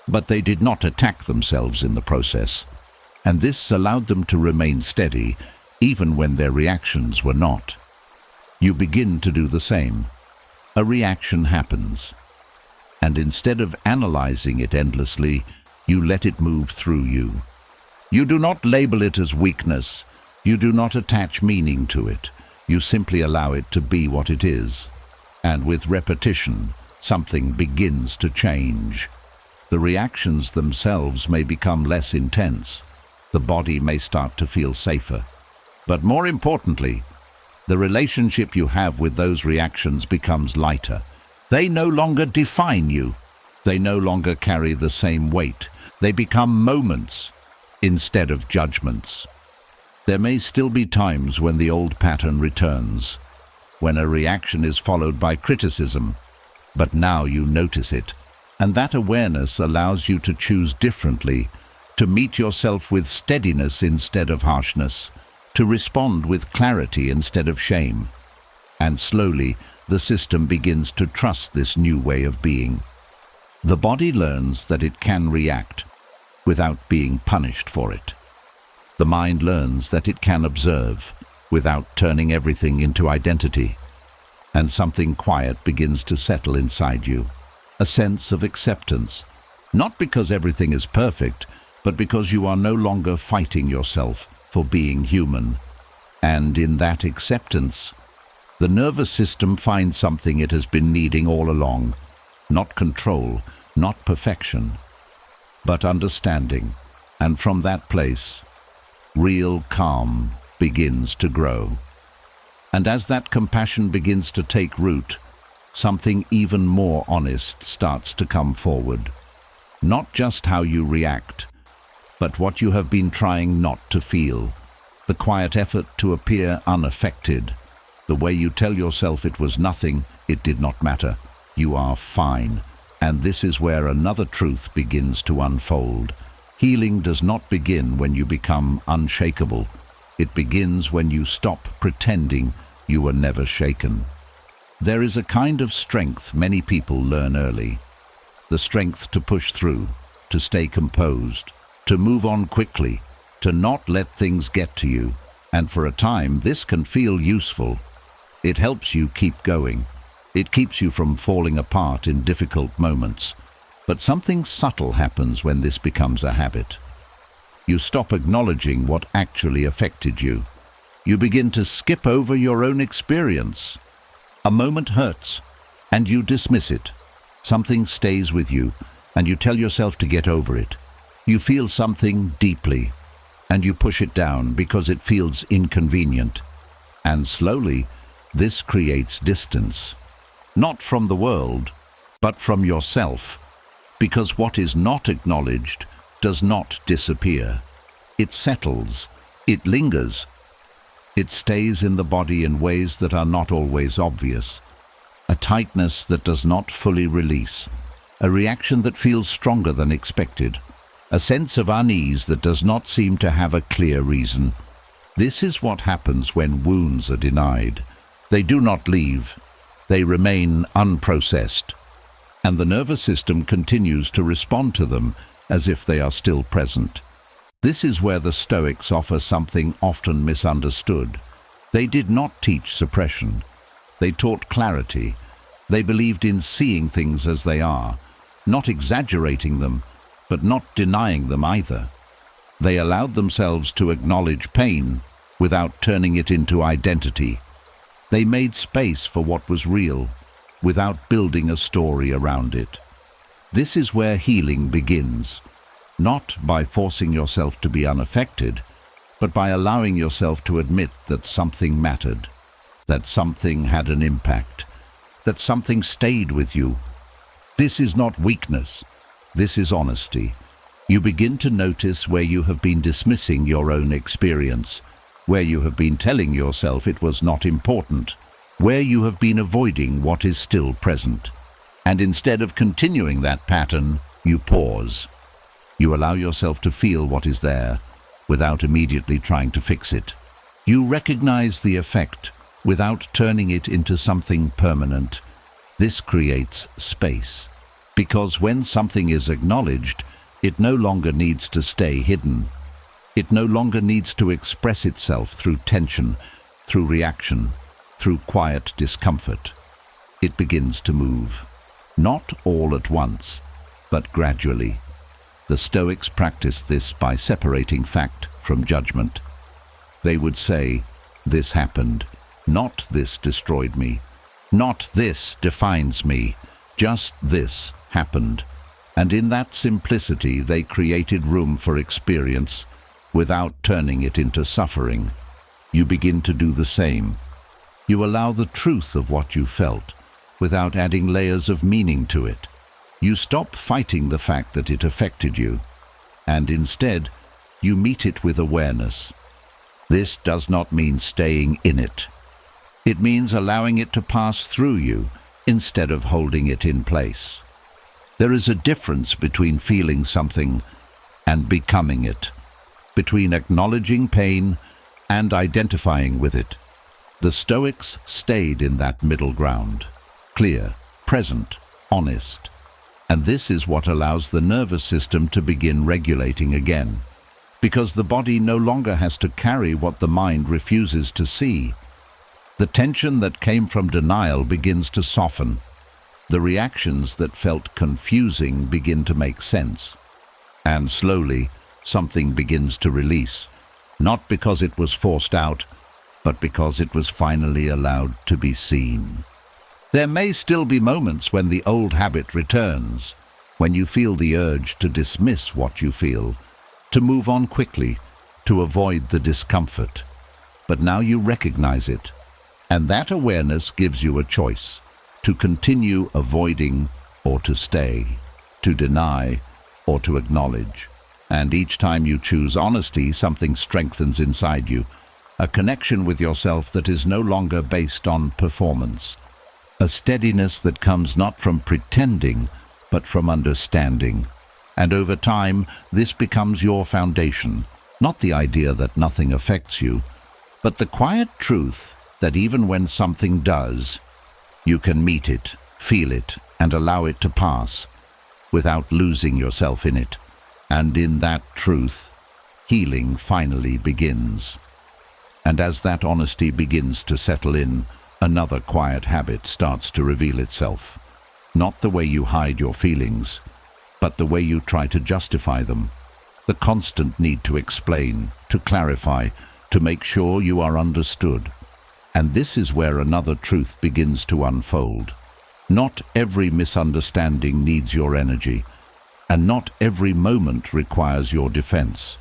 A: but they did not attack themselves in the process. And this allowed them to remain steady, even when their reactions were not. You begin to do the same. A reaction happens, and instead of analyzing it endlessly, you let it move through you. You do not label it as weakness. You do not attach meaning to it. You simply allow it to be what it is. And with repetition, something begins to change. The reactions themselves may become less intense. The body may start to feel safer. But more importantly, the relationship you have with those reactions becomes lighter. They no longer define you. They no longer carry the same weight. They become moments instead of judgments. There may still be times when the old pattern returns, when a reaction is followed by criticism, but now you notice it, and that awareness allows you to choose differently, to meet yourself with steadiness instead of harshness, to respond with clarity instead of shame. And slowly, the system begins to trust this new way of being. The body learns that it can react without being punished for it. The mind learns that it can observe without turning everything into identity. And something quiet begins to settle inside you, a sense of acceptance, not because everything is perfect, but because you are no longer fighting yourself for being human. And in that acceptance, the nervous system finds something it has been needing all along, not control, not perfection, but understanding. And from that place, real calm begins to grow. And as that compassion begins to take root, something even more honest starts to come forward. Not just how you react, but what you have been trying not to feel. The quiet effort to appear unaffected. The way you tell yourself it was nothing, it did not matter. You are fine. And this is where another truth begins to unfold. Healing does not begin when you become unshakable. It begins when you stop pretending you were never shaken. There is a kind of strength many people learn early. The strength to push through, to stay composed, to move on quickly, to not let things get to you. And for a time, this can feel useful. It helps you keep going. It keeps you from falling apart in difficult moments. But something subtle happens when this becomes a habit. You stop acknowledging what actually affected you. You begin to skip over your own experience. A moment hurts, and you dismiss it. Something stays with you, and you tell yourself to get over it. You feel something deeply, and you push it down because it feels inconvenient. And slowly, this creates distance. Not from the world, but from yourself. Because what is not acknowledged does not disappear. It settles, it lingers. It stays in the body in ways that are not always obvious. A tightness that does not fully release. A reaction that feels stronger than expected. A sense of unease that does not seem to have a clear reason. This is what happens when wounds are denied. They do not leave. They remain unprocessed. And the nervous system continues to respond to them as if they are still present. This is where the Stoics offer something often misunderstood. They did not teach suppression. They taught clarity. They believed in seeing things as they are, not exaggerating them, but not denying them either. They allowed themselves to acknowledge pain without turning it into identity. They made space for what was real, without building a story around it. This is where healing begins, not by forcing yourself to be unaffected, but by allowing yourself to admit that something mattered, that something had an impact, that something stayed with you. This is not weakness, this is honesty. You begin to notice where you have been dismissing your own experience, where you have been telling yourself it was not important, where you have been avoiding what is still present. And instead of continuing that pattern, you pause. You allow yourself to feel what is there, without immediately trying to fix it. You recognize the effect, without turning it into something permanent. This creates space. Because when something is acknowledged, it no longer needs to stay hidden. It no longer needs to express itself through tension, through reaction, through quiet discomfort. It begins to move. Not all at once, but gradually. The Stoics practiced this by separating fact from judgment. They would say, "This happened," not "this destroyed me," not "this defines me," just "this happened." And in that simplicity they created room for experience without turning it into suffering. You begin to do the same. You allow the truth of what you felt without adding layers of meaning to it. You stop fighting the fact that it affected you, and instead you meet it with awareness. This does not mean staying in it. It means allowing it to pass through you instead of holding it in place. There is a difference between feeling something and becoming it, between acknowledging pain and identifying with it. The Stoics stayed in that middle ground, clear, present, honest. And this is what allows the nervous system to begin regulating again, because the body no longer has to carry what the mind refuses to see. The tension that came from denial begins to soften. The reactions that felt confusing begin to make sense. And slowly, something begins to release, not because it was forced out, but because it was finally allowed to be seen. There may still be moments when the old habit returns, when you feel the urge to dismiss what you feel, to move on quickly, to avoid the discomfort. But now you recognize it, and that awareness gives you a choice, to continue avoiding or to stay, to deny or to acknowledge. And each time you choose honesty, something strengthens inside you, a connection with yourself that is no longer based on performance, a steadiness that comes not from pretending, but from understanding. And over time, this becomes your foundation, not the idea that nothing affects you, but the quiet truth that even when something does, you can meet it, feel it, and allow it to pass without losing yourself in it. And in that truth, healing finally begins. And as that honesty begins to settle in, another quiet habit starts to reveal itself. Not the way you hide your feelings, but the way you try to justify them. The constant need to explain, to clarify, to make sure you are understood. And this is where another truth begins to unfold. Not every misunderstanding needs your energy, and not every moment requires your defense.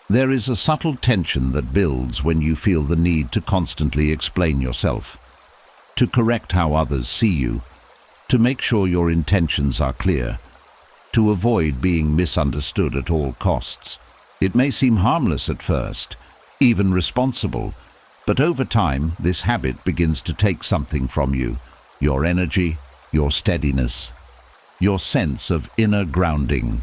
A: There is a subtle tension that builds when you feel the need to constantly explain yourself, to correct how others see you, to make sure your intentions are clear, to avoid being misunderstood at all costs. It may seem harmless at first, even responsible, but over time this habit begins to take something from you, your energy, your steadiness, your sense of inner grounding.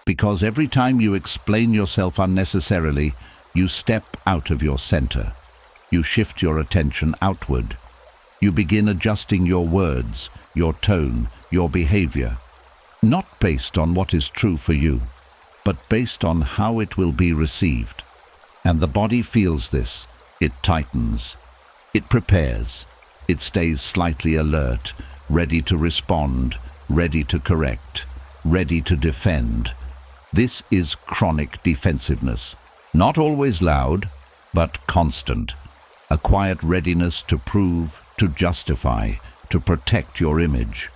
A: Because every time you explain yourself unnecessarily, you step out of your center. You shift your attention outward. You begin adjusting your words, your tone, your behavior, not based on what is true for you, but based on how it will be received. And the body feels this. It tightens. It prepares. It stays slightly alert, ready to respond, ready to correct, ready to defend. This is chronic defensiveness. Not always loud, but constant. A quiet readiness to prove, to justify, to protect your image.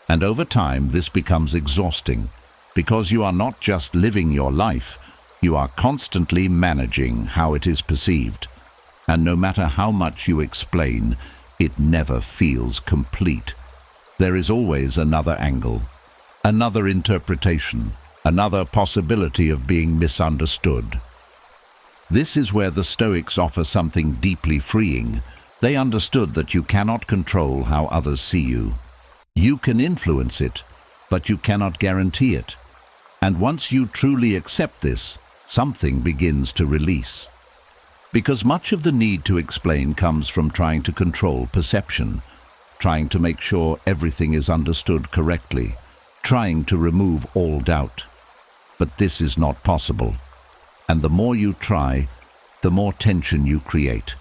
A: And over time, this becomes exhausting, because you are not just living your life, you are constantly managing how it is perceived. And no matter how much you explain, it never feels complete. There is always another angle, another interpretation, another possibility of being misunderstood. This is where the Stoics offer something deeply freeing. They understood that you cannot control how others see you. You can influence it, but you cannot guarantee it. And once you truly accept this, something begins to release. Because much of the need to explain comes from trying to control perception, trying to make sure everything is understood correctly, trying to remove all doubt. But this is not possible. And the more you try, the more tension you create.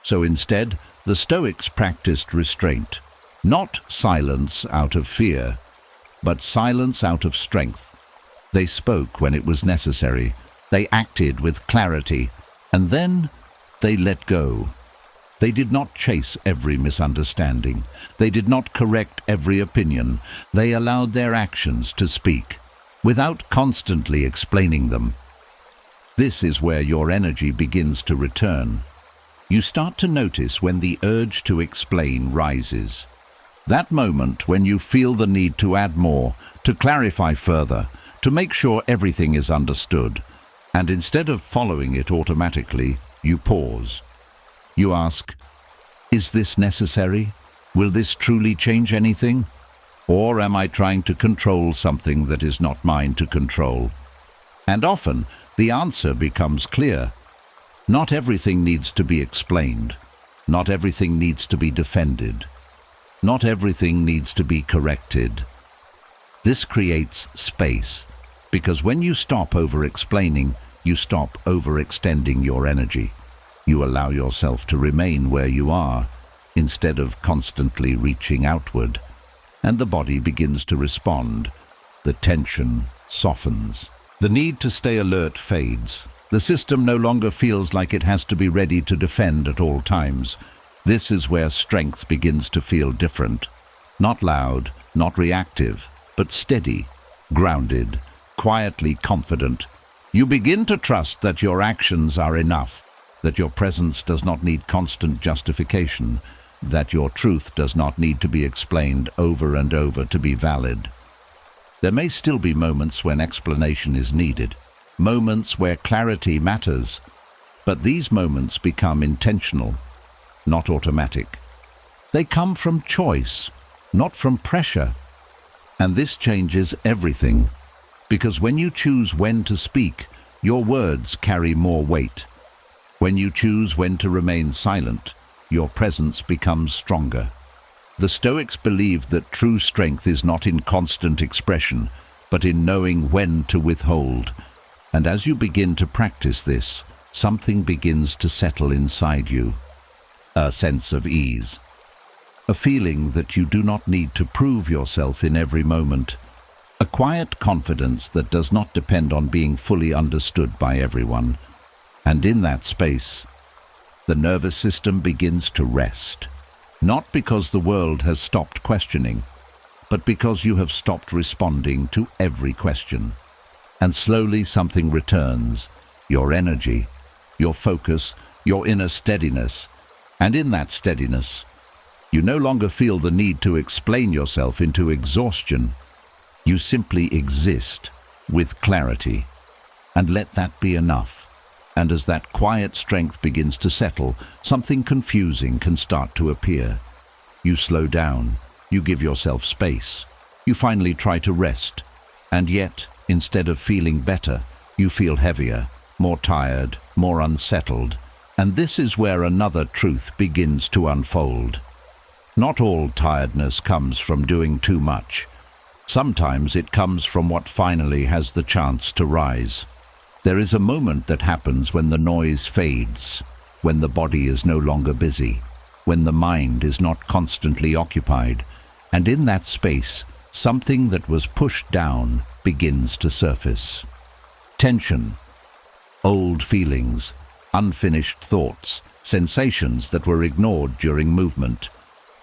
A: So instead, the Stoics practiced restraint. Not silence out of fear, but silence out of strength. They spoke when it was necessary. They acted with clarity. And then they let go. They did not chase every misunderstanding. They did not correct every opinion. They allowed their actions to speak, without constantly explaining them. This is where your energy begins to return. You start to notice when the urge to explain rises. That moment when you feel the need to add more, to clarify further, to make sure everything is understood. And instead of following it automatically, you pause. You ask, is this necessary? Will this truly change anything? Or am I trying to control something that is not mine to control? And often, the answer becomes clear. Not everything needs to be explained. Not everything needs to be defended. Not everything needs to be corrected. This creates space, because when you stop over-explaining, you stop overextending your energy. You allow yourself to remain where you are, instead of constantly reaching outward. And the body begins to respond. The tension softens. The need to stay alert fades. The system no longer feels like it has to be ready to defend at all times. This is where strength begins to feel different. Not loud, not reactive, but steady, grounded, quietly confident. You begin to trust that your actions are enough, that your presence does not need constant justification, that your truth does not need to be explained over and over to be valid. There may still be moments when explanation is needed, moments where clarity matters, but these moments become intentional, not automatic. They come from choice, not from pressure. And this changes everything. Because when you choose when to speak, your words carry more weight. When you choose when to remain silent, your presence becomes stronger. The Stoics believed that true strength is not in constant expression, but in knowing when to withhold. And as you begin to practice this, something begins to settle inside you. A sense of ease. A feeling that you do not need to prove yourself in every moment. A quiet confidence that does not depend on being fully understood by everyone. And in that space, the nervous system begins to rest. Not because the world has stopped questioning, but because you have stopped responding to every question. And slowly something returns, your energy, your focus, your inner steadiness. And in that steadiness, you no longer feel the need to explain yourself into exhaustion. You simply exist with clarity. And let that be enough. And as that quiet strength begins to settle, something confusing can start to appear. You slow down. You give yourself space. You finally try to rest. And yet, instead of feeling better, you feel heavier, more tired, more unsettled. And this is where another truth begins to unfold. Not all tiredness comes from doing too much. Sometimes it comes from what finally has the chance to rise. There is a moment that happens when the noise fades, when the body is no longer busy, when the mind is not constantly occupied, and in that space, something that was pushed down begins to surface. Tension, old feelings, unfinished thoughts, sensations that were ignored during movement.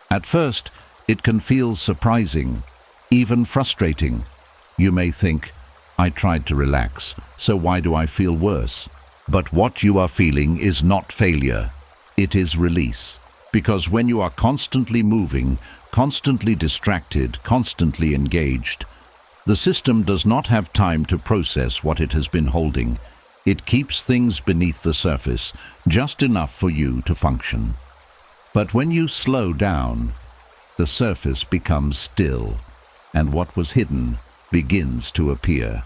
A: At first, it can feel surprising, even frustrating. You may think, I tried to relax, so why do I feel worse? But what you are feeling is not failure. It is release. Because when you are constantly moving, constantly distracted, constantly engaged, the system does not have time to process what it has been holding. It keeps things beneath the surface, just enough for you to function. But when you slow down, the surface becomes still, and what was hidden begins to appear.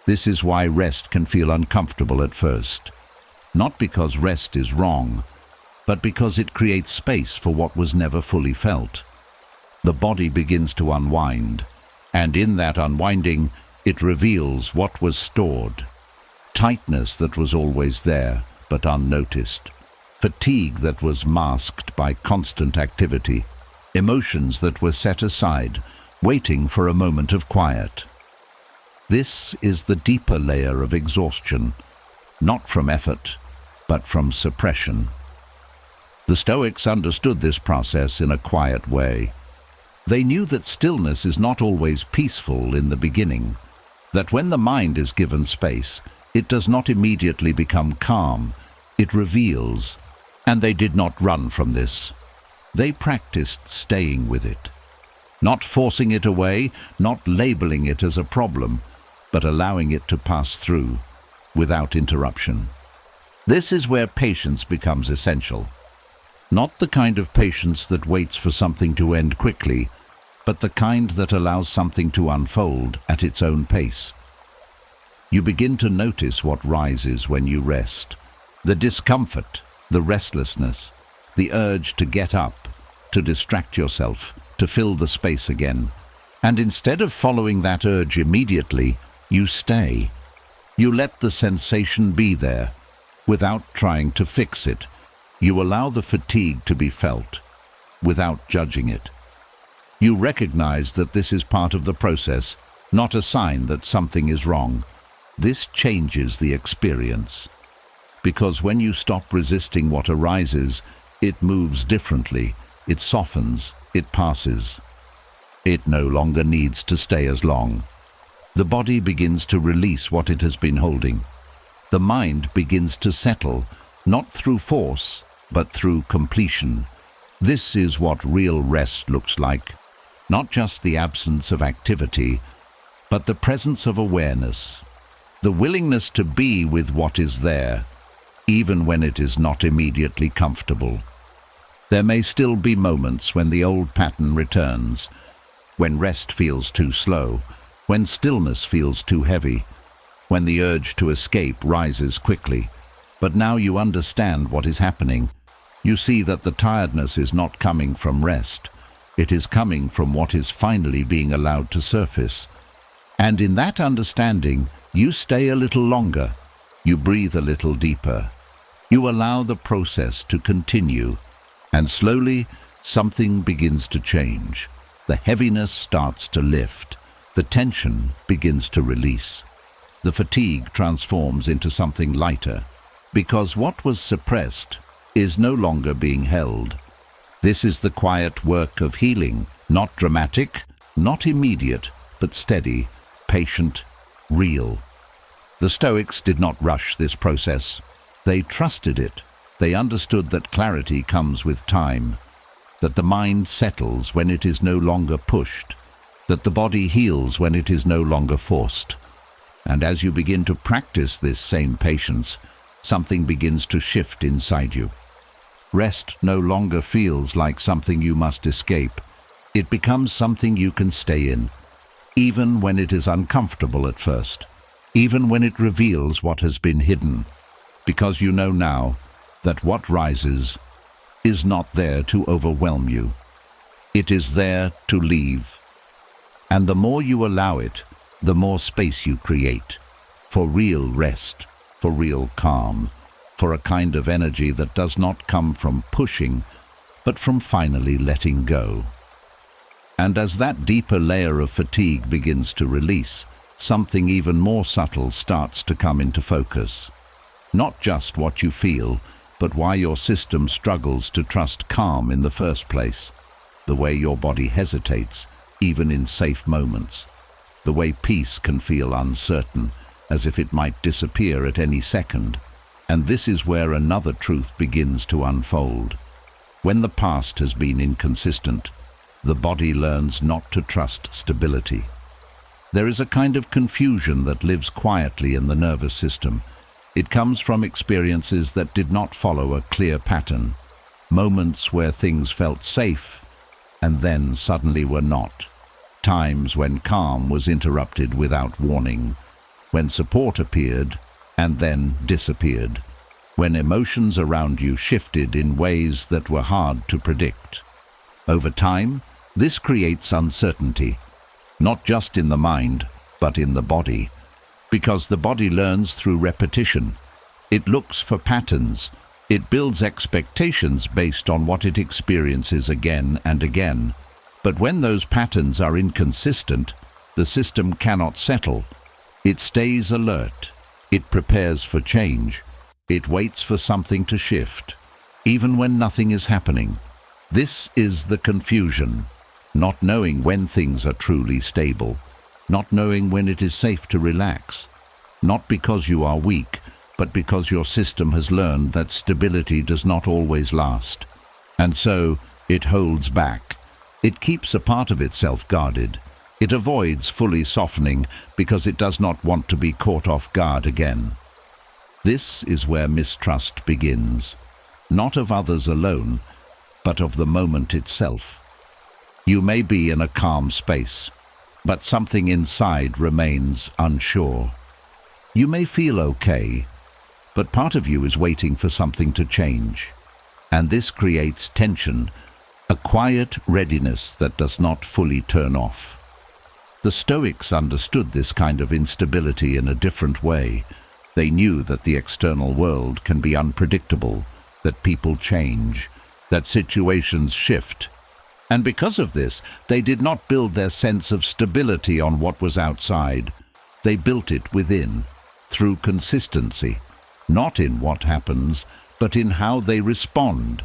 A: This is why rest can feel uncomfortable at first. Not because rest is wrong, but because it creates space for what was never fully felt. The body begins to unwind, and in that unwinding, it reveals what was stored. Tightness that was always there, but unnoticed. Fatigue that was masked by constant activity. Emotions that were set aside, waiting for a moment of quiet. This is the deeper layer of exhaustion, not from effort, but from suppression. The Stoics understood this process in a quiet way. They knew that stillness is not always peaceful in the beginning, that when the mind is given space, it does not immediately become calm, it reveals, and they did not run from this. They practiced staying with it, not forcing it away, not labeling it as a problem, but allowing it to pass through without interruption. This is where patience becomes essential. Not the kind of patience that waits for something to end quickly, but the kind that allows something to unfold at its own pace. You begin to notice what rises when you rest. The discomfort, the restlessness, the urge to get up, to distract yourself, to fill the space again. And instead of following that urge immediately, you stay. You let the sensation be there, without trying to fix it. You allow the fatigue to be felt, without judging it. You recognize that this is part of the process, not a sign that something is wrong. This changes the experience. Because when you stop resisting what arises, it moves differently, it softens, it passes. It no longer needs to stay as long. The body begins to release what it has been holding. The mind begins to settle, not through force, but through completion. This is what real rest looks like. Not just the absence of activity, but the presence of awareness. The willingness to be with what is there, even when it is not immediately comfortable. There may still be moments when the old pattern returns, when rest feels too slow, when stillness feels too heavy, when the urge to escape rises quickly. But now you understand what is happening. You see that the tiredness is not coming from rest. It is coming from what is finally being allowed to surface. And in that understanding, you stay a little longer. You breathe a little deeper. You allow the process to continue. And slowly, something begins to change. The heaviness starts to lift. The tension begins to release. The fatigue transforms into something lighter, because what was suppressed is no longer being held. This is the quiet work of healing, not dramatic, not immediate, but steady, patient, real. The Stoics did not rush this process. They trusted it. They understood that clarity comes with time, that the mind settles when it is no longer pushed, that the body heals when it is no longer forced. And as you begin to practice this same patience, something begins to shift inside you. Rest no longer feels like something you must escape. It becomes something you can stay in, even when it is uncomfortable at first, even when it reveals what has been hidden, because you know now that what rises is not there to overwhelm you. It is there to leave. And the more you allow it, the more space you create for real rest, for real calm, for a kind of energy that does not come from pushing, but from finally letting go. And as that deeper layer of fatigue begins to release, something even more subtle starts to come into focus. Not just what you feel, but why your system struggles to trust calm in the first place. The way your body hesitates, even in safe moments. The way peace can feel uncertain, as if it might disappear at any second. And this is where another truth begins to unfold. When the past has been inconsistent, the body learns not to trust stability. There is a kind of confusion that lives quietly in the nervous system. It comes from experiences that did not follow a clear pattern, moments where things felt safe and then suddenly were not, times when calm was interrupted without warning, when support appeared and then disappeared, when emotions around you shifted in ways that were hard to predict. Over time, this creates uncertainty, not just in the mind, but in the body, because the body learns through repetition. It looks for patterns. It builds expectations based on what it experiences again and again. But when those patterns are inconsistent, the system cannot settle. It stays alert. It prepares for change. It waits for something to shift, even when nothing is happening. This is the confusion, not knowing when things are truly stable, not knowing when it is safe to relax, not because you are weak, but because your system has learned that stability does not always last. And so it holds back. It keeps a part of itself guarded. It avoids fully softening because it does not want to be caught off guard again. This is where mistrust begins, not of others alone, but of the moment itself. You may be in a calm space, but something inside remains unsure. You may feel okay, but part of you is waiting for something to change. And this creates tension, a quiet readiness that does not fully turn off. The Stoics understood this kind of instability in a different way. They knew that the external world can be unpredictable, that people change, that situations shift. And because of this, they did not build their sense of stability on what was outside. They built it within, through consistency, not in what happens, but in how they respond.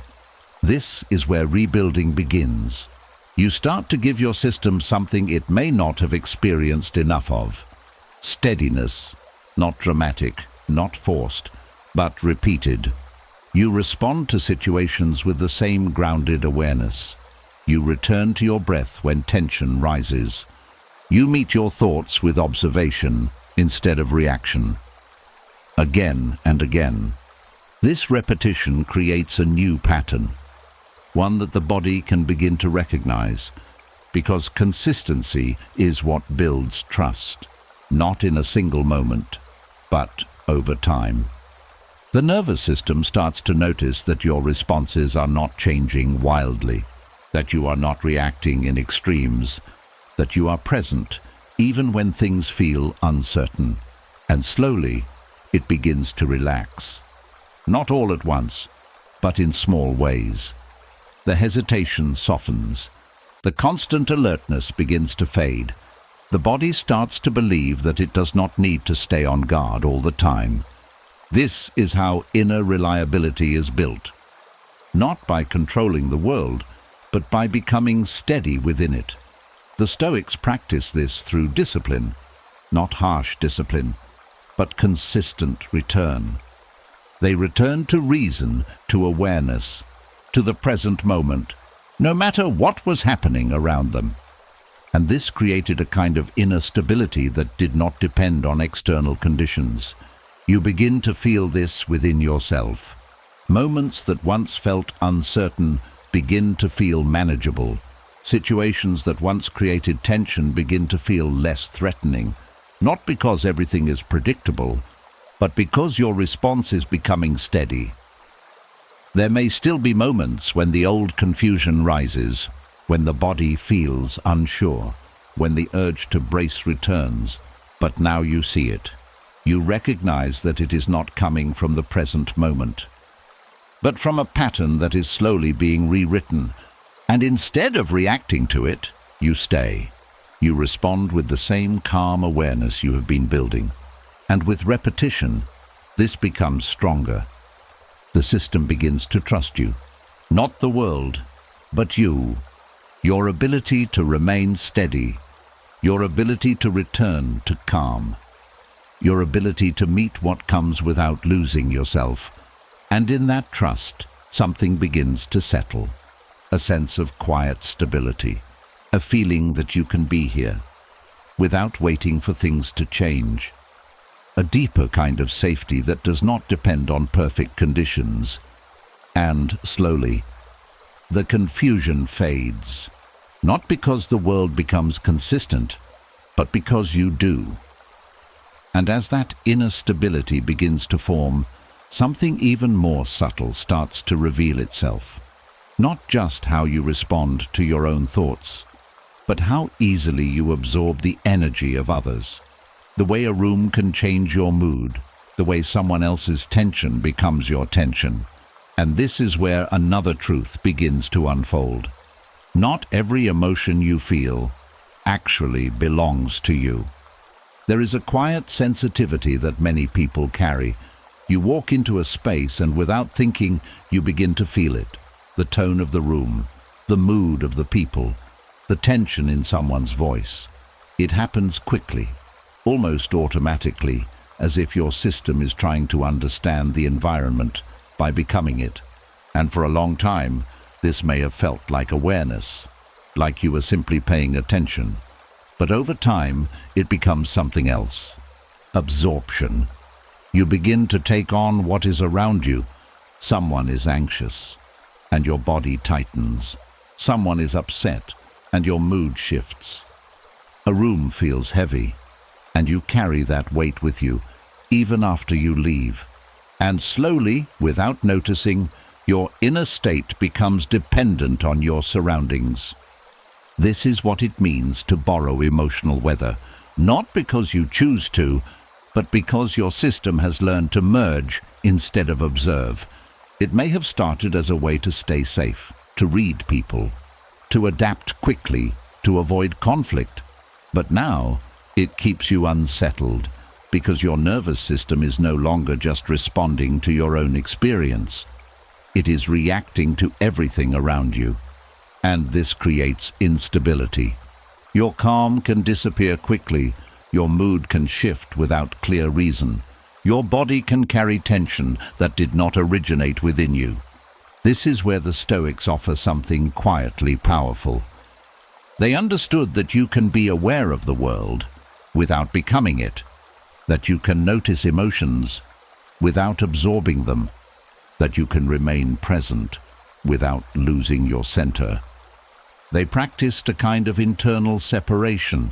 A: This is where rebuilding begins. You start to give your system something it may not have experienced enough of. Steadiness, not dramatic, not forced, but repeated. You respond to situations with the same grounded awareness. You return to your breath when tension rises. You meet your thoughts with observation instead of reaction. Again and again. This repetition creates a new pattern, one that the body can begin to recognize. because consistency is what builds trust, not in a single moment, but over time. The nervous system starts to notice that your responses are not changing wildly, that you are not reacting in extremes, that you are present even when things feel uncertain, and slowly it begins to relax. Not all at once, but in small ways. The hesitation softens. The constant alertness begins to fade. The body starts to believe that it does not need to stay on guard all the time. This is how inner reliability is built. Not by controlling the world, but by becoming steady within it. The Stoics practice this through discipline, not harsh discipline, but consistent return. They return to reason, to awareness, to the present moment, no matter what was happening around them. And this created a kind of inner stability that did not depend on external conditions. You begin to feel this within yourself. Moments that once felt uncertain begin to feel manageable. Situations that once created tension begin to feel less threatening, not because everything is predictable, but because your response is becoming steady. There may still be moments when the old confusion rises, when the body feels unsure, when the urge to brace returns, but now you see it. You recognize that it is not coming from the present moment, but from a pattern that is slowly being rewritten, and instead of reacting to it, you stay. You respond with the same calm awareness you have been building, and with repetition, this becomes stronger. The system begins to trust you, not the world, but you. Your ability to remain steady, your ability to return to calm, your ability to meet what comes without losing yourself. And in that trust, something begins to settle. A sense of quiet stability, a feeling that you can be here, without waiting for things to change. A deeper kind of safety that does not depend on perfect conditions. And, slowly, the confusion fades. Not because the world becomes consistent, but because you do. And as that inner stability begins to form, something even more subtle starts to reveal itself. Not just how you respond to your own thoughts, but how easily you absorb the energy of others. The way a room can change your mood, the way someone else's tension becomes your tension. And this is where another truth begins to unfold. Not every emotion you feel actually belongs to you. There is a quiet sensitivity that many people carry. You walk into a space and without thinking, you begin to feel it. The tone of the room, the mood of the people, the tension in someone's voice. It happens quickly, almost automatically, as if your system is trying to understand the environment by becoming it. And for a long time, this may have felt like awareness, like you were simply paying attention. But over time, it becomes something else. Absorption. You begin to take on what is around you. Someone is anxious, and your body tightens. Someone is upset, and your mood shifts. A room feels heavy, and you carry that weight with you, even after you leave. And slowly, without noticing, your inner state becomes dependent on your surroundings. This is what it means to borrow emotional weather, not because you choose to, but because your system has learned to merge instead of observe. It may have started as a way to stay safe, to read people, to adapt quickly, to avoid conflict. But now, it keeps you unsettled, because your nervous system is no longer just responding to your own experience. It is reacting to everything around you. And this creates instability. Your calm can disappear quickly. Your mood can shift without clear reason. Your body can carry tension that did not originate within you. This is where the Stoics offer something quietly powerful. They understood that you can be aware of the world without becoming it, that you can notice emotions without absorbing them, that you can remain present without losing your center. They practiced a kind of internal separation,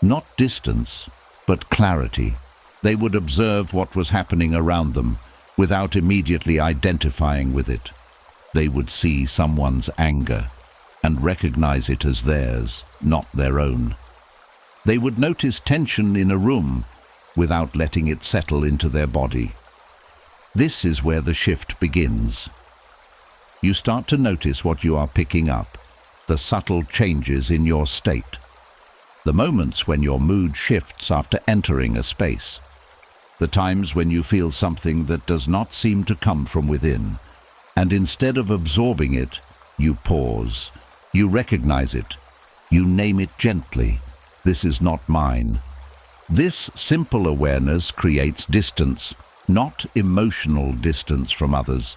A: not distance, but clarity. They would observe what was happening around them without immediately identifying with it. They would see someone's anger and recognize it as theirs, not their own. They would notice tension in a room without letting it settle into their body. This is where the shift begins. You start to notice what you are picking up, the subtle changes in your state, the moments when your mood shifts after entering a space, the times when you feel something that does not seem to come from within, and instead of absorbing it, you pause, you recognize it, you name it gently. This is not mine. This simple awareness creates distance, not emotional distance from others,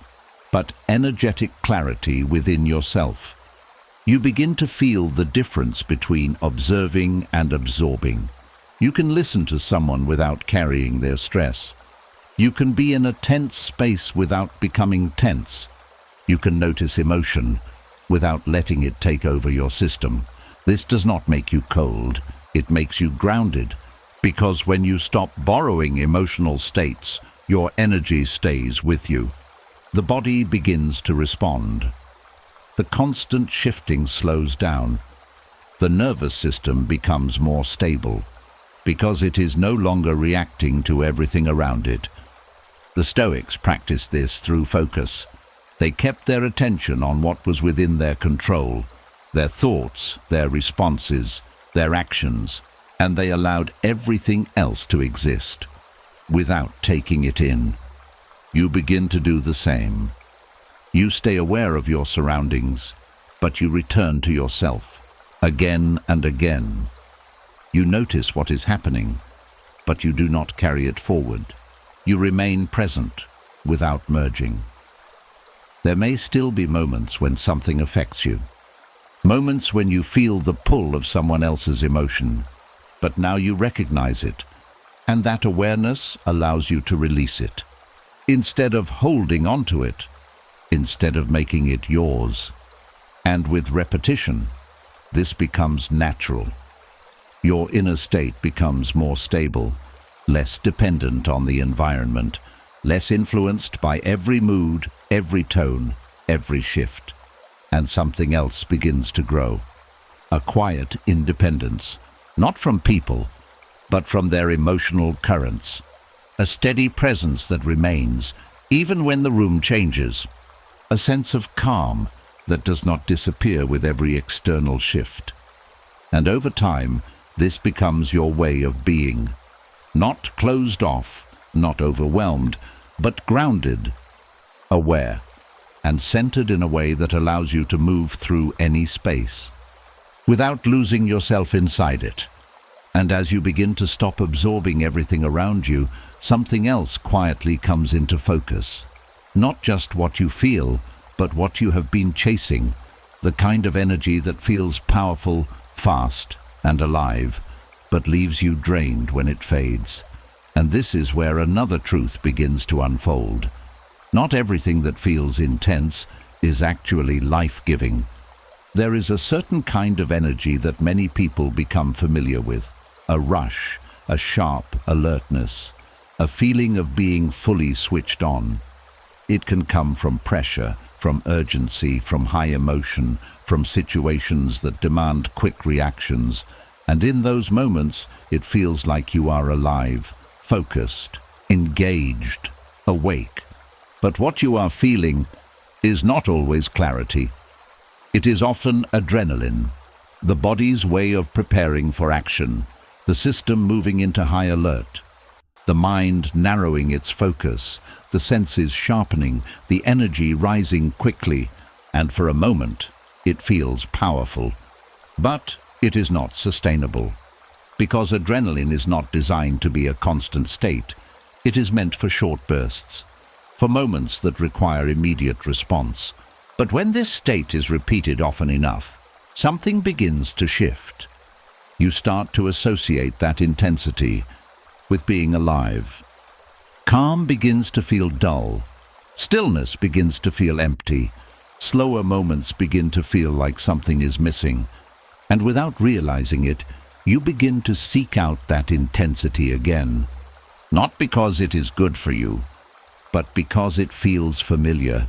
A: but energetic clarity within yourself. You begin to feel the difference between observing and absorbing. You can listen to someone without carrying their stress. You can be in a tense space without becoming tense. You can notice emotion without letting it take over your system. This does not make you cold, it makes you grounded, because when you stop borrowing emotional states, your energy stays with you. The body begins to respond. The constant shifting slows down. The nervous system becomes more stable, because it is no longer reacting to everything around it. The Stoics practiced this through focus. They kept their attention on what was within their control, their thoughts, their responses, their actions, and they allowed everything else to exist, without taking it in. You begin to do the same. You stay aware of your surroundings, but you return to yourself, again and again. You notice what is happening, but you do not carry it forward. You remain present, without merging. There may still be moments when something affects you, moments when you feel the pull of someone else's emotion, but now you recognize it, and that awareness allows you to release it. Instead of holding onto it, instead of making it yours. And with repetition, this becomes natural. Your inner state becomes more stable, less dependent on the environment, less influenced by every mood, every tone, every shift. And something else begins to grow. A quiet independence, not from people, but from their emotional currents. A steady presence that remains, even when the room changes. A sense of calm that does not disappear with every external shift. And over time, this becomes your way of being. Not closed off, not overwhelmed, but grounded, aware, and centered in a way that allows you to move through any space, without losing yourself inside it. And as you begin to stop absorbing everything around you, something else quietly comes into focus. Not just what you feel, but what you have been chasing, the kind of energy that feels powerful, fast, and alive, but leaves you drained when it fades. And this is where another truth begins to unfold. Not everything that feels intense is actually life-giving. There is a certain kind of energy that many people become familiar with, a rush, a sharp alertness, a feeling of being fully switched on. It can come from pressure, from urgency, from high emotion, from situations that demand quick reactions, and in those moments it feels like you are alive, focused, engaged, awake. But what you are feeling is not always clarity. It is often adrenaline, the body's way of preparing for action, the system moving into high alert, the mind narrowing its focus, the senses sharpening, the energy rising quickly, and for a moment it feels powerful. But it is not sustainable, because adrenaline is not designed to be a constant state. It is meant for short bursts, for moments that require immediate response. But when this state is repeated often enough, something begins to shift. You start to associate that intensity with being alive. Calm begins to feel dull. Stillness begins to feel empty. Slower moments begin to feel like something is missing, and without realizing it, you begin to seek out that intensity again. Not because it is good for you, but because it feels familiar.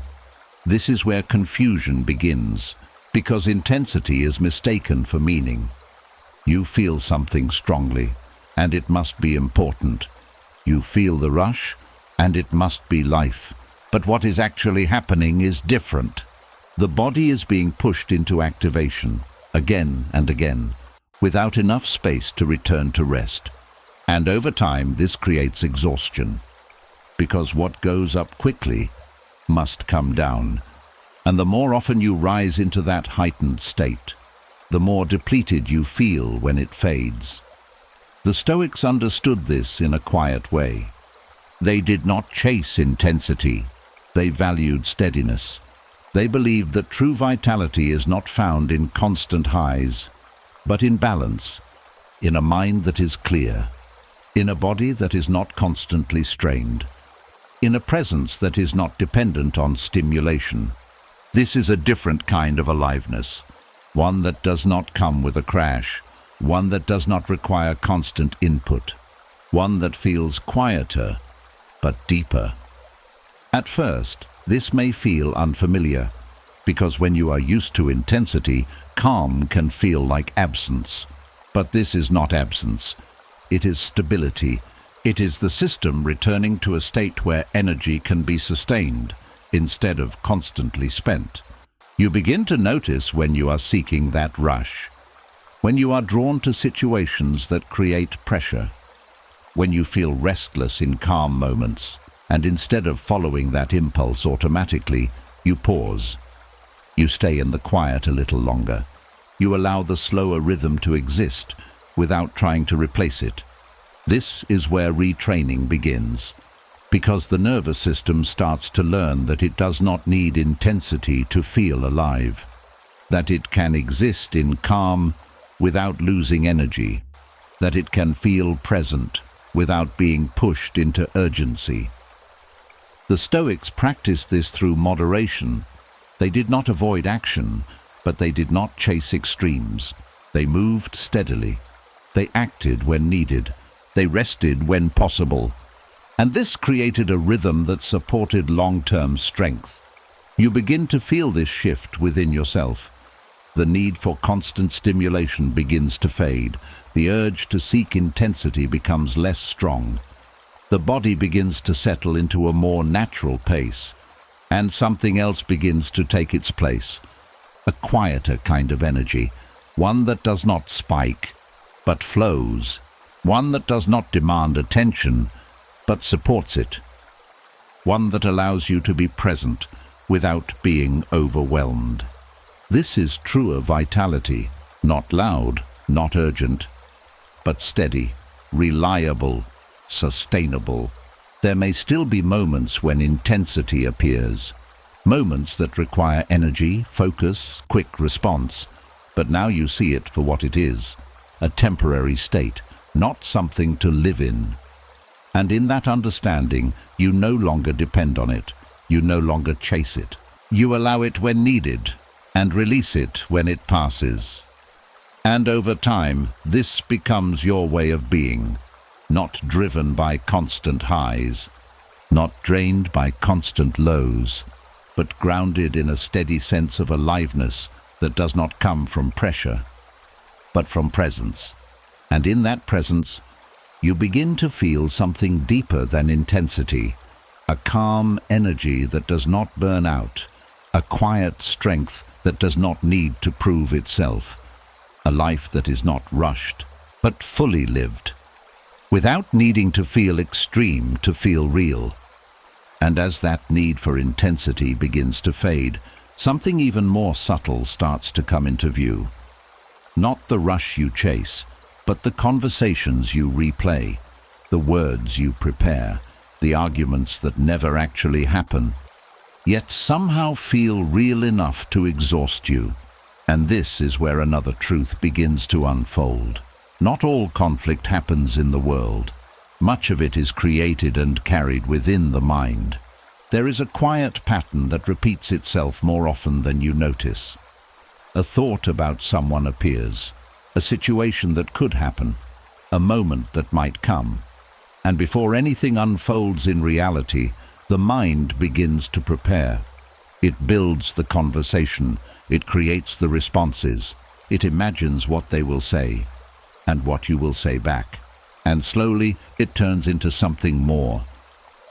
A: This is where confusion begins, because intensity is mistaken for meaning. You feel something strongly, and it must be important. You feel the rush, and it must be life. But what is actually happening is different. The body is being pushed into activation, again and again, without enough space to return to rest. And over time, this creates exhaustion, because what goes up quickly must come down. And the more often you rise into that heightened state, the more depleted you feel when it fades. The Stoics understood this in a quiet way. They did not chase intensity. They valued steadiness. They believed that true vitality is not found in constant highs, but in balance, in a mind that is clear, in a body that is not constantly strained, in a presence that is not dependent on stimulation. This is a different kind of aliveness, one that does not come with a crash, one that does not require constant input, one that feels quieter but deeper. At first, this may feel unfamiliar, because when you are used to intensity, calm can feel like absence. But this is not absence. It is stability. It is the system returning to a state where energy can be sustained, instead of constantly spent. You begin to notice when you are seeking that rush, when you are drawn to situations that create pressure, when you feel restless in calm moments, and instead of following that impulse automatically, you pause. You stay in the quiet a little longer. You allow the slower rhythm to exist without trying to replace it. This is where retraining begins, because the nervous system starts to learn that it does not need intensity to feel alive, that it can exist in calm without losing energy, that it can feel present without being pushed into urgency. The Stoics practiced this through moderation. They did not avoid action, but they did not chase extremes. They moved steadily. They acted when needed. They rested when possible. And this created a rhythm that supported long-term strength. You begin to feel this shift within yourself. The need for constant stimulation begins to fade. The urge to seek intensity becomes less strong. The body begins to settle into a more natural pace, and something else begins to take its place. A quieter kind of energy, one that does not spike, but flows, one that does not demand attention, but supports it, one that allows you to be present without being overwhelmed. This is truer vitality, not loud, not urgent, but steady, reliable, sustainable. There may still be moments when intensity appears, moments that require energy, focus, quick response, but now you see it for what it is, a temporary state, not something to live in. And in that understanding, you no longer depend on it, you no longer chase it. You allow it when needed, and release it when it passes. And over time, this becomes your way of being, not driven by constant highs, not drained by constant lows, but grounded in a steady sense of aliveness that does not come from pressure, but from presence. And in that presence, you begin to feel something deeper than intensity, a calm energy that does not burn out, a quiet strength that does not need to prove itself, a life that is not rushed, but fully lived, without needing to feel extreme to feel real. And as that need for intensity begins to fade, something even more subtle starts to come into view. Not the rush you chase, but the conversations you replay, the words you prepare, the arguments that never actually happen, yet somehow feel real enough to exhaust you. And this is where another truth begins to unfold. Not all conflict happens in the world. Much of it is created and carried within the mind. There is a quiet pattern that repeats itself more often than you notice. A thought about someone appears, a situation that could happen, a moment that might come. And before anything unfolds in reality, the mind begins to prepare. It builds the conversation, it creates the responses, it imagines what they will say, and what you will say back. And slowly it turns into something more,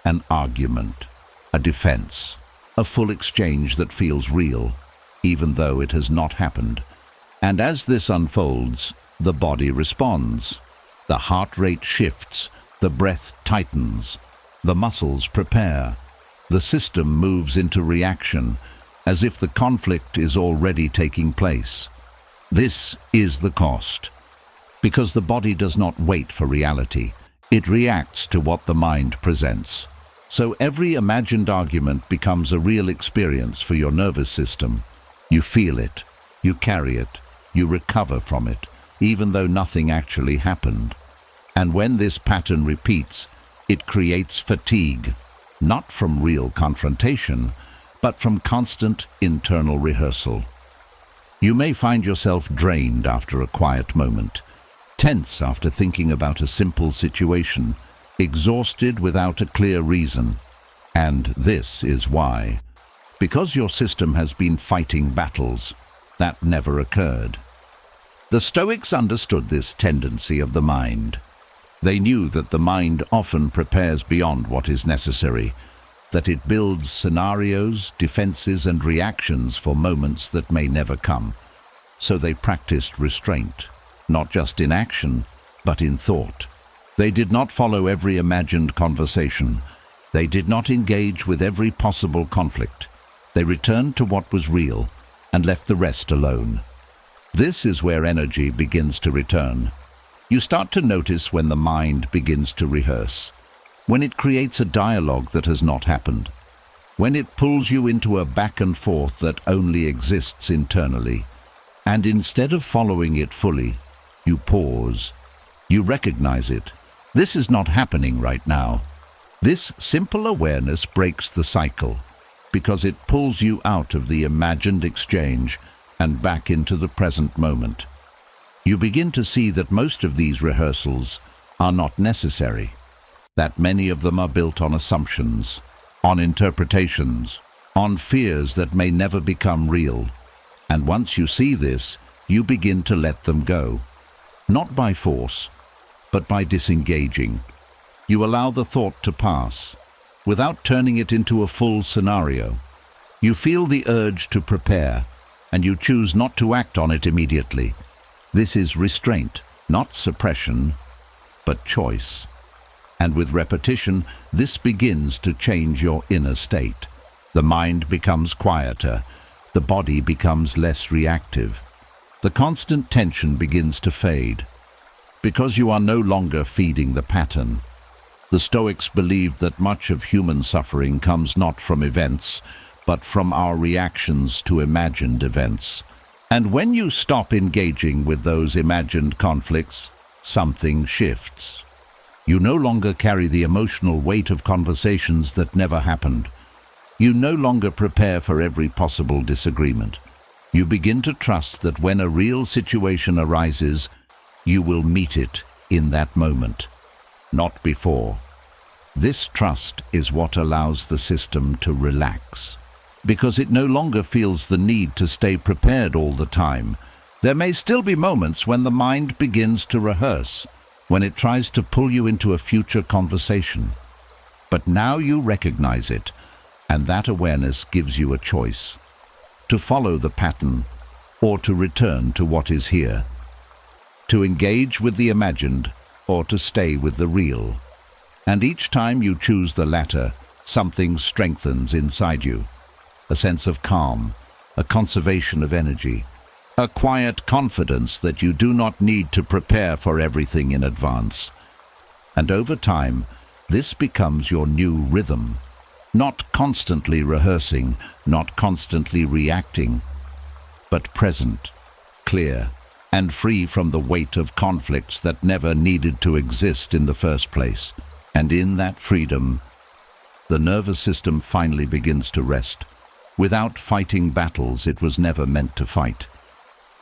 A: an argument, a defense, a full exchange that feels real, even though it has not happened. And as this unfolds, the body responds. The heart rate shifts, the breath tightens, the muscles prepare. The system moves into reaction, as if the conflict is already taking place. This is the cost. Because the body does not wait for reality, it reacts to what the mind presents. So every imagined argument becomes a real experience for your nervous system. You feel it, you carry it, you recover from it, even though nothing actually happened. And when this pattern repeats, it creates fatigue, not from real confrontation, but from constant internal rehearsal. You may find yourself drained after a quiet moment, tense after thinking about a simple situation, exhausted without a clear reason. And this is why. Because your system has been fighting battles that never occurred. The Stoics understood this tendency of the mind. They knew that the mind often prepares beyond what is necessary, that it builds scenarios, defenses, and reactions for moments that may never come. So they practiced restraint, not just in action, but in thought. They did not follow every imagined conversation. They did not engage with every possible conflict. They returned to what was real and left the rest alone. This is where energy begins to return. You start to notice when the mind begins to rehearse, when it creates a dialogue that has not happened, when it pulls you into a back and forth that only exists internally, and instead of following it fully, you pause. You recognize it. This is not happening right now. This simple awareness breaks the cycle, because it pulls you out of the imagined exchange and back into the present moment. You begin to see that most of these rehearsals are not necessary, that many of them are built on assumptions, on interpretations, on fears that may never become real. And once you see this, you begin to let them go, not by force, but by disengaging. You allow the thought to pass, without turning it into a full scenario. You feel the urge to prepare, and you choose not to act on it immediately. This is restraint, not suppression, but choice. And with repetition, this begins to change your inner state. The mind becomes quieter, the body becomes less reactive. The constant tension begins to fade, because you are no longer feeding the pattern. The Stoics believed that much of human suffering comes not from events, but from our reactions to imagined events. And when you stop engaging with those imagined conflicts, something shifts. You no longer carry the emotional weight of conversations that never happened. You no longer prepare for every possible disagreement. You begin to trust that when a real situation arises, you will meet it in that moment, not before. This trust is what allows the system to relax, because it no longer feels the need to stay prepared all the time. There may still be moments when the mind begins to rehearse, when it tries to pull you into a future conversation. But now you recognize it, and that awareness gives you a choice: to follow the pattern or to return to what is here, to engage with the imagined or to stay with the real. And each time you choose the latter, something strengthens inside you. A sense of calm, a conservation of energy, a quiet confidence that you do not need to prepare for everything in advance. And over time, this becomes your new rhythm. Not constantly rehearsing, not constantly reacting, but present, clear, and free from the weight of conflicts that never needed to exist in the first place. And in that freedom, The nervous system finally begins to rest. Without fighting battles it was never meant to fight.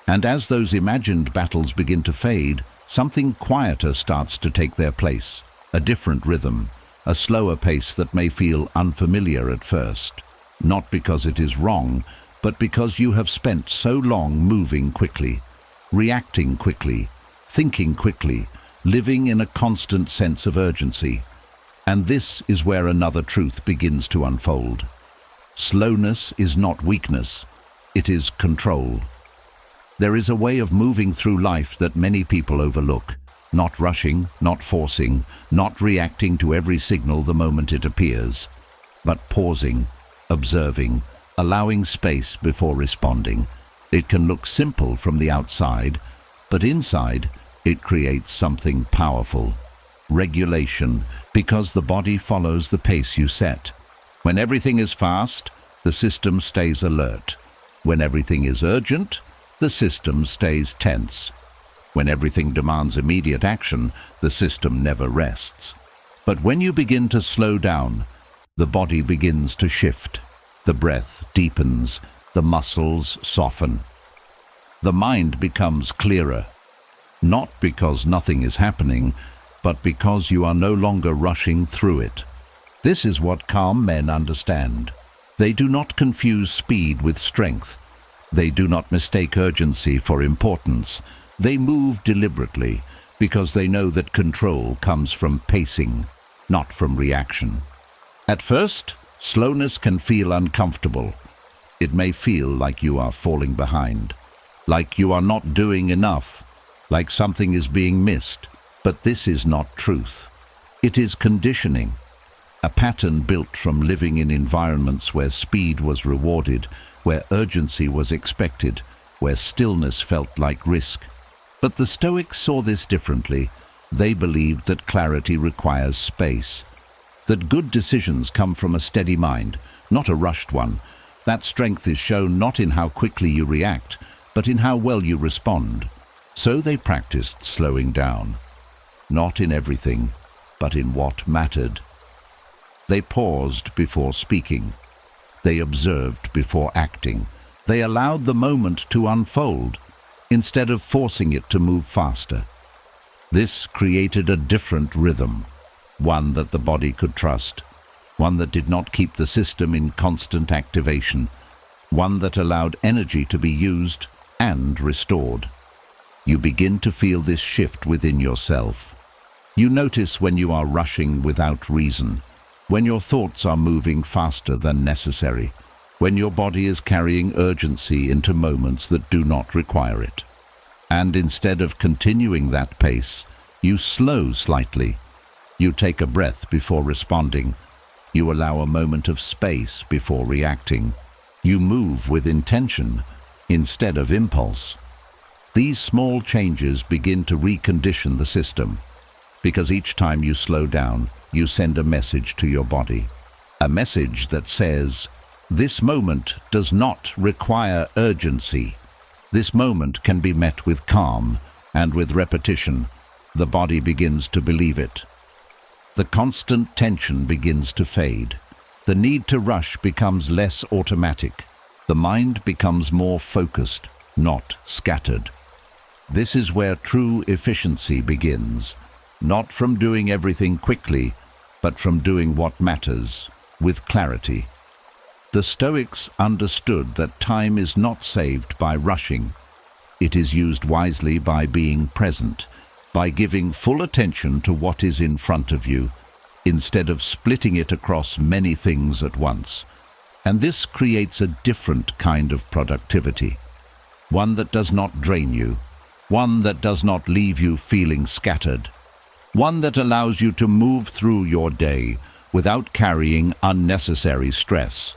A: And as those imagined battles begin to fade, something quieter starts to take their place, a different rhythm, a slower pace that may feel unfamiliar at first. Not because it is wrong, but because you have spent so long moving quickly, reacting quickly, thinking quickly, living in a constant sense of urgency. And this is where another truth begins to unfold. Slowness is not weakness, it is control. There is a way of moving through life that many people overlook. Not rushing, not forcing, not reacting to every signal the moment it appears, but pausing, observing, allowing space before responding. It can look simple from the outside, but inside it creates something powerful. Regulation, because the body follows the pace you set. When everything is fast, the system stays alert. When everything is urgent, the system stays tense. When everything demands immediate action, the system never rests. But when you begin to slow down, the body begins to shift. The breath deepens, the muscles soften. The mind becomes clearer, not because nothing is happening, but because you are no longer rushing through it. This is what calm men understand. They do not confuse speed with strength. They do not mistake urgency for importance. They move deliberately because they know that control comes from pacing, not from reaction. At first, slowness can feel uncomfortable. It may feel like you are falling behind, like you are not doing enough, like something is being missed. But this is not truth. It is conditioning, a pattern built from living in environments where speed was rewarded, where urgency was expected, where stillness felt like risk. But the Stoics saw this differently. They believed that clarity requires space, that good decisions come from a steady mind, not a rushed one. That strength is shown not in how quickly you react, but in how well you respond. So they practiced slowing down, not in everything, but in what mattered. They paused before speaking. They observed before acting. They allowed the moment to unfold, instead of forcing it to move faster. This created a different rhythm, one that the body could trust, one that did not keep the system in constant activation, one that allowed energy to be used and restored. You begin to feel this shift within yourself. You notice when you are rushing without reason, when your thoughts are moving faster than necessary, when your body is carrying urgency into moments that do not require it. And instead of continuing that pace, you slow slightly. You take a breath before responding. You allow a moment of space before reacting. You move with intention instead of impulse. These small changes begin to recondition the system, because each time you slow down, you send a message to your body. A message that says, this moment does not require urgency. This moment can be met with calm, and with repetition, the body begins to believe it. The constant tension begins to fade. The need to rush becomes less automatic. The mind becomes more focused, not scattered. This is where true efficiency begins, not from doing everything quickly, but from doing what matters, with clarity. The Stoics understood that time is not saved by rushing. It is used wisely by being present, by giving full attention to what is in front of you, instead of splitting it across many things at once. And this creates a different kind of productivity, one that does not drain you, one that does not leave you feeling scattered, one that allows you to move through your day without carrying unnecessary stress.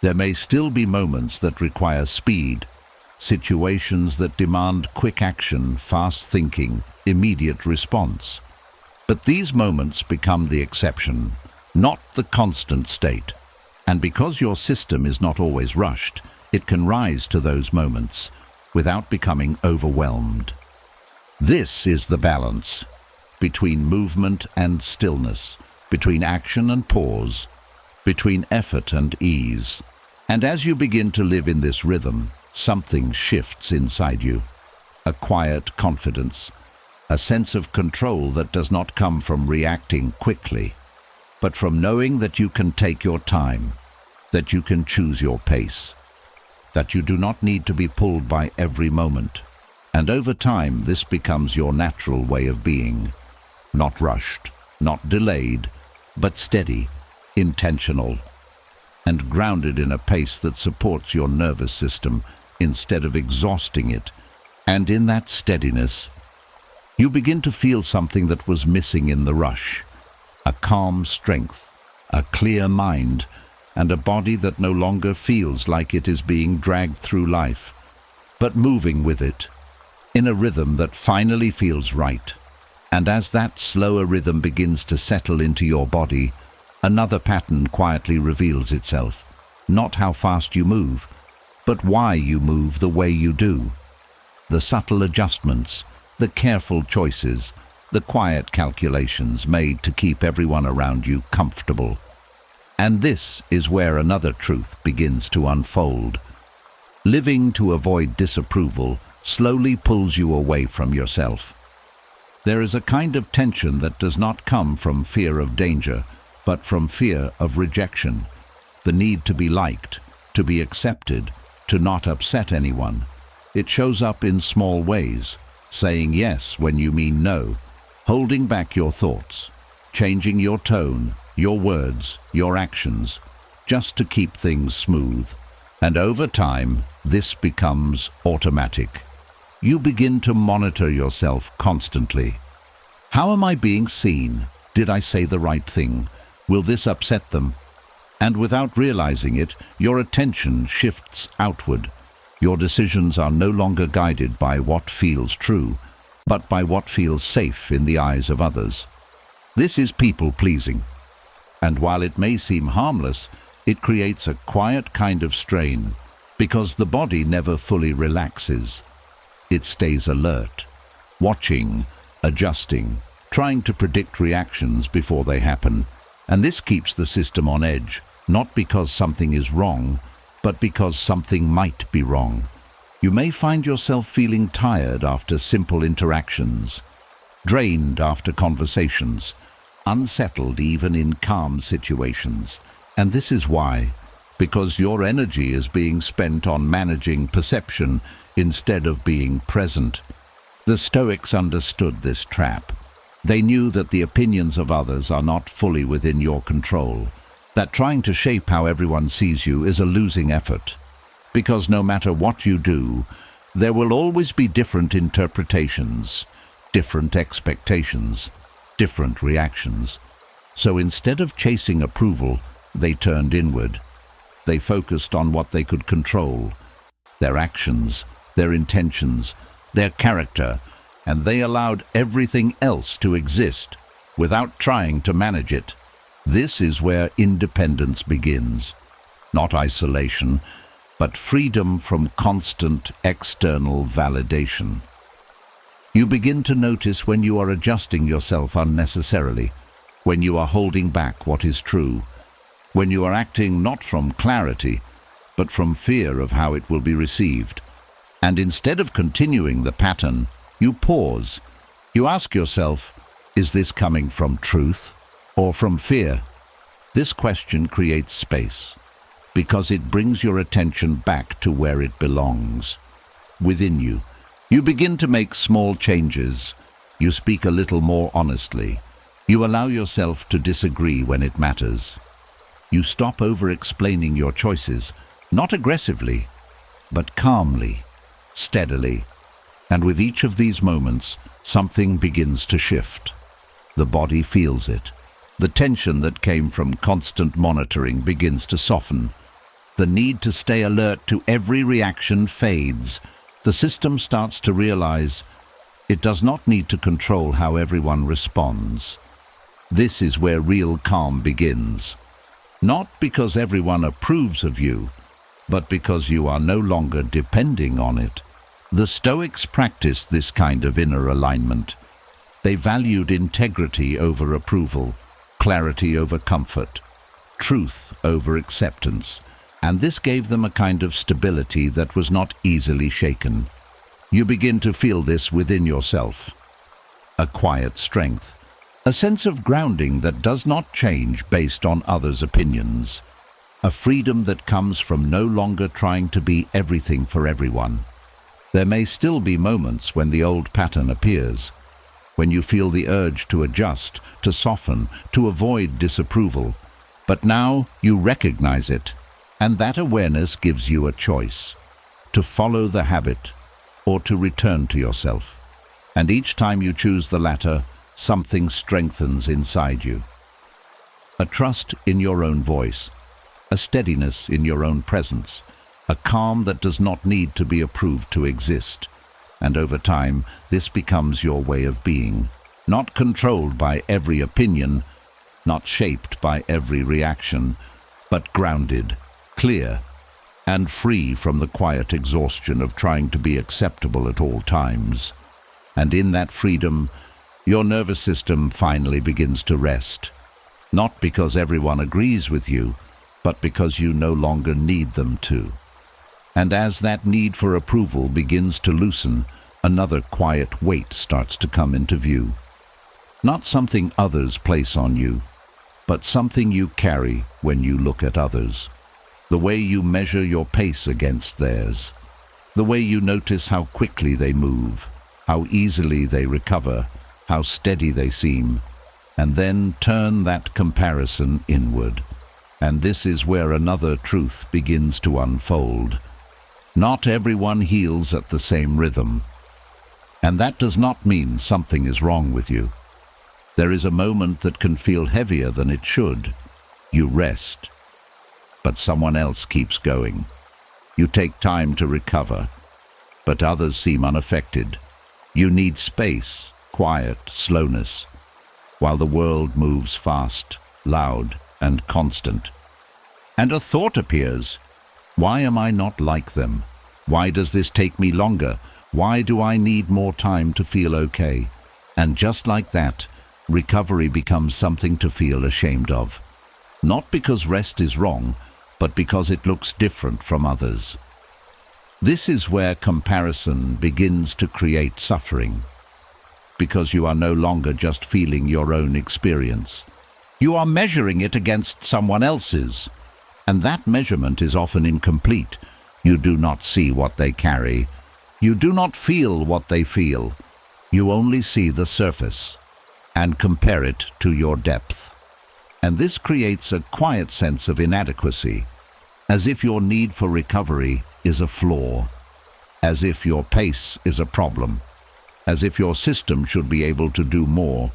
A: There may still be moments that require speed, situations that demand quick action, fast thinking, immediate response. But these moments become the exception, not the constant state. And because your system is not always rushed, it can rise to those moments without becoming overwhelmed. This is the balance between movement and stillness, between action and pause, between effort and ease. And as you begin to live in this rhythm, something shifts inside you. A quiet confidence, a sense of control that does not come from reacting quickly, but from knowing that you can take your time, that you can choose your pace, that you do not need to be pulled by every moment. And over time, this becomes your natural way of being. Not rushed, not delayed, but steady, intentional, and grounded in a pace that supports your nervous system instead of exhausting it. And in that steadiness, you begin to feel something that was missing in the rush. A calm strength, a clear mind, and a body that no longer feels like it is being dragged through life, but moving with it, in a rhythm that finally feels right. And as that slower rhythm begins to settle into your body, another pattern quietly reveals itself. Not how fast you move, but why you move the way you do. The subtle adjustments, the careful choices, the quiet calculations made to keep everyone around you comfortable. And this is where another truth begins to unfold. Living to avoid disapproval slowly pulls you away from yourself. There is a kind of tension that does not come from fear of danger, but from fear of rejection. The need to be liked, to be accepted, to not upset anyone. It shows up in small ways, saying yes when you mean no, holding back your thoughts, changing your tone, your words, your actions, just to keep things smooth. And over time, this becomes automatic. You begin to monitor yourself constantly. How am I being seen? Did I say the right thing? Will this upset them? And without realizing it, your attention shifts outward. Your decisions are no longer guided by what feels true, but by what feels safe in the eyes of others. This is people-pleasing. And while it may seem harmless, it creates a quiet kind of strain, because the body never fully relaxes. It stays alert, watching, adjusting, trying to predict reactions before they happen. And this keeps the system on edge, not because something is wrong, but because something might be wrong. You may find yourself feeling tired after simple interactions, drained after conversations, unsettled even in calm situations. And this is why, because your energy is being spent on managing perception instead of being present. The Stoics understood this trap. They knew that the opinions of others are not fully within your control, that trying to shape how everyone sees you is a losing effort. Because no matter what you do, there will always be different interpretations, different expectations, different reactions. So instead of chasing approval, they turned inward. They focused on what they could control, their actions, their intentions, their character, and they allowed everything else to exist without trying to manage it. This is where independence begins. Not isolation, but freedom from constant external validation. You begin to notice when you are adjusting yourself unnecessarily, when you are holding back what is true, when you are acting not from clarity, but from fear of how it will be received. And instead of continuing the pattern, you pause. You ask yourself, is this coming from truth or from fear? This question creates space, because it brings your attention back to where it belongs, within you. You begin to make small changes. You speak a little more honestly. You allow yourself to disagree when it matters. You stop over-explaining your choices, not aggressively, but calmly, steadily. And with each of these moments, something begins to shift. The body feels it. The tension that came from constant monitoring begins to soften. The need to stay alert to every reaction fades. The system starts to realize it does not need to control how everyone responds. This is where real calm begins. Not because everyone approves of you, but because you are no longer depending on it. The Stoics practiced this kind of inner alignment. They valued integrity over approval, clarity over comfort, truth over acceptance, and this gave them a kind of stability that was not easily shaken. You begin to feel this within yourself. A quiet strength, a sense of grounding that does not change based on others' opinions, a freedom that comes from no longer trying to be everything for everyone. There may still be moments when the old pattern appears, when you feel the urge to adjust, to soften, to avoid disapproval, but now you recognize it, and that awareness gives you a choice, to follow the habit or to return to yourself. And each time you choose the latter, something strengthens inside you. A trust in your own voice, a steadiness in your own presence, a calm that does not need to be approved to exist. And over time, this becomes your way of being, not controlled by every opinion, not shaped by every reaction, but grounded, clear, and free from the quiet exhaustion of trying to be acceptable at all times. And in that freedom, your nervous system finally begins to rest, not because everyone agrees with you, but because you no longer need them to. And as that need for approval begins to loosen, another quiet weight starts to come into view. Not something others place on you, but something you carry when you look at others. The way you measure your pace against theirs. The way you notice how quickly they move, how easily they recover, how steady they seem, and then turn that comparison inward. And this is where another truth begins to unfold. Not everyone heals at the same rhythm. And that does not mean something is wrong with you. There is a moment that can feel heavier than it should. You rest, but someone else keeps going. You take time to recover, but others seem unaffected. You need space, quiet, slowness, while the world moves fast, loud, and constant. And a thought appears. Why am I not like them? Why does this take me longer? Why do I need more time to feel okay? And just like that, recovery becomes something to feel ashamed of. Not because rest is wrong, but because it looks different from others. This is where comparison begins to create suffering. Because you are no longer just feeling your own experience. You are measuring it against someone else's. And that measurement is often incomplete. You do not see what they carry. You do not feel what they feel. You only see the surface and compare it to your depth. And this creates a quiet sense of inadequacy, as if your need for recovery is a flaw, as if your pace is a problem, as if your system should be able to do more,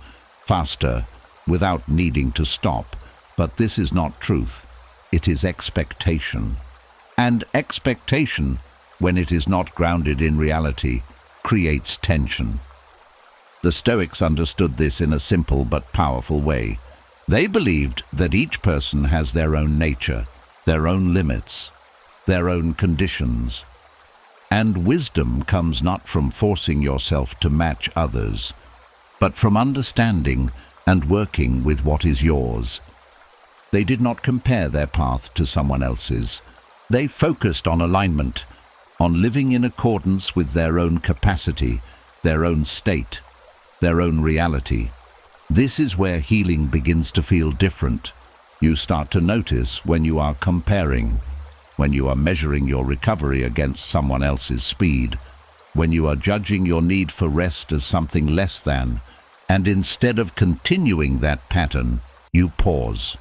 A: faster, without needing to stop. But this is not truth. It is expectation. And expectation, when it is not grounded in reality, creates tension. The Stoics understood this in a simple but powerful way. They believed that each person has their own nature, their own limits, their own conditions. And wisdom comes not from forcing yourself to match others, but from understanding and working with what is yours. They did not compare their path to someone else's. They focused on alignment, on living in accordance with their own capacity, their own state, their own reality. This is where healing begins to feel different. You start to notice when you are comparing, when you are measuring your recovery against someone else's speed, when you are judging your need for rest as something less than, and instead of continuing that pattern, you pause.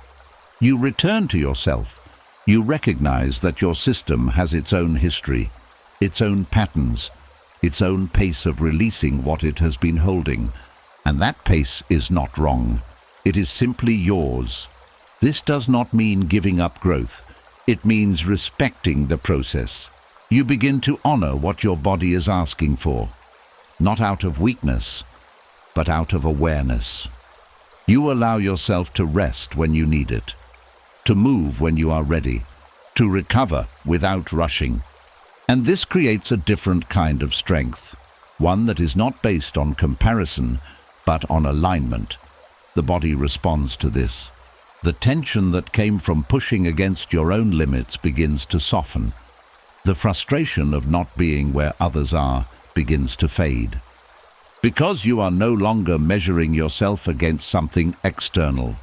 A: You return to yourself. You recognize that your system has its own history, its own patterns, its own pace of releasing what it has been holding. And that pace is not wrong. It is simply yours. This does not mean giving up growth. It means respecting the process. You begin to honor what your body is asking for, not out of weakness, but out of awareness. You allow yourself to rest when you need it, to move when you are ready, to recover without rushing. And this creates a different kind of strength, one that is not based on comparison, but on alignment. The body responds to this. The tension that came from pushing against your own limits begins to soften. The frustration of not being where others are begins to fade. Because you are no longer measuring yourself against something external.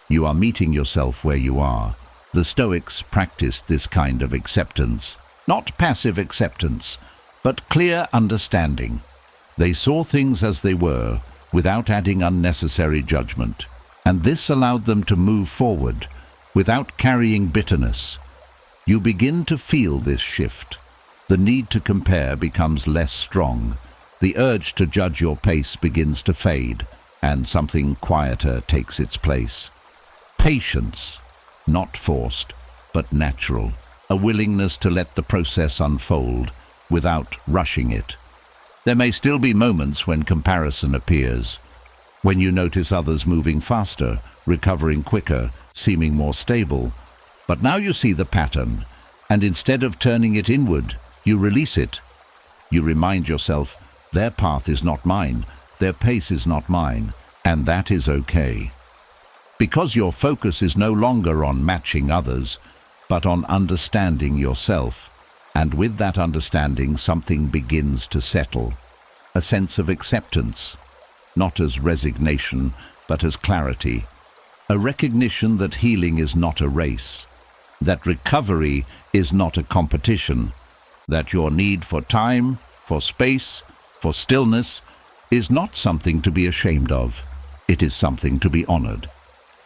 A: You are meeting yourself where you are. The Stoics practiced this kind of acceptance, not passive acceptance, but clear understanding. They saw things as they were, without adding unnecessary judgment, and this allowed them to move forward, without carrying bitterness. You begin to feel this shift. The need to compare becomes less strong. The urge to judge your pace begins to fade, and something quieter takes its place. Patience, not forced, but natural. A willingness to let the process unfold, without rushing it. There may still be moments when comparison appears, when you notice others moving faster, recovering quicker, seeming more stable. But now you see the pattern, and instead of turning it inward, you release it. You remind yourself, their path is not mine, their pace is not mine, and that is okay. Because your focus is no longer on matching others, but on understanding yourself, and with that understanding something begins to settle. A sense of acceptance, not as resignation, but as clarity. A recognition that healing is not a race, that recovery is not a competition, that your need for time, for space, for stillness is not something to be ashamed of. It is something to be honored.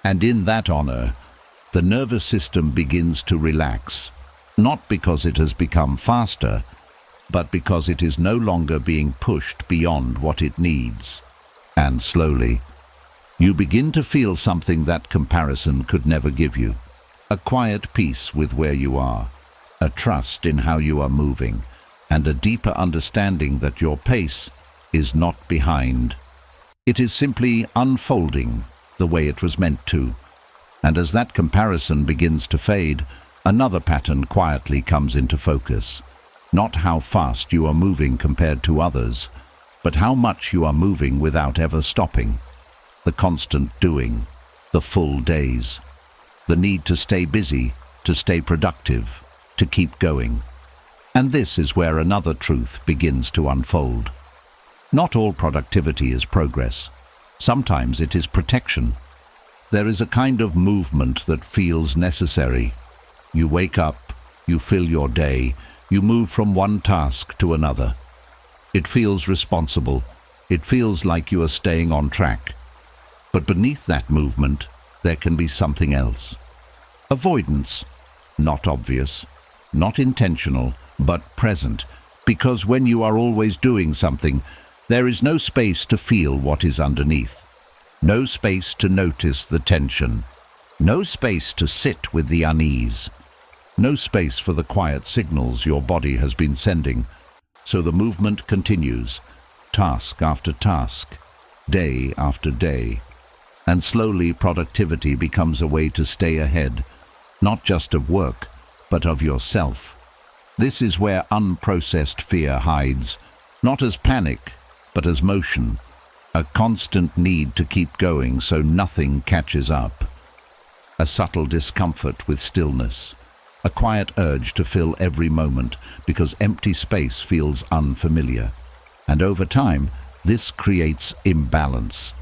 A: And in that honor, the nervous system begins to relax, not because it has become faster, but because it is no longer being pushed beyond what it needs. And slowly, you begin to feel something that comparison could never give you. A quiet peace with where you are, a trust in how you are moving, and a deeper understanding that your pace is not behind. It is simply unfolding the way it was meant to. And as that comparison begins to fade, another pattern quietly comes into focus. Not how fast you are moving compared to others, but how much you are moving without ever stopping. The constant doing, the full days, the need to stay busy, to stay productive, to keep going. And this is where another truth begins to unfold. Not all productivity is progress. Sometimes it is protection. There is a kind of movement that feels necessary. You wake up, you fill your day, you move from one task to another. It feels responsible. It feels like you are staying on track. But beneath that movement, there can be something else. Avoidance, not obvious, not intentional, but present, because when you are always doing something, there is no space to feel what is underneath, no space to notice the tension, no space to sit with the unease, no space for the quiet signals your body has been sending. So the movement continues, task after task, day after day, and slowly productivity becomes a way to stay ahead, not just of work, but of yourself. This is where unprocessed fear hides, not as panic, but as motion, a constant need to keep going so nothing catches up, a subtle discomfort with stillness, a quiet urge to fill every moment because empty space feels unfamiliar. And over time, this creates imbalance,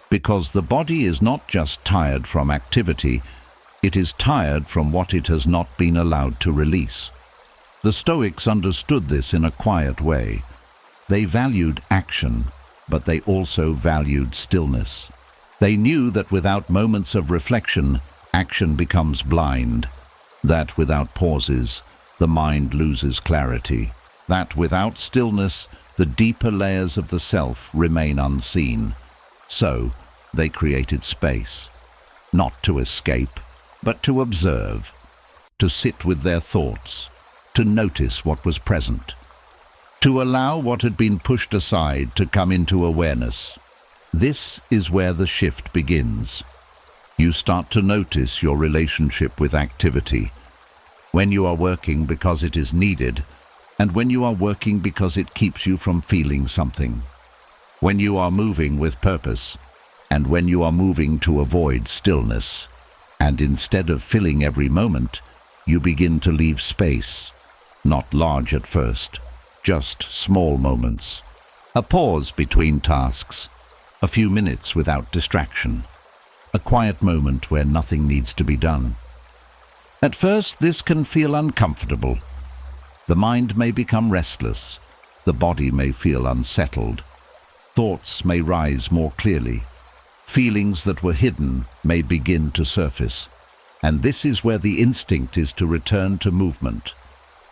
A: because the body is not just tired from activity, it is tired from what it has not been allowed to release. The Stoics understood this in a quiet way. They valued action, but they also valued stillness. They knew that without moments of reflection, action becomes blind, that without pauses, the mind loses clarity, that without stillness, the deeper layers of the self remain unseen. So, they created space, not to escape, but to observe, to sit with their thoughts, to notice what was present, to allow what had been pushed aside to come into awareness. This is where the shift begins. You start to notice your relationship with activity, when you are working because it is needed, and when you are working because it keeps you from feeling something, when you are moving with purpose, and when you are moving to avoid stillness. And instead of filling every moment, you begin to leave space, not large at first, just small moments. A pause between tasks, a few minutes without distraction, a quiet moment where nothing needs to be done. At first, this can feel uncomfortable. The mind may become restless, the body may feel unsettled, thoughts may rise more clearly, feelings that were hidden may begin to surface. And this is where the instinct is to return to movement,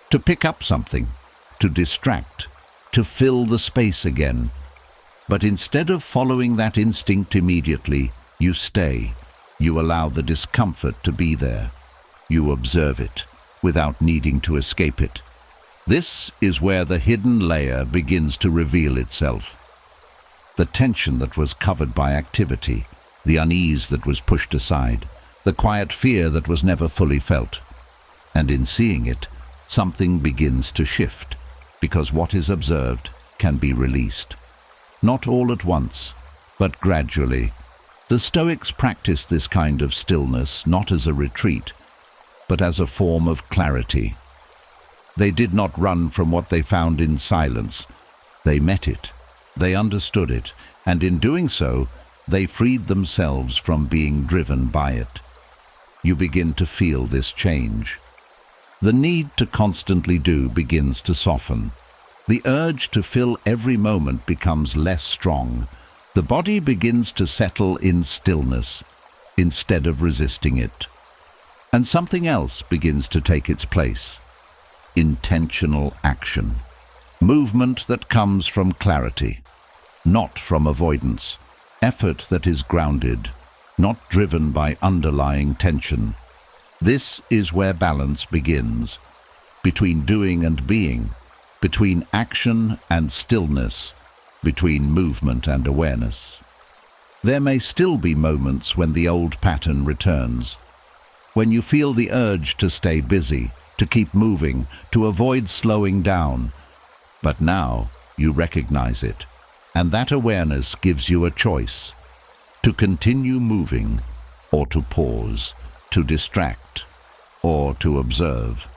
A: to pick up something, to distract, to fill the space again. But instead of following that instinct immediately, you stay. You allow the discomfort to be there. You observe it, without needing to escape it. This is where the hidden layer begins to reveal itself. The tension that was covered by activity, the unease that was pushed aside, the quiet fear that was never fully felt. And in seeing it, something begins to shift, because what is observed can be released. Not all at once, but gradually. The Stoics practiced this kind of stillness not as a retreat, but as a form of clarity. They did not run from what they found in silence. They met it, they understood it, and in doing so, they freed themselves from being driven by it. You begin to feel this change. The need to constantly do begins to soften. The urge to fill every moment becomes less strong. The body begins to settle in stillness instead of resisting it. And something else begins to take its place. Intentional action. Movement that comes from clarity, not from avoidance. Effort that is grounded, not driven by underlying tension. This is where balance begins, between doing and being, between action and stillness, between movement and awareness. There may still be moments when the old pattern returns, when you feel the urge to stay busy, to keep moving, to avoid slowing down. But now you recognize it, and that awareness gives you a choice: to continue moving, or to pause, to distract, or to observe.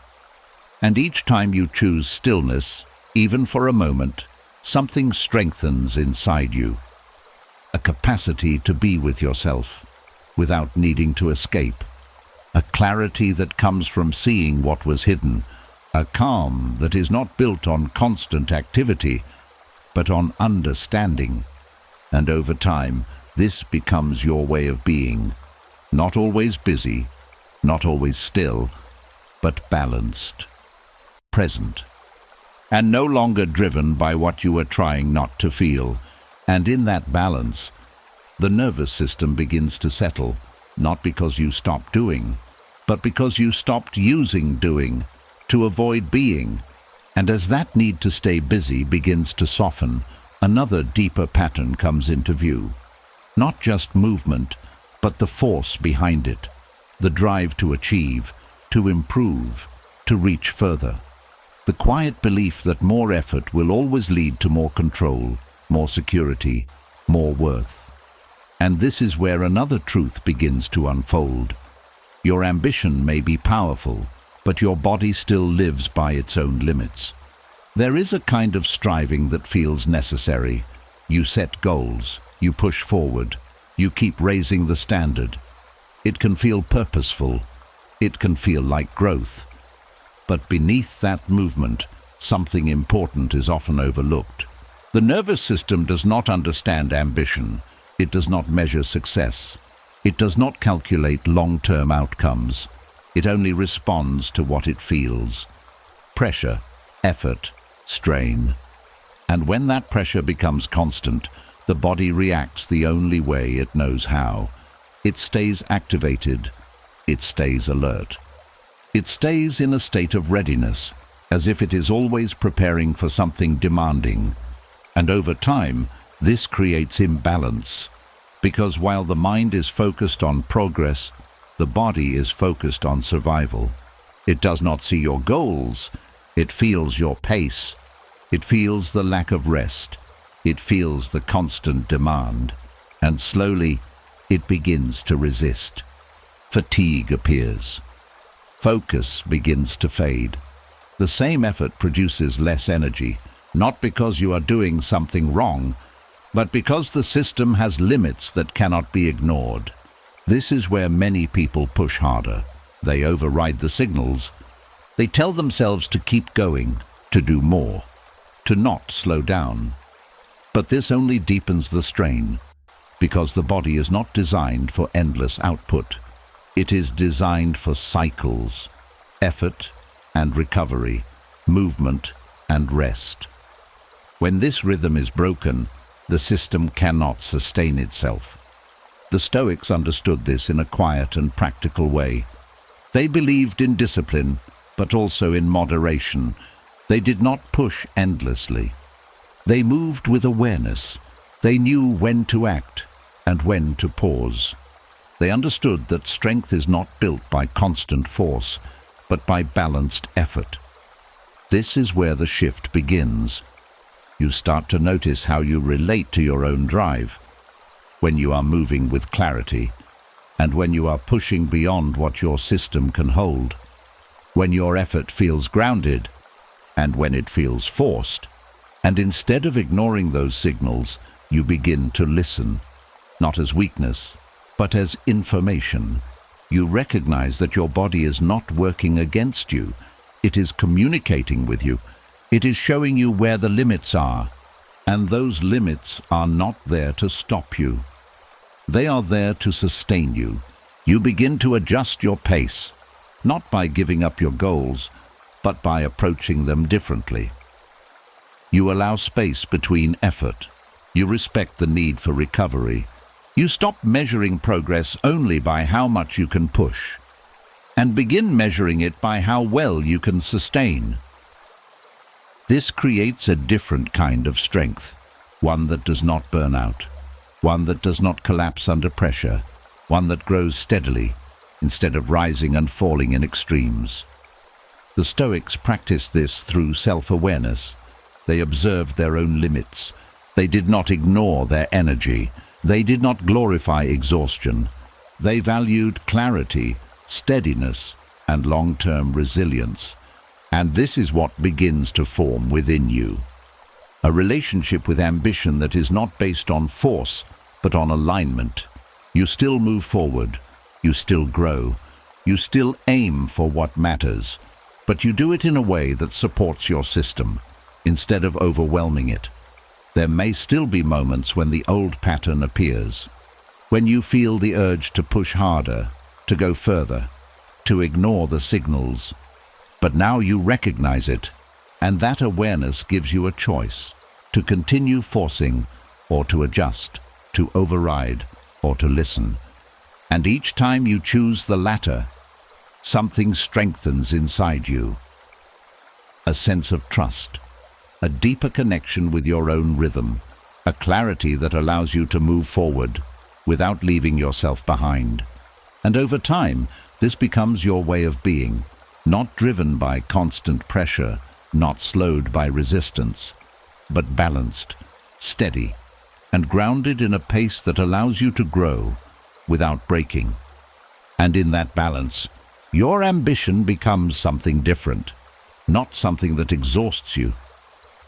A: And each time you choose stillness, even for a moment, something strengthens inside you. A capacity to be with yourself, without needing to escape. A clarity that comes from seeing what was hidden. A calm that is not built on constant activity, but on understanding. And over time, this becomes your way of being. Not always busy, not always still, but balanced, present, and no longer driven by what you were trying not to feel. And in that balance, the nervous system begins to settle, not because you stopped doing, but because you stopped using doing to avoid being. And as that need to stay busy begins to soften, another deeper pattern comes into view. Not just movement, but the force behind it, the drive to achieve, to improve, to reach further. The quiet belief that more effort will always lead to more control, more security, more worth. And this is where another truth begins to unfold. Your ambition may be powerful, but your body still lives by its own limits. There is a kind of striving that feels necessary. You set goals, you push forward, you keep raising the standard. It can feel purposeful, it can feel like growth. But beneath that movement, something important is often overlooked. The nervous system does not understand ambition. It does not measure success. It does not calculate long-term outcomes. It only responds to what it feels. Pressure, effort, strain. And when that pressure becomes constant, the body reacts the only way it knows how. It stays activated. It stays alert. It stays in a state of readiness, as if it is always preparing for something demanding. And over time, this creates imbalance, because while the mind is focused on progress, the body is focused on survival. It does not see your goals. It feels your pace. It feels the lack of rest. It feels the constant demand. And slowly, it begins to resist. Fatigue appears. Focus begins to fade. The same effort produces less energy, not because you are doing something wrong, but because the system has limits that cannot be ignored. This is where many people push harder. They override the signals. They tell themselves to keep going, to do more, to not slow down. But this only deepens the strain, because the body is not designed for endless output. It is designed for cycles, effort and recovery, movement and rest. When this rhythm is broken, the system cannot sustain itself. The Stoics understood this in a quiet and practical way. They believed in discipline, but also in moderation. They did not push endlessly. They moved with awareness. They knew when to act and when to pause. They understood that strength is not built by constant force, but by balanced effort. This is where the shift begins. You start to notice how you relate to your own drive, when you are moving with clarity, and when you are pushing beyond what your system can hold, when your effort feels grounded, and when it feels forced. And instead of ignoring those signals, you begin to listen, not as weakness, but as information. You recognize that your body is not working against you. It is communicating with you. It is showing you where the limits are, and those limits are not there to stop you. They are there to sustain you. You begin to adjust your pace, not by giving up your goals, but by approaching them differently. You allow space between effort. You respect the need for recovery. You stop measuring progress only by how much you can push, and begin measuring it by how well you can sustain. This creates a different kind of strength, one that does not burn out, one that does not collapse under pressure, one that grows steadily instead of rising and falling in extremes. The Stoics practiced this through self-awareness. They observed their own limits. They did not ignore their energy. They did not glorify exhaustion. They valued clarity, steadiness, and long-term resilience. And this is what begins to form within you. A relationship with ambition that is not based on force, but on alignment. You still move forward. You still grow. You still aim for what matters. But you do it in a way that supports your system, instead of overwhelming it. There may still be moments when the old pattern appears, when you feel the urge to push harder, to go further, to ignore the signals. But now you recognize it, and that awareness gives you a choice, to continue forcing or to adjust, to override or to listen. And each time you choose the latter, something strengthens inside you. A sense of trust, a deeper connection with your own rhythm, a clarity that allows you to move forward without leaving yourself behind. And over time, this becomes your way of being, not driven by constant pressure, not slowed by resistance, but balanced, steady, and grounded in a pace that allows you to grow without breaking. And in that balance, your ambition becomes something different, not something that exhausts you,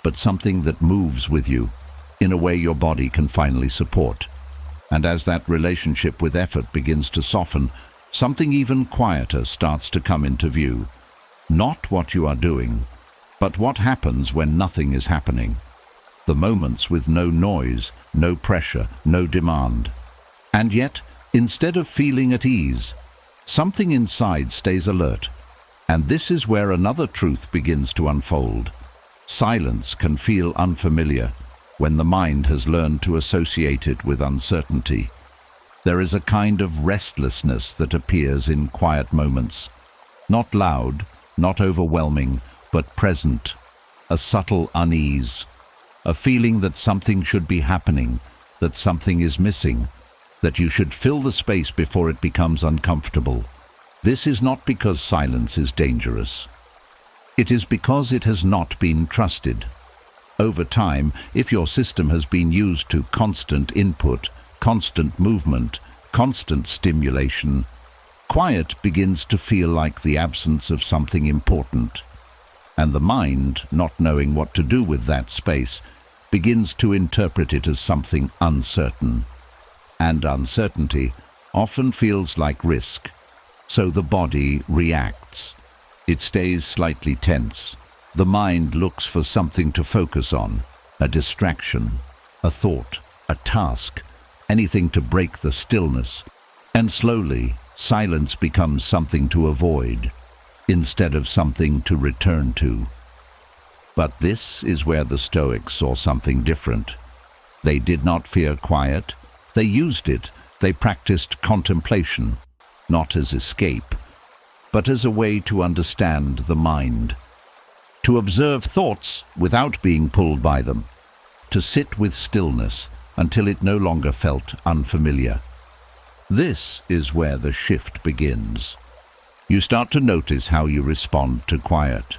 A: but something that moves with you in a way your body can finally support. And as that relationship with effort begins to soften, something even quieter starts to come into view. Not what you are doing, but what happens when nothing is happening. The moments with no noise, no pressure, no demand. And yet, instead of feeling at ease, something inside stays alert. And this is where another truth begins to unfold. Silence can feel unfamiliar when the mind has learned to associate it with uncertainty. There is a kind of restlessness that appears in quiet moments. Not loud, not overwhelming, but present. A subtle unease. A feeling that something should be happening, that something is missing, that you should fill the space before it becomes uncomfortable. This is not because silence is dangerous. It is because it has not been trusted. Over time, if your system has been used to constant input, constant movement, constant stimulation, Quiet begins to feel like the absence of something important, and the mind, not knowing what to do with that space, begins to interpret it as something uncertain. And uncertainty often feels like risk, so the body reacts. It stays slightly tense. The mind looks for something to focus on, a distraction, a thought, a task, anything to break the stillness. And slowly, silence becomes something to avoid, instead of something to return to. But this is where the Stoics saw something different. They did not fear quiet. They used it. They practiced contemplation, not as escape, but as a way to understand the mind, to observe thoughts without being pulled by them, to sit with stillness until it no longer felt unfamiliar. This is where the shift begins. You start to notice how you respond to quiet,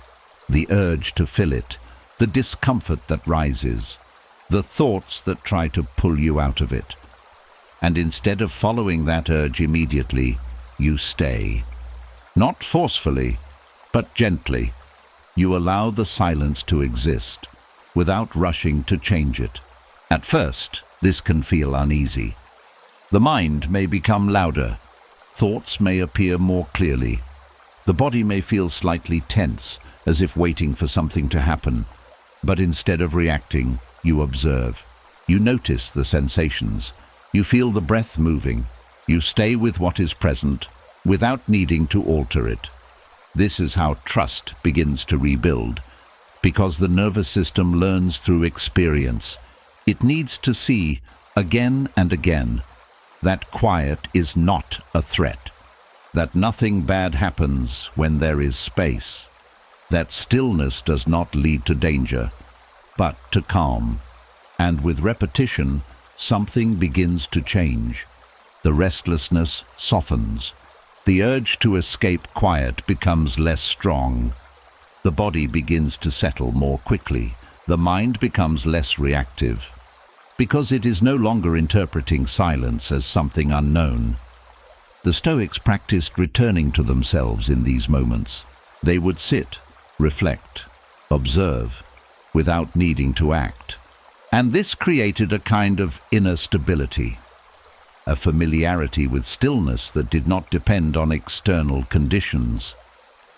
A: the urge to fill it, the discomfort that rises, the thoughts that try to pull you out of it. And instead of following that urge immediately, you stay. Not forcefully, but gently. You allow the silence to exist, without rushing to change it. At first, this can feel uneasy. The mind may become louder. Thoughts may appear more clearly. The body may feel slightly tense, as if waiting for something to happen. But instead of reacting, you observe. You notice the sensations. You feel the breath moving. You stay with what is present, without needing to alter it. This is how trust begins to rebuild, because the nervous system learns through experience. It needs to see, again and again, that quiet is not a threat, that nothing bad happens when there is space, that stillness does not lead to danger, but to calm. And with repetition, something begins to change. The restlessness softens. The urge to escape quiet becomes less strong. The body begins to settle more quickly. The mind becomes less reactive, because it is no longer interpreting silence as something unknown. The Stoics practiced returning to themselves in these moments. They would sit, reflect, observe, without needing to act. And this created a kind of inner stability, a familiarity with stillness that did not depend on external conditions.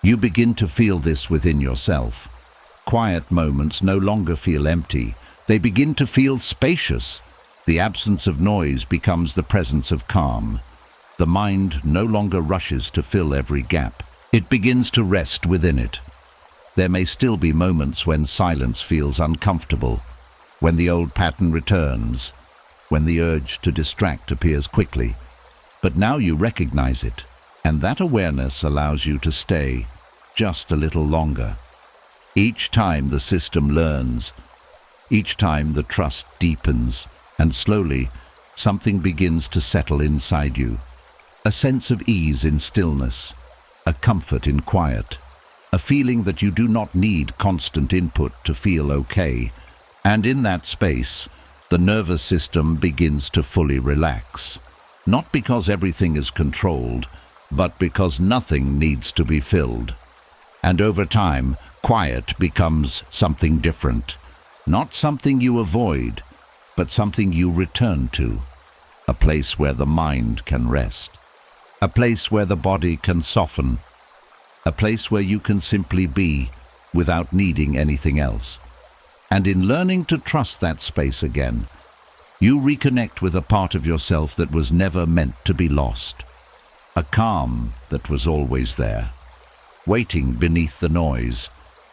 A: You begin to feel this within yourself. Quiet moments no longer feel empty. They begin to feel spacious. The absence of noise becomes the presence of calm. The mind no longer rushes to fill every gap. It begins to rest within it. There may still be moments when silence feels uncomfortable, when the old pattern returns, when the urge to distract appears quickly. But now you recognize it, and that awareness allows you to stay just a little longer. Each time the system learns, each time the trust deepens, and slowly something begins to settle inside you. A sense of ease in stillness, a comfort in quiet, a feeling that you do not need constant input to feel okay. And in that space, the nervous system begins to fully relax. Not because everything is controlled, but because nothing needs to be filled. And over time, quiet becomes something different. Not something you avoid, but something you return to. A place where the mind can rest. A place where the body can soften. A place where you can simply be without needing anything else. And in learning to trust that space again, you reconnect with a part of yourself that was never meant to be lost. A calm that was always there, waiting beneath the noise,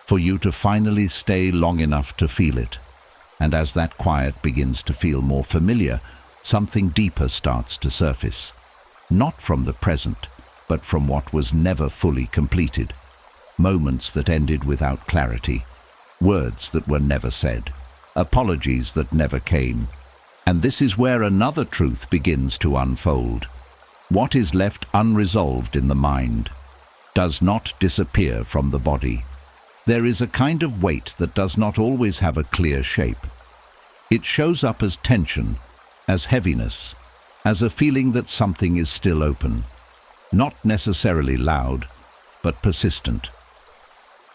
A: for you to finally stay long enough to feel it. And as that quiet begins to feel more familiar, something deeper starts to surface. Not from the present, but from what was never fully completed. Moments that ended without clarity. Words that were never said. Apologies that never came. And this is where another truth begins to unfold. What is left unresolved in the mind does not disappear from the body. There is a kind of weight that does not always have a clear shape. It shows up as tension, as heaviness, as a feeling that something is still open. not necessarily loud, but persistent.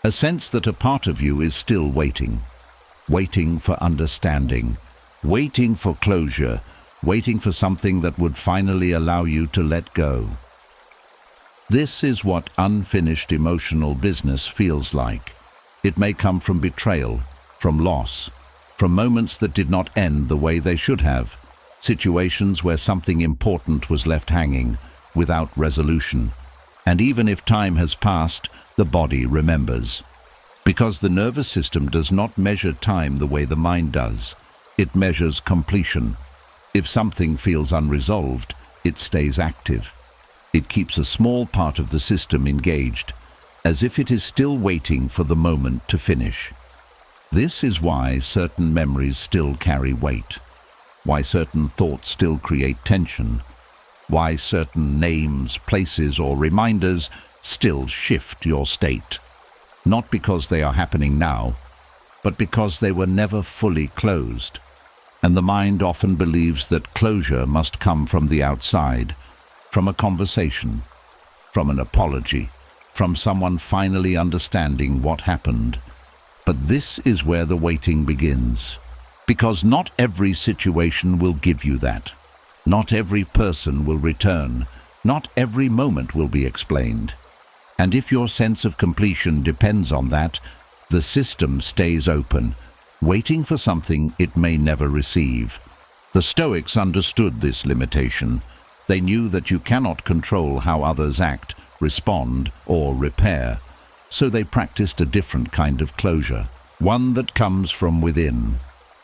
A: A sense that a part of you is still waiting, waiting for understanding, waiting for closure, waiting for something that would finally allow you to let go. This is what unfinished emotional business feels like. It may come from betrayal, from loss, from moments that did not end the way they should have, situations where something important was left hanging, without resolution. And even if time has passed, the body remembers. Because the nervous system does not measure time the way the mind does. It measures completion. If something feels unresolved, it stays active. It keeps a small part of the system engaged, as if it is still waiting for the moment to finish. This is why certain memories still carry weight, why certain thoughts still create tension, why certain names, places, or reminders still shift your state. Not because they are happening now, but because they were never fully closed. And the mind often believes that closure must come from the outside, from a conversation, from an apology, from someone finally understanding what happened. But this is where the waiting begins. Because not every situation will give you that. Not every person will return. Not every moment will be explained. And if your sense of completion depends on that, the system stays open, waiting for something it may never receive. The Stoics understood this limitation. They knew that you cannot control how others act, respond, or repair. So they practiced a different kind of closure, one that comes from within,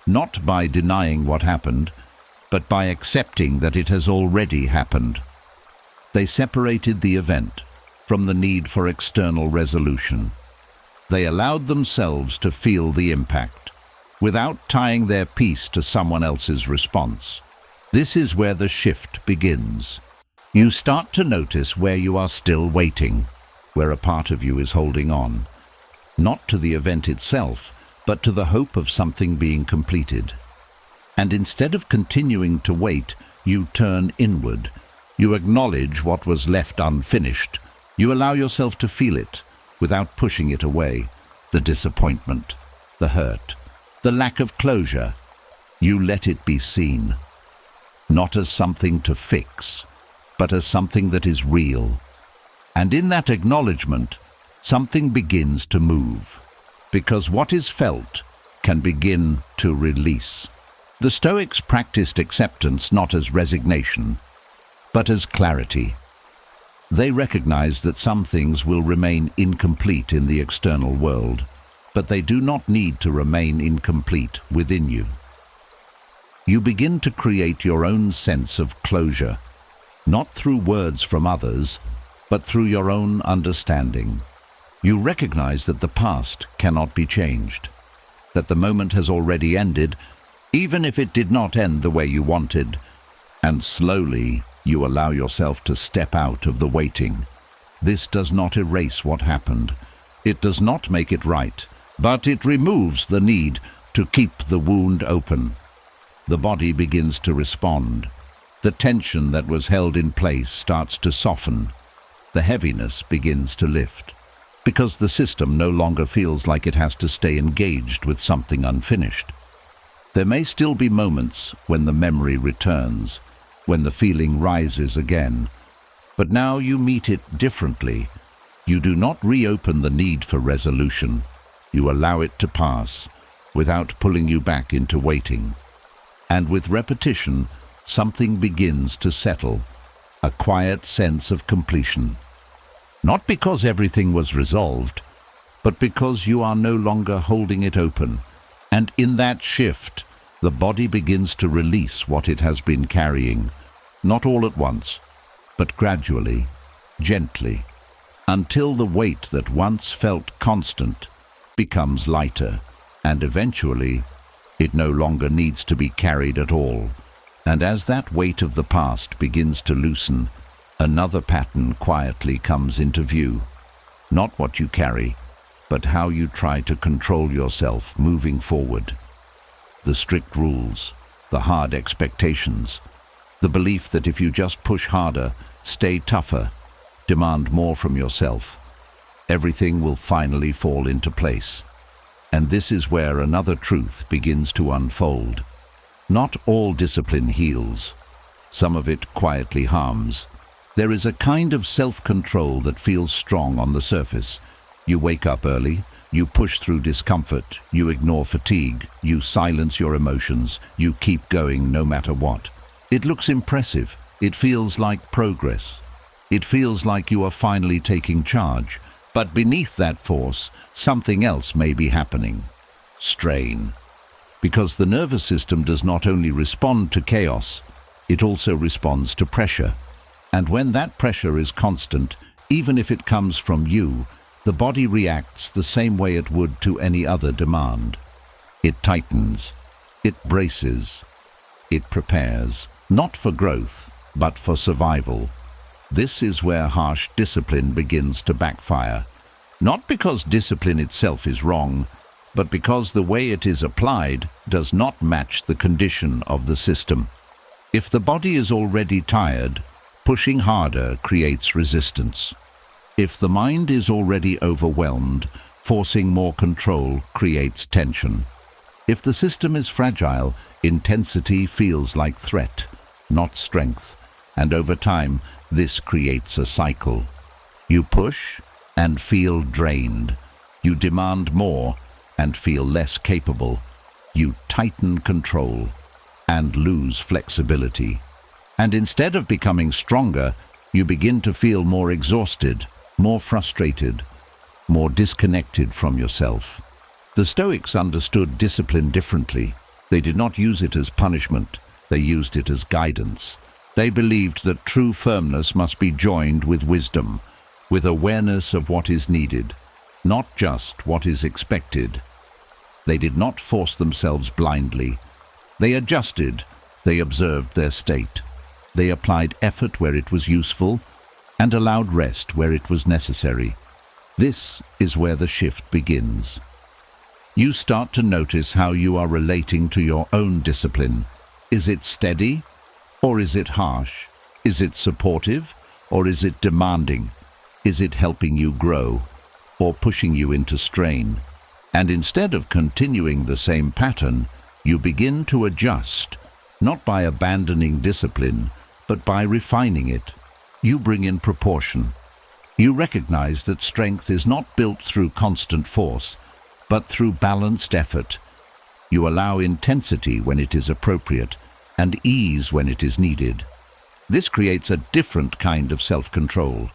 A: not by denying what happened, but by accepting that it has already happened. They separated the event from the need for external resolution. They allowed themselves to feel the impact, without tying their piece to someone else's response. This is where the shift begins. You start to notice where you are still waiting, where a part of you is holding on, not to the event itself, but to the hope of something being completed. And instead of continuing to wait, you turn inward. You acknowledge what was left unfinished. You allow yourself to feel it, without pushing it away. The disappointment, the hurt, the lack of closure. You let it be seen, not as something to fix, but as something that is real. And in that acknowledgement, something begins to move, because what is felt can begin to release. The Stoics practiced acceptance not as resignation, but as clarity. They recognized that some things will remain incomplete in the external world, but they do not need to remain incomplete within you. You begin to create your own sense of closure, not through words from others, but through your own understanding. You recognize that the past cannot be changed, that the moment has already ended, even if it did not end the way you wanted, and slowly you allow yourself to step out of the waiting. This does not erase what happened. It does not make it right, but it removes the need to keep the wound open. The body begins to respond. The tension that was held in place starts to soften. The heaviness begins to lift, because the system no longer feels like it has to stay engaged with something unfinished. There may still be moments when the memory returns, when the feeling rises again, but now you meet it differently. You do not reopen the need for resolution. You allow it to pass, without pulling you back into waiting. And with repetition, something begins to settle, a quiet sense of completion. Not because everything was resolved, but because you are no longer holding it open. And in that shift, the body begins to release what it has been carrying, not all at once, but gradually, gently, until the weight that once felt constant becomes lighter, and eventually it no longer needs to be carried at all. And as that weight of the past begins to loosen, another pattern quietly comes into view. Not what you carry, but how you try to control yourself moving forward. The strict rules, the hard expectations, the belief that if you just push harder, stay tougher, Demand more from yourself. Everything will finally fall into place. And this is where another truth begins to unfold. Not all discipline heals. Some of it quietly harms. There is a kind of self-control that feels strong on the surface. You wake up early, you push through discomfort, you ignore fatigue, you silence your emotions, you keep going no matter what. It looks impressive. It feels like progress. It feels like you are finally taking charge. But beneath that force, something else may be happening. Strain. Because the nervous system does not only respond to chaos, it also responds to pressure. And when that pressure is constant, even if it comes from you, the body reacts the same way it would to any other demand. It tightens, it braces, it prepares, not for growth, but for survival. This is where harsh discipline begins to backfire. Not because discipline itself is wrong, but because the way it is applied does not match the condition of the system. If the body is already tired, pushing harder creates resistance. If the mind is already overwhelmed, forcing more control creates tension. If the system is fragile, intensity feels like threat, not strength. And over time, this creates a cycle. You push and feel drained. You demand more and feel less capable. You tighten control and lose flexibility. And instead of becoming stronger, you begin to feel more exhausted, more frustrated, more disconnected from yourself. The Stoics understood discipline differently. They did not use it as punishment. They used it as guidance. They believed that true firmness must be joined with wisdom, with awareness of what is needed, not just what is expected. They did not force themselves blindly. They adjusted, they observed their state. They applied effort where it was useful and allowed rest where it was necessary. This is where the shift begins. You start to notice how you are relating to your own discipline. Is it steady? Or is it harsh? Is it supportive? Or is it demanding? Is it helping you grow? Or pushing you into strain? And instead of continuing the same pattern, you begin to adjust, not by abandoning discipline, but by refining it. You bring in proportion. You recognize that strength is not built through constant force, but through balanced effort. You allow intensity when it is appropriate, and ease when it is needed. This creates a different kind of self-control,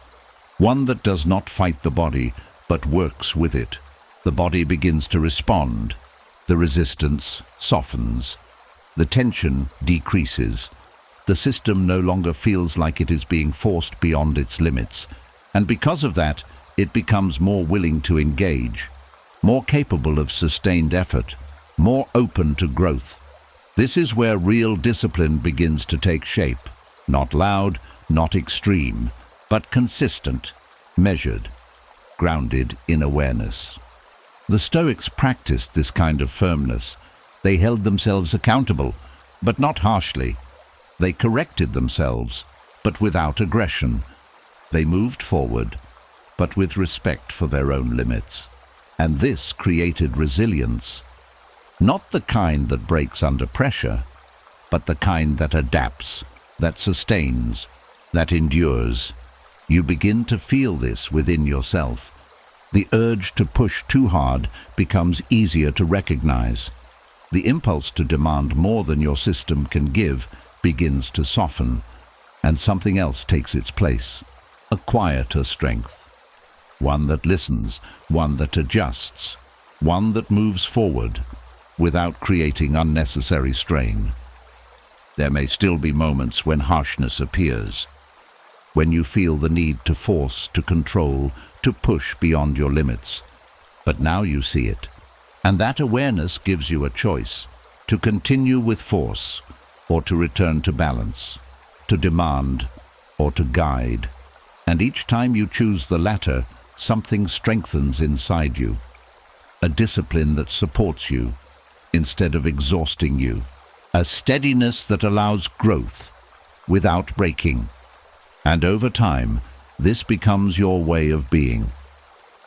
A: one that does not fight the body, but works with it. The body begins to respond. The resistance softens. The tension decreases. The system no longer feels like it is being forced beyond its limits, and because of that, it becomes more willing to engage, more capable of sustained effort, more open to growth. This is where real discipline begins to take shape, not loud, not extreme, but consistent, measured, grounded in awareness. The Stoics practiced this kind of firmness. They held themselves accountable, but not harshly. They corrected themselves, but without aggression. They moved forward, but with respect for their own limits. And this created resilience. Not the kind that breaks under pressure, but the kind that adapts, that sustains, that endures. You begin to feel this within yourself. The urge to push too hard becomes easier to recognize. The impulse to demand more than your system can give begins to soften, and something else takes its place. A quieter strength. One that listens, one that adjusts, one that moves forward, without creating unnecessary strain. There may still be moments when harshness appears, when you feel the need to force, to control, to push beyond your limits. But now you see it, and that awareness gives you a choice, to continue with force, or to return to balance, to demand, or to guide. And each time you choose the latter, something strengthens inside you, a discipline that supports you, instead of exhausting you, a steadiness that allows growth without breaking. And over time, this becomes your way of being.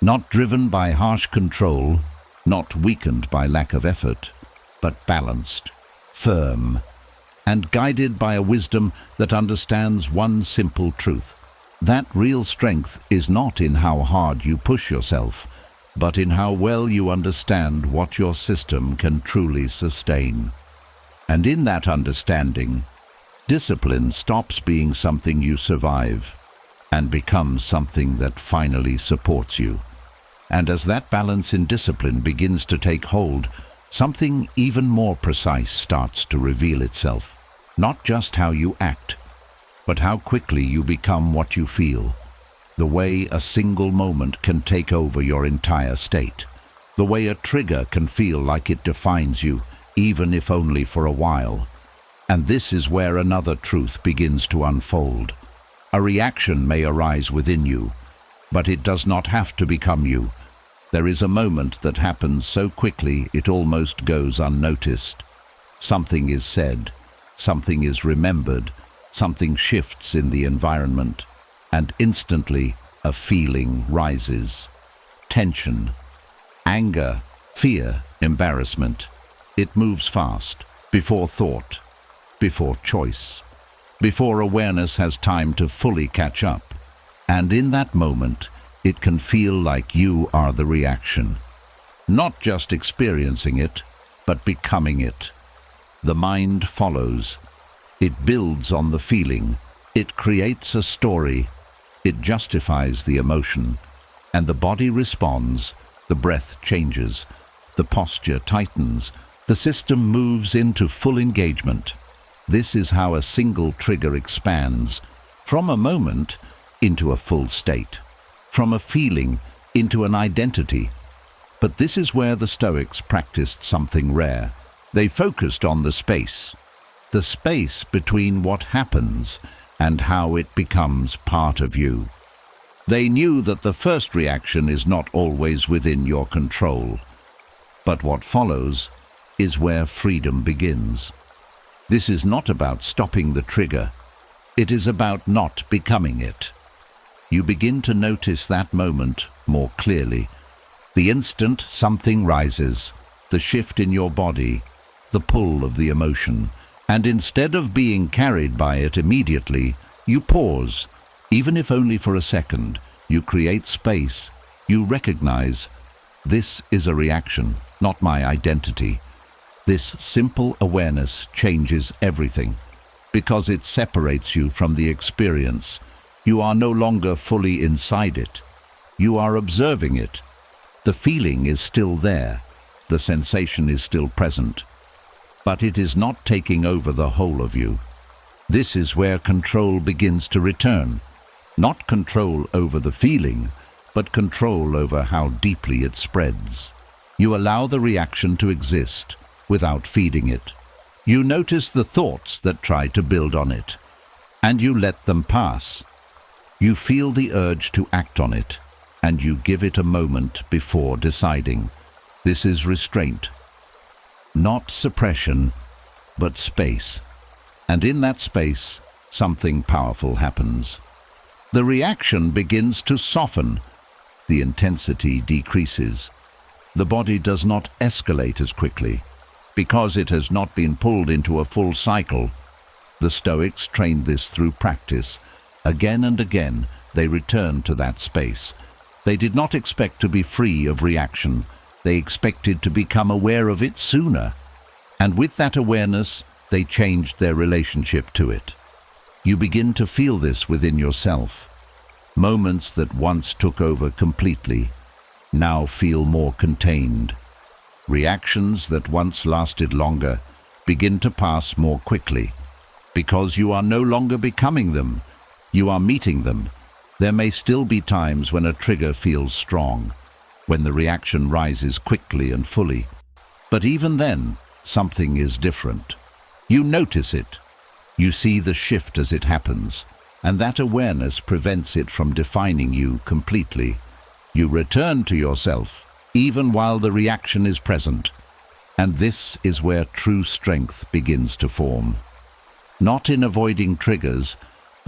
A: Not driven by harsh control, not weakened by lack of effort, but balanced, firm, and guided by a wisdom that understands one simple truth. That real strength is not in how hard you push yourself, but in how well you understand what your system can truly sustain. And in that understanding, discipline stops being something you survive and becomes something that finally supports you. And as that balance in discipline begins to take hold, something even more precise starts to reveal itself. Not just how you act, but how quickly you become what you feel. The way a single moment can take over your entire state. The way a trigger can feel like it defines you, even if only for a while. And this is where another truth begins to unfold. A reaction may arise within you, but it does not have to become you. There is a moment that happens so quickly it almost goes unnoticed. Something is said, something is remembered, something shifts in the environment, and instantly a feeling rises. Tension, anger, fear, embarrassment. It moves fast, before thought, before choice, before awareness has time to fully catch up. And in that moment, it can feel like you are the reaction. Not just experiencing it, but becoming it. The mind follows. It builds on the feeling. It creates a story. It justifies the emotion. And the body responds. The breath changes. The posture tightens. The system moves into full engagement. This is how a single trigger expands from a moment into a full state, from a feeling into an identity. But this is where the Stoics practiced something rare. They focused on the space between what happens and how it becomes part of you. They knew that the first reaction is not always within your control, but what follows is where freedom begins. This is not about stopping the trigger. It is about not becoming it. You begin to notice that moment more clearly. The instant something rises, the shift in your body, the pull of the emotion, and instead of being carried by it immediately, you pause, even if only for a second. You create space. You recognize, this is a reaction, not my identity. This simple awareness changes everything, because it separates you from the experience. You are no longer fully inside it. You are observing it. The feeling is still there. The sensation is still present. But it is not taking over the whole of you. This is where control begins to return. Not control over the feeling, but control over how deeply it spreads. You allow the reaction to exist without feeding it. You notice the thoughts that try to build on it, and you let them pass. You feel the urge to act on it, and you give it a moment before deciding. This is restraint. Not suppression, but space. And in that space, something powerful happens. The reaction begins to soften. The intensity decreases. The body does not escalate as quickly, because it has not been pulled into a full cycle. The Stoics trained this through practice. Again and again, they returned to that space. They did not expect to be free of reaction. They expected to become aware of it sooner. And with that awareness, they changed their relationship to it. You begin to feel this within yourself. Moments that once took over completely now feel more contained. Reactions that once lasted longer begin to pass more quickly, because you are no longer becoming them. You are meeting them. There may still be times when a trigger feels strong, when the reaction rises quickly and fully. But even then, something is different. You notice it. You see the shift as it happens, and that awareness prevents it from defining you completely. You return to yourself, even while the reaction is present. And this is where true strength begins to form. Not in avoiding triggers,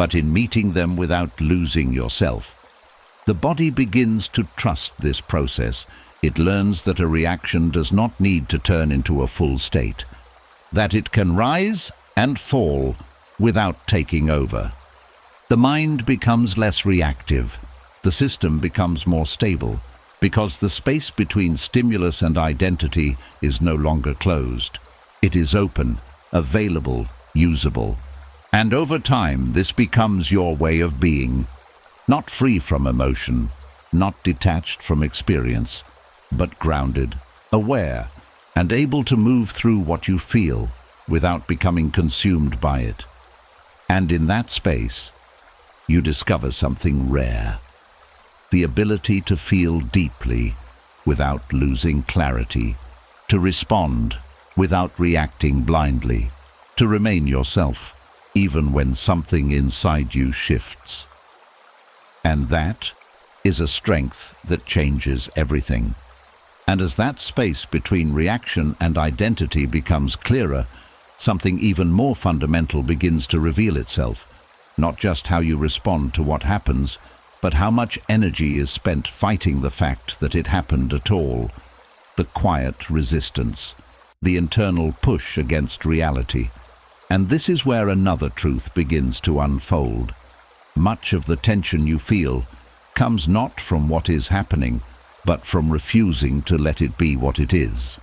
A: but in meeting them without losing yourself. The body begins to trust this process. It learns that a reaction does not need to turn into a full state, that it can rise and fall without taking over. The mind becomes less reactive. The system becomes more stable, because the space between stimulus and identity is no longer closed. It is open, available, usable. And over time, this becomes your way of being, not free from emotion, not detached from experience, but grounded, aware, and able to move through what you feel without becoming consumed by it. And in that space, you discover something rare: the ability to feel deeply without losing clarity, to respond without reacting blindly, to remain yourself even when something inside you shifts. And that is a strength that changes everything. And as that space between reaction and identity becomes clearer, something even more fundamental begins to reveal itself. Not just how you respond to what happens, but how much energy is spent fighting the fact that it happened at all. The quiet resistance, the internal push against reality. And this is where another truth begins to unfold. Much of the tension you feel comes not from what is happening, but from refusing to let it be what it is.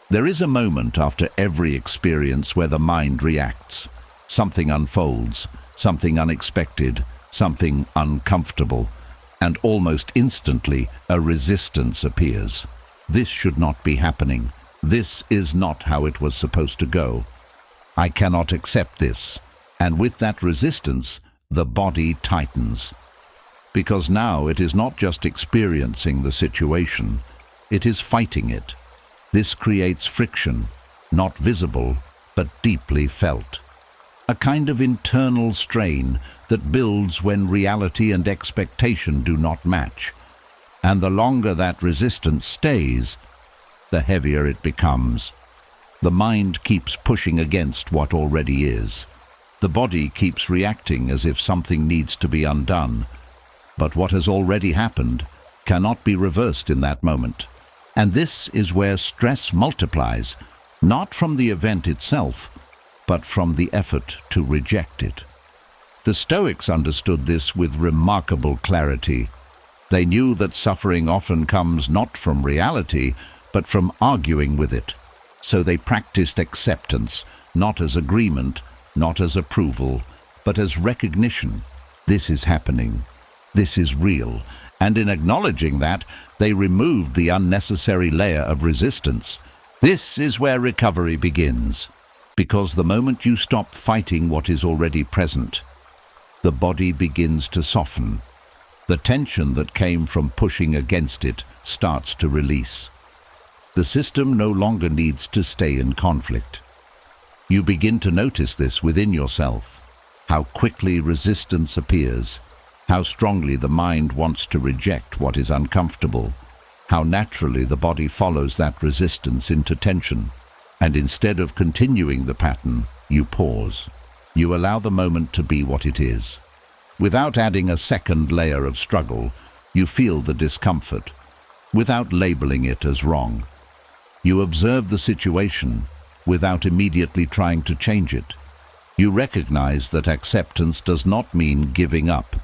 A: There is a moment after every experience where the mind reacts. Something unfolds, something unexpected, something uncomfortable, and almost instantly a resistance appears. This should not be happening. This is not how it was supposed to go. I cannot accept this. And with that resistance, the body tightens. Because now it is not just experiencing the situation, it is fighting it. This creates friction, not visible, but deeply felt. A kind of internal strain that builds when reality and expectation do not match. And the longer that resistance stays, the heavier it becomes. The mind keeps pushing against what already is. The body keeps reacting as if something needs to be undone. But what has already happened cannot be reversed in that moment. And this is where stress multiplies, not from the event itself, but from the effort to reject it. The Stoics understood this with remarkable clarity. They knew that suffering often comes not from reality, but from arguing with it. So they practiced acceptance, not as agreement, not as approval, but as recognition. This is happening. This is real. And in acknowledging that, they removed the unnecessary layer of resistance. This is where recovery begins. Because the moment you stop fighting what is already present, the body begins to soften. The tension that came from pushing against it starts to release. The system no longer needs to stay in conflict. You begin to notice this within yourself, how quickly resistance appears, how strongly the mind wants to reject what is uncomfortable, how naturally the body follows that resistance into tension. And instead of continuing the pattern, you pause. You allow the moment to be what it is. Without adding a second layer of struggle, you feel the discomfort, without labeling it as wrong. You observe the situation without immediately trying to change it. You recognize that acceptance does not mean giving up.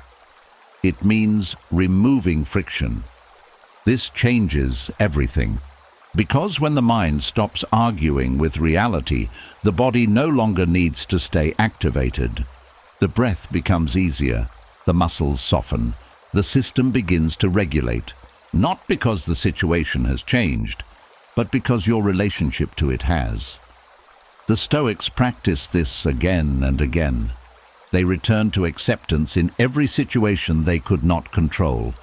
A: It means removing friction. This changes everything. Because when the mind stops arguing with reality, the body no longer needs to stay activated. The breath becomes easier, the muscles soften, the system begins to regulate, not because the situation has changed, but because your relationship to it has. The Stoics practiced this again and again. They returned to acceptance in every situation they could not control.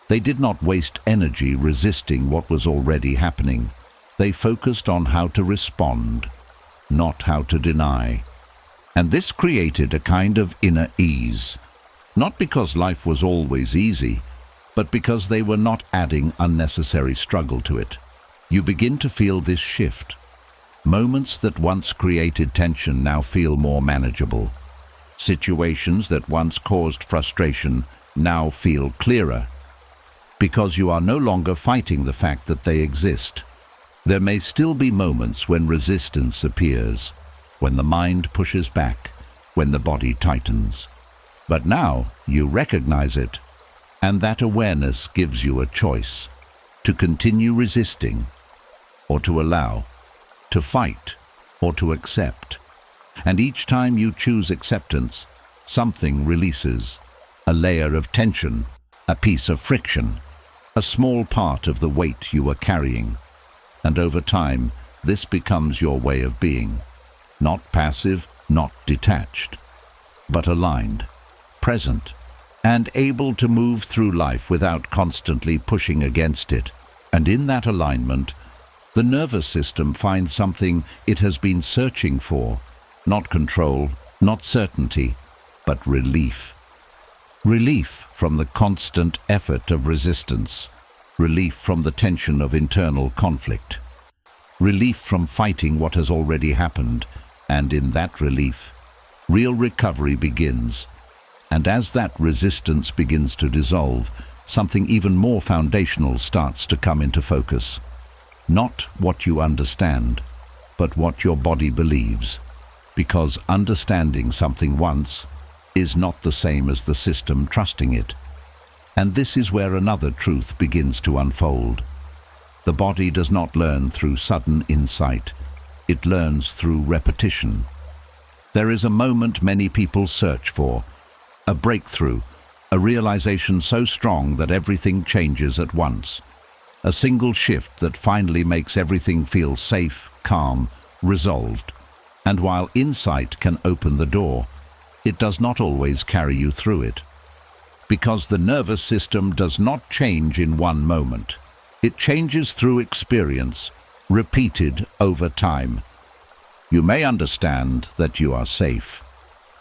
A: They did not waste energy resisting what was already happening. They focused on how to respond, not how to deny. And this created a kind of inner ease, not because life was always easy, but because they were not adding unnecessary struggle to it. You begin to feel this shift. Moments that once created tension now feel more manageable. Situations that once caused frustration now feel clearer, because you are no longer fighting the fact that they exist. There may still be moments when resistance appears, when the mind pushes back, when the body tightens. But now you recognize it, and that awareness gives you a choice: to continue resisting, or to allow, to fight, or to accept. And each time you choose acceptance, something releases: a layer of tension, a piece of friction, a small part of the weight you were carrying. And over time, this becomes your way of being. Not passive, not detached, but aligned, present, and able to move through life without constantly pushing against it. And in that alignment, the nervous system finds something it has been searching for: not control, not certainty, but relief. Relief from the constant effort of resistance, relief from the tension of internal conflict, relief from fighting what has already happened. And in that relief, real recovery begins. And as that resistance begins to dissolve, something even more foundational starts to come into focus. Not what you understand, but what your body believes. Because understanding something once is not the same as the system trusting it. And this is where another truth begins to unfold. The body does not learn through sudden insight. It learns through repetition. There is a moment many people search for, a breakthrough, a realization so strong that everything changes at once. A single shift that finally makes everything feel safe, calm, resolved. And while insight can open the door, it does not always carry you through it. Because the nervous system does not change in one moment. It changes through experience, repeated over time. You may understand that you are safe.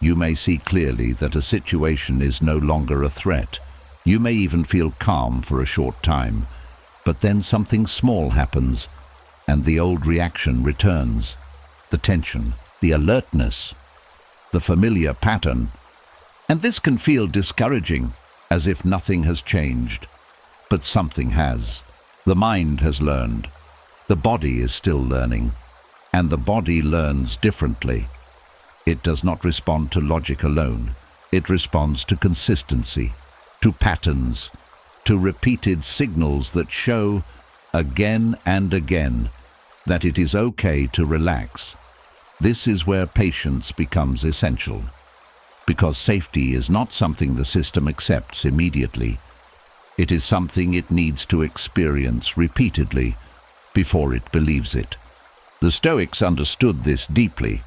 A: You may see clearly that a situation is no longer a threat. You may even feel calm for a short time. But then something small happens, and the old reaction returns. The tension, the alertness, the familiar pattern. And this can feel discouraging, as if nothing has changed. But something has. The mind has learned. The body is still learning. And the body learns differently. It does not respond to logic alone. It responds to consistency, to patterns, to repeated signals that show, again and again, that it is okay to relax. This is where patience becomes essential. Because safety is not something the system accepts immediately. It is something it needs to experience repeatedly before it believes it. The Stoics understood this deeply.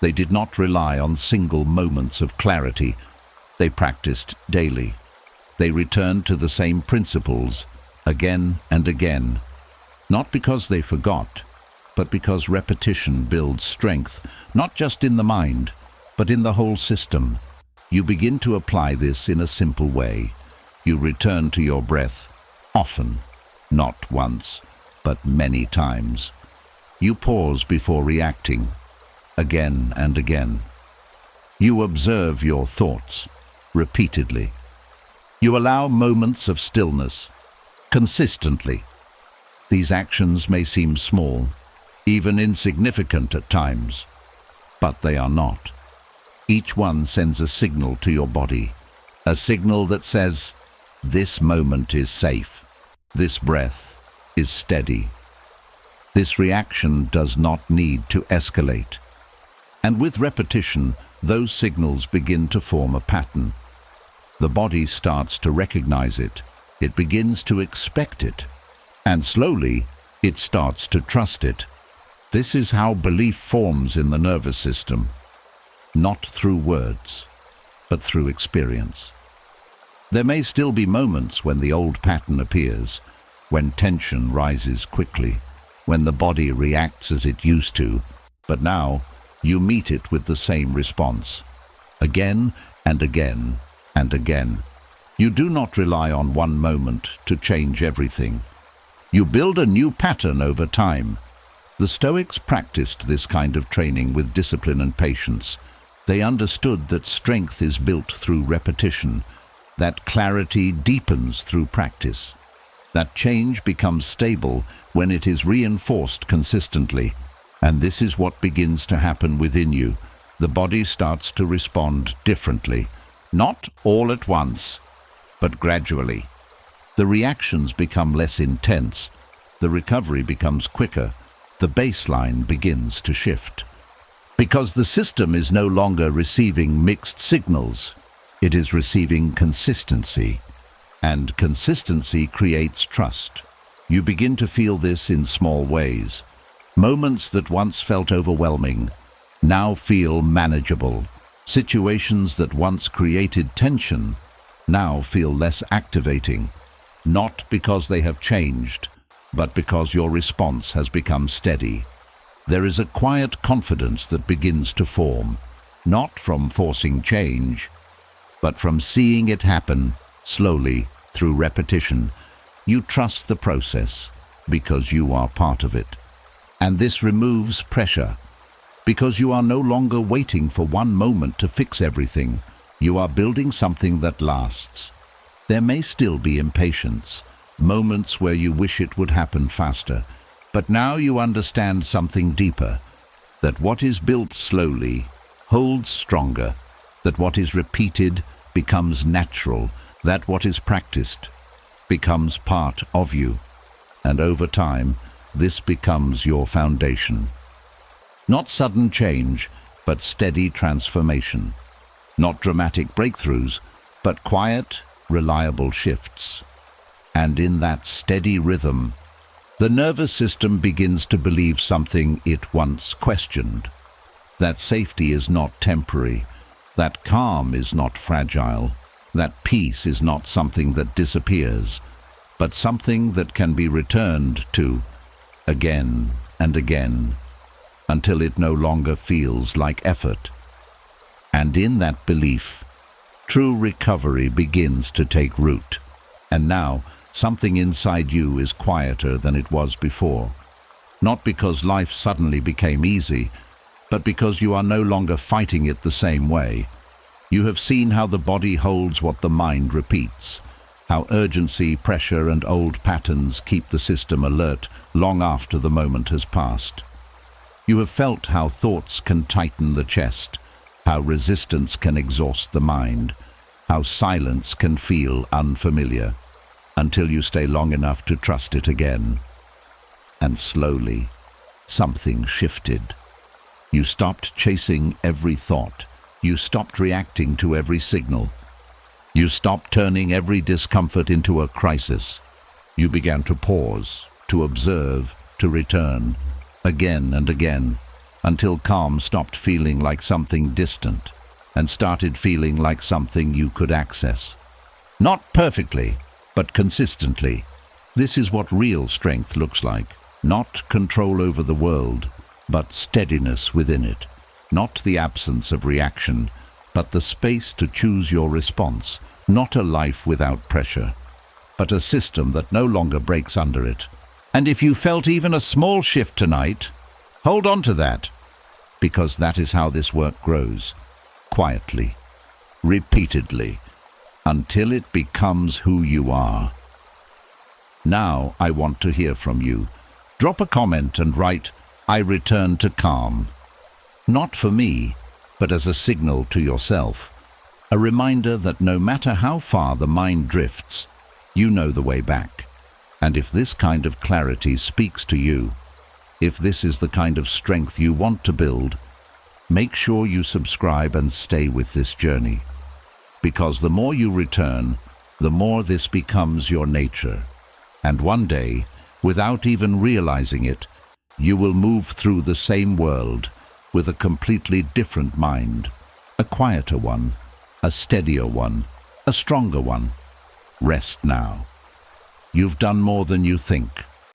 A: They did not rely on single moments of clarity. They practiced daily. They returned to the same principles again and again, not because they forgot, but because repetition builds strength, not just in the mind, but in the whole system. You begin to apply this in a simple way. You return to your breath, often, not once, but many times. You pause before reacting, again and again. You observe your thoughts, repeatedly. You allow moments of stillness, consistently. These actions may seem small, even insignificant at times, but they are not. Each one sends a signal to your body, a signal that says, this moment is safe, this breath is steady. This reaction does not need to escalate. And with repetition, those signals begin to form a pattern. The body starts to recognize it. It begins to expect it. And slowly, it starts to trust it. This is how belief forms in the nervous system. Not through words, but through experience. There may still be moments when the old pattern appears, when tension rises quickly, when the body reacts as it used to, but now you meet it with the same response, again and again and again. You do not rely on one moment to change everything. You build a new pattern over time. The Stoics practiced this kind of training with discipline and patience. They understood that strength is built through repetition, that clarity deepens through practice, that change becomes stable when it is reinforced consistently. And this is what begins to happen within you. The body starts to respond differently, not all at once, but gradually. The reactions become less intense, the recovery becomes quicker, the baseline begins to shift. Because the system is no longer receiving mixed signals, it is receiving consistency. And consistency creates trust. You begin to feel this in small ways. Moments that once felt overwhelming now feel manageable. Situations that once created tension now feel less activating, not because they have changed, but because your response has become steady. There is a quiet confidence that begins to form, not from forcing change, but from seeing it happen slowly through repetition. You trust the process because you are part of it. And this removes pressure, because you are no longer waiting for one moment to fix everything. You are building something that lasts. There may still be impatience, moments where you wish it would happen faster, but now you understand something deeper, that what is built slowly holds stronger, that what is repeated becomes natural, that what is practiced becomes part of you, and over time, this becomes your foundation. Not sudden change, but steady transformation. Not dramatic breakthroughs, but quiet, reliable shifts. And in that steady rhythm, the nervous system begins to believe something it once questioned. That safety is not temporary, that calm is not fragile, that peace is not something that disappears, but something that can be returned to again and again, until it no longer feels like effort. And in that belief, true recovery begins to take root. And now, something inside you is quieter than it was before. Not because life suddenly became easy, but because you are no longer fighting it the same way. You have seen how the body holds what the mind repeats, how urgency, pressure, and old patterns keep the system alert long after the moment has passed. You have felt how thoughts can tighten the chest, how resistance can exhaust the mind, how silence can feel unfamiliar, until you stay long enough to trust it again. And slowly, something shifted. You stopped chasing every thought. You stopped reacting to every signal. You stopped turning every discomfort into a crisis. You began to pause, to observe, to return, again and again, until calm stopped feeling like something distant and started feeling like something you could access. Not perfectly, but consistently. This is what real strength looks like. Not control over the world, but steadiness within it. Not the absence of reaction, but the space to choose your response. Not a life without pressure, but a system that no longer breaks under it. And if you felt even a small shift tonight, hold on to that, because that is how this work grows, quietly, repeatedly, until it becomes who you are. Now I want to hear from you. Drop a comment and write, "I return to calm." Not for me, but as a signal to yourself. A reminder that no matter how far the mind drifts, you know the way back. And if this kind of clarity speaks to you, if this is the kind of strength you want to build, make sure you subscribe and stay with this journey. Because the more you return, the more this becomes your nature. And one day, without even realizing it, you will move through the same world with a completely different mind, a quieter one, a steadier one, a stronger one. Rest now. You've done more than you think.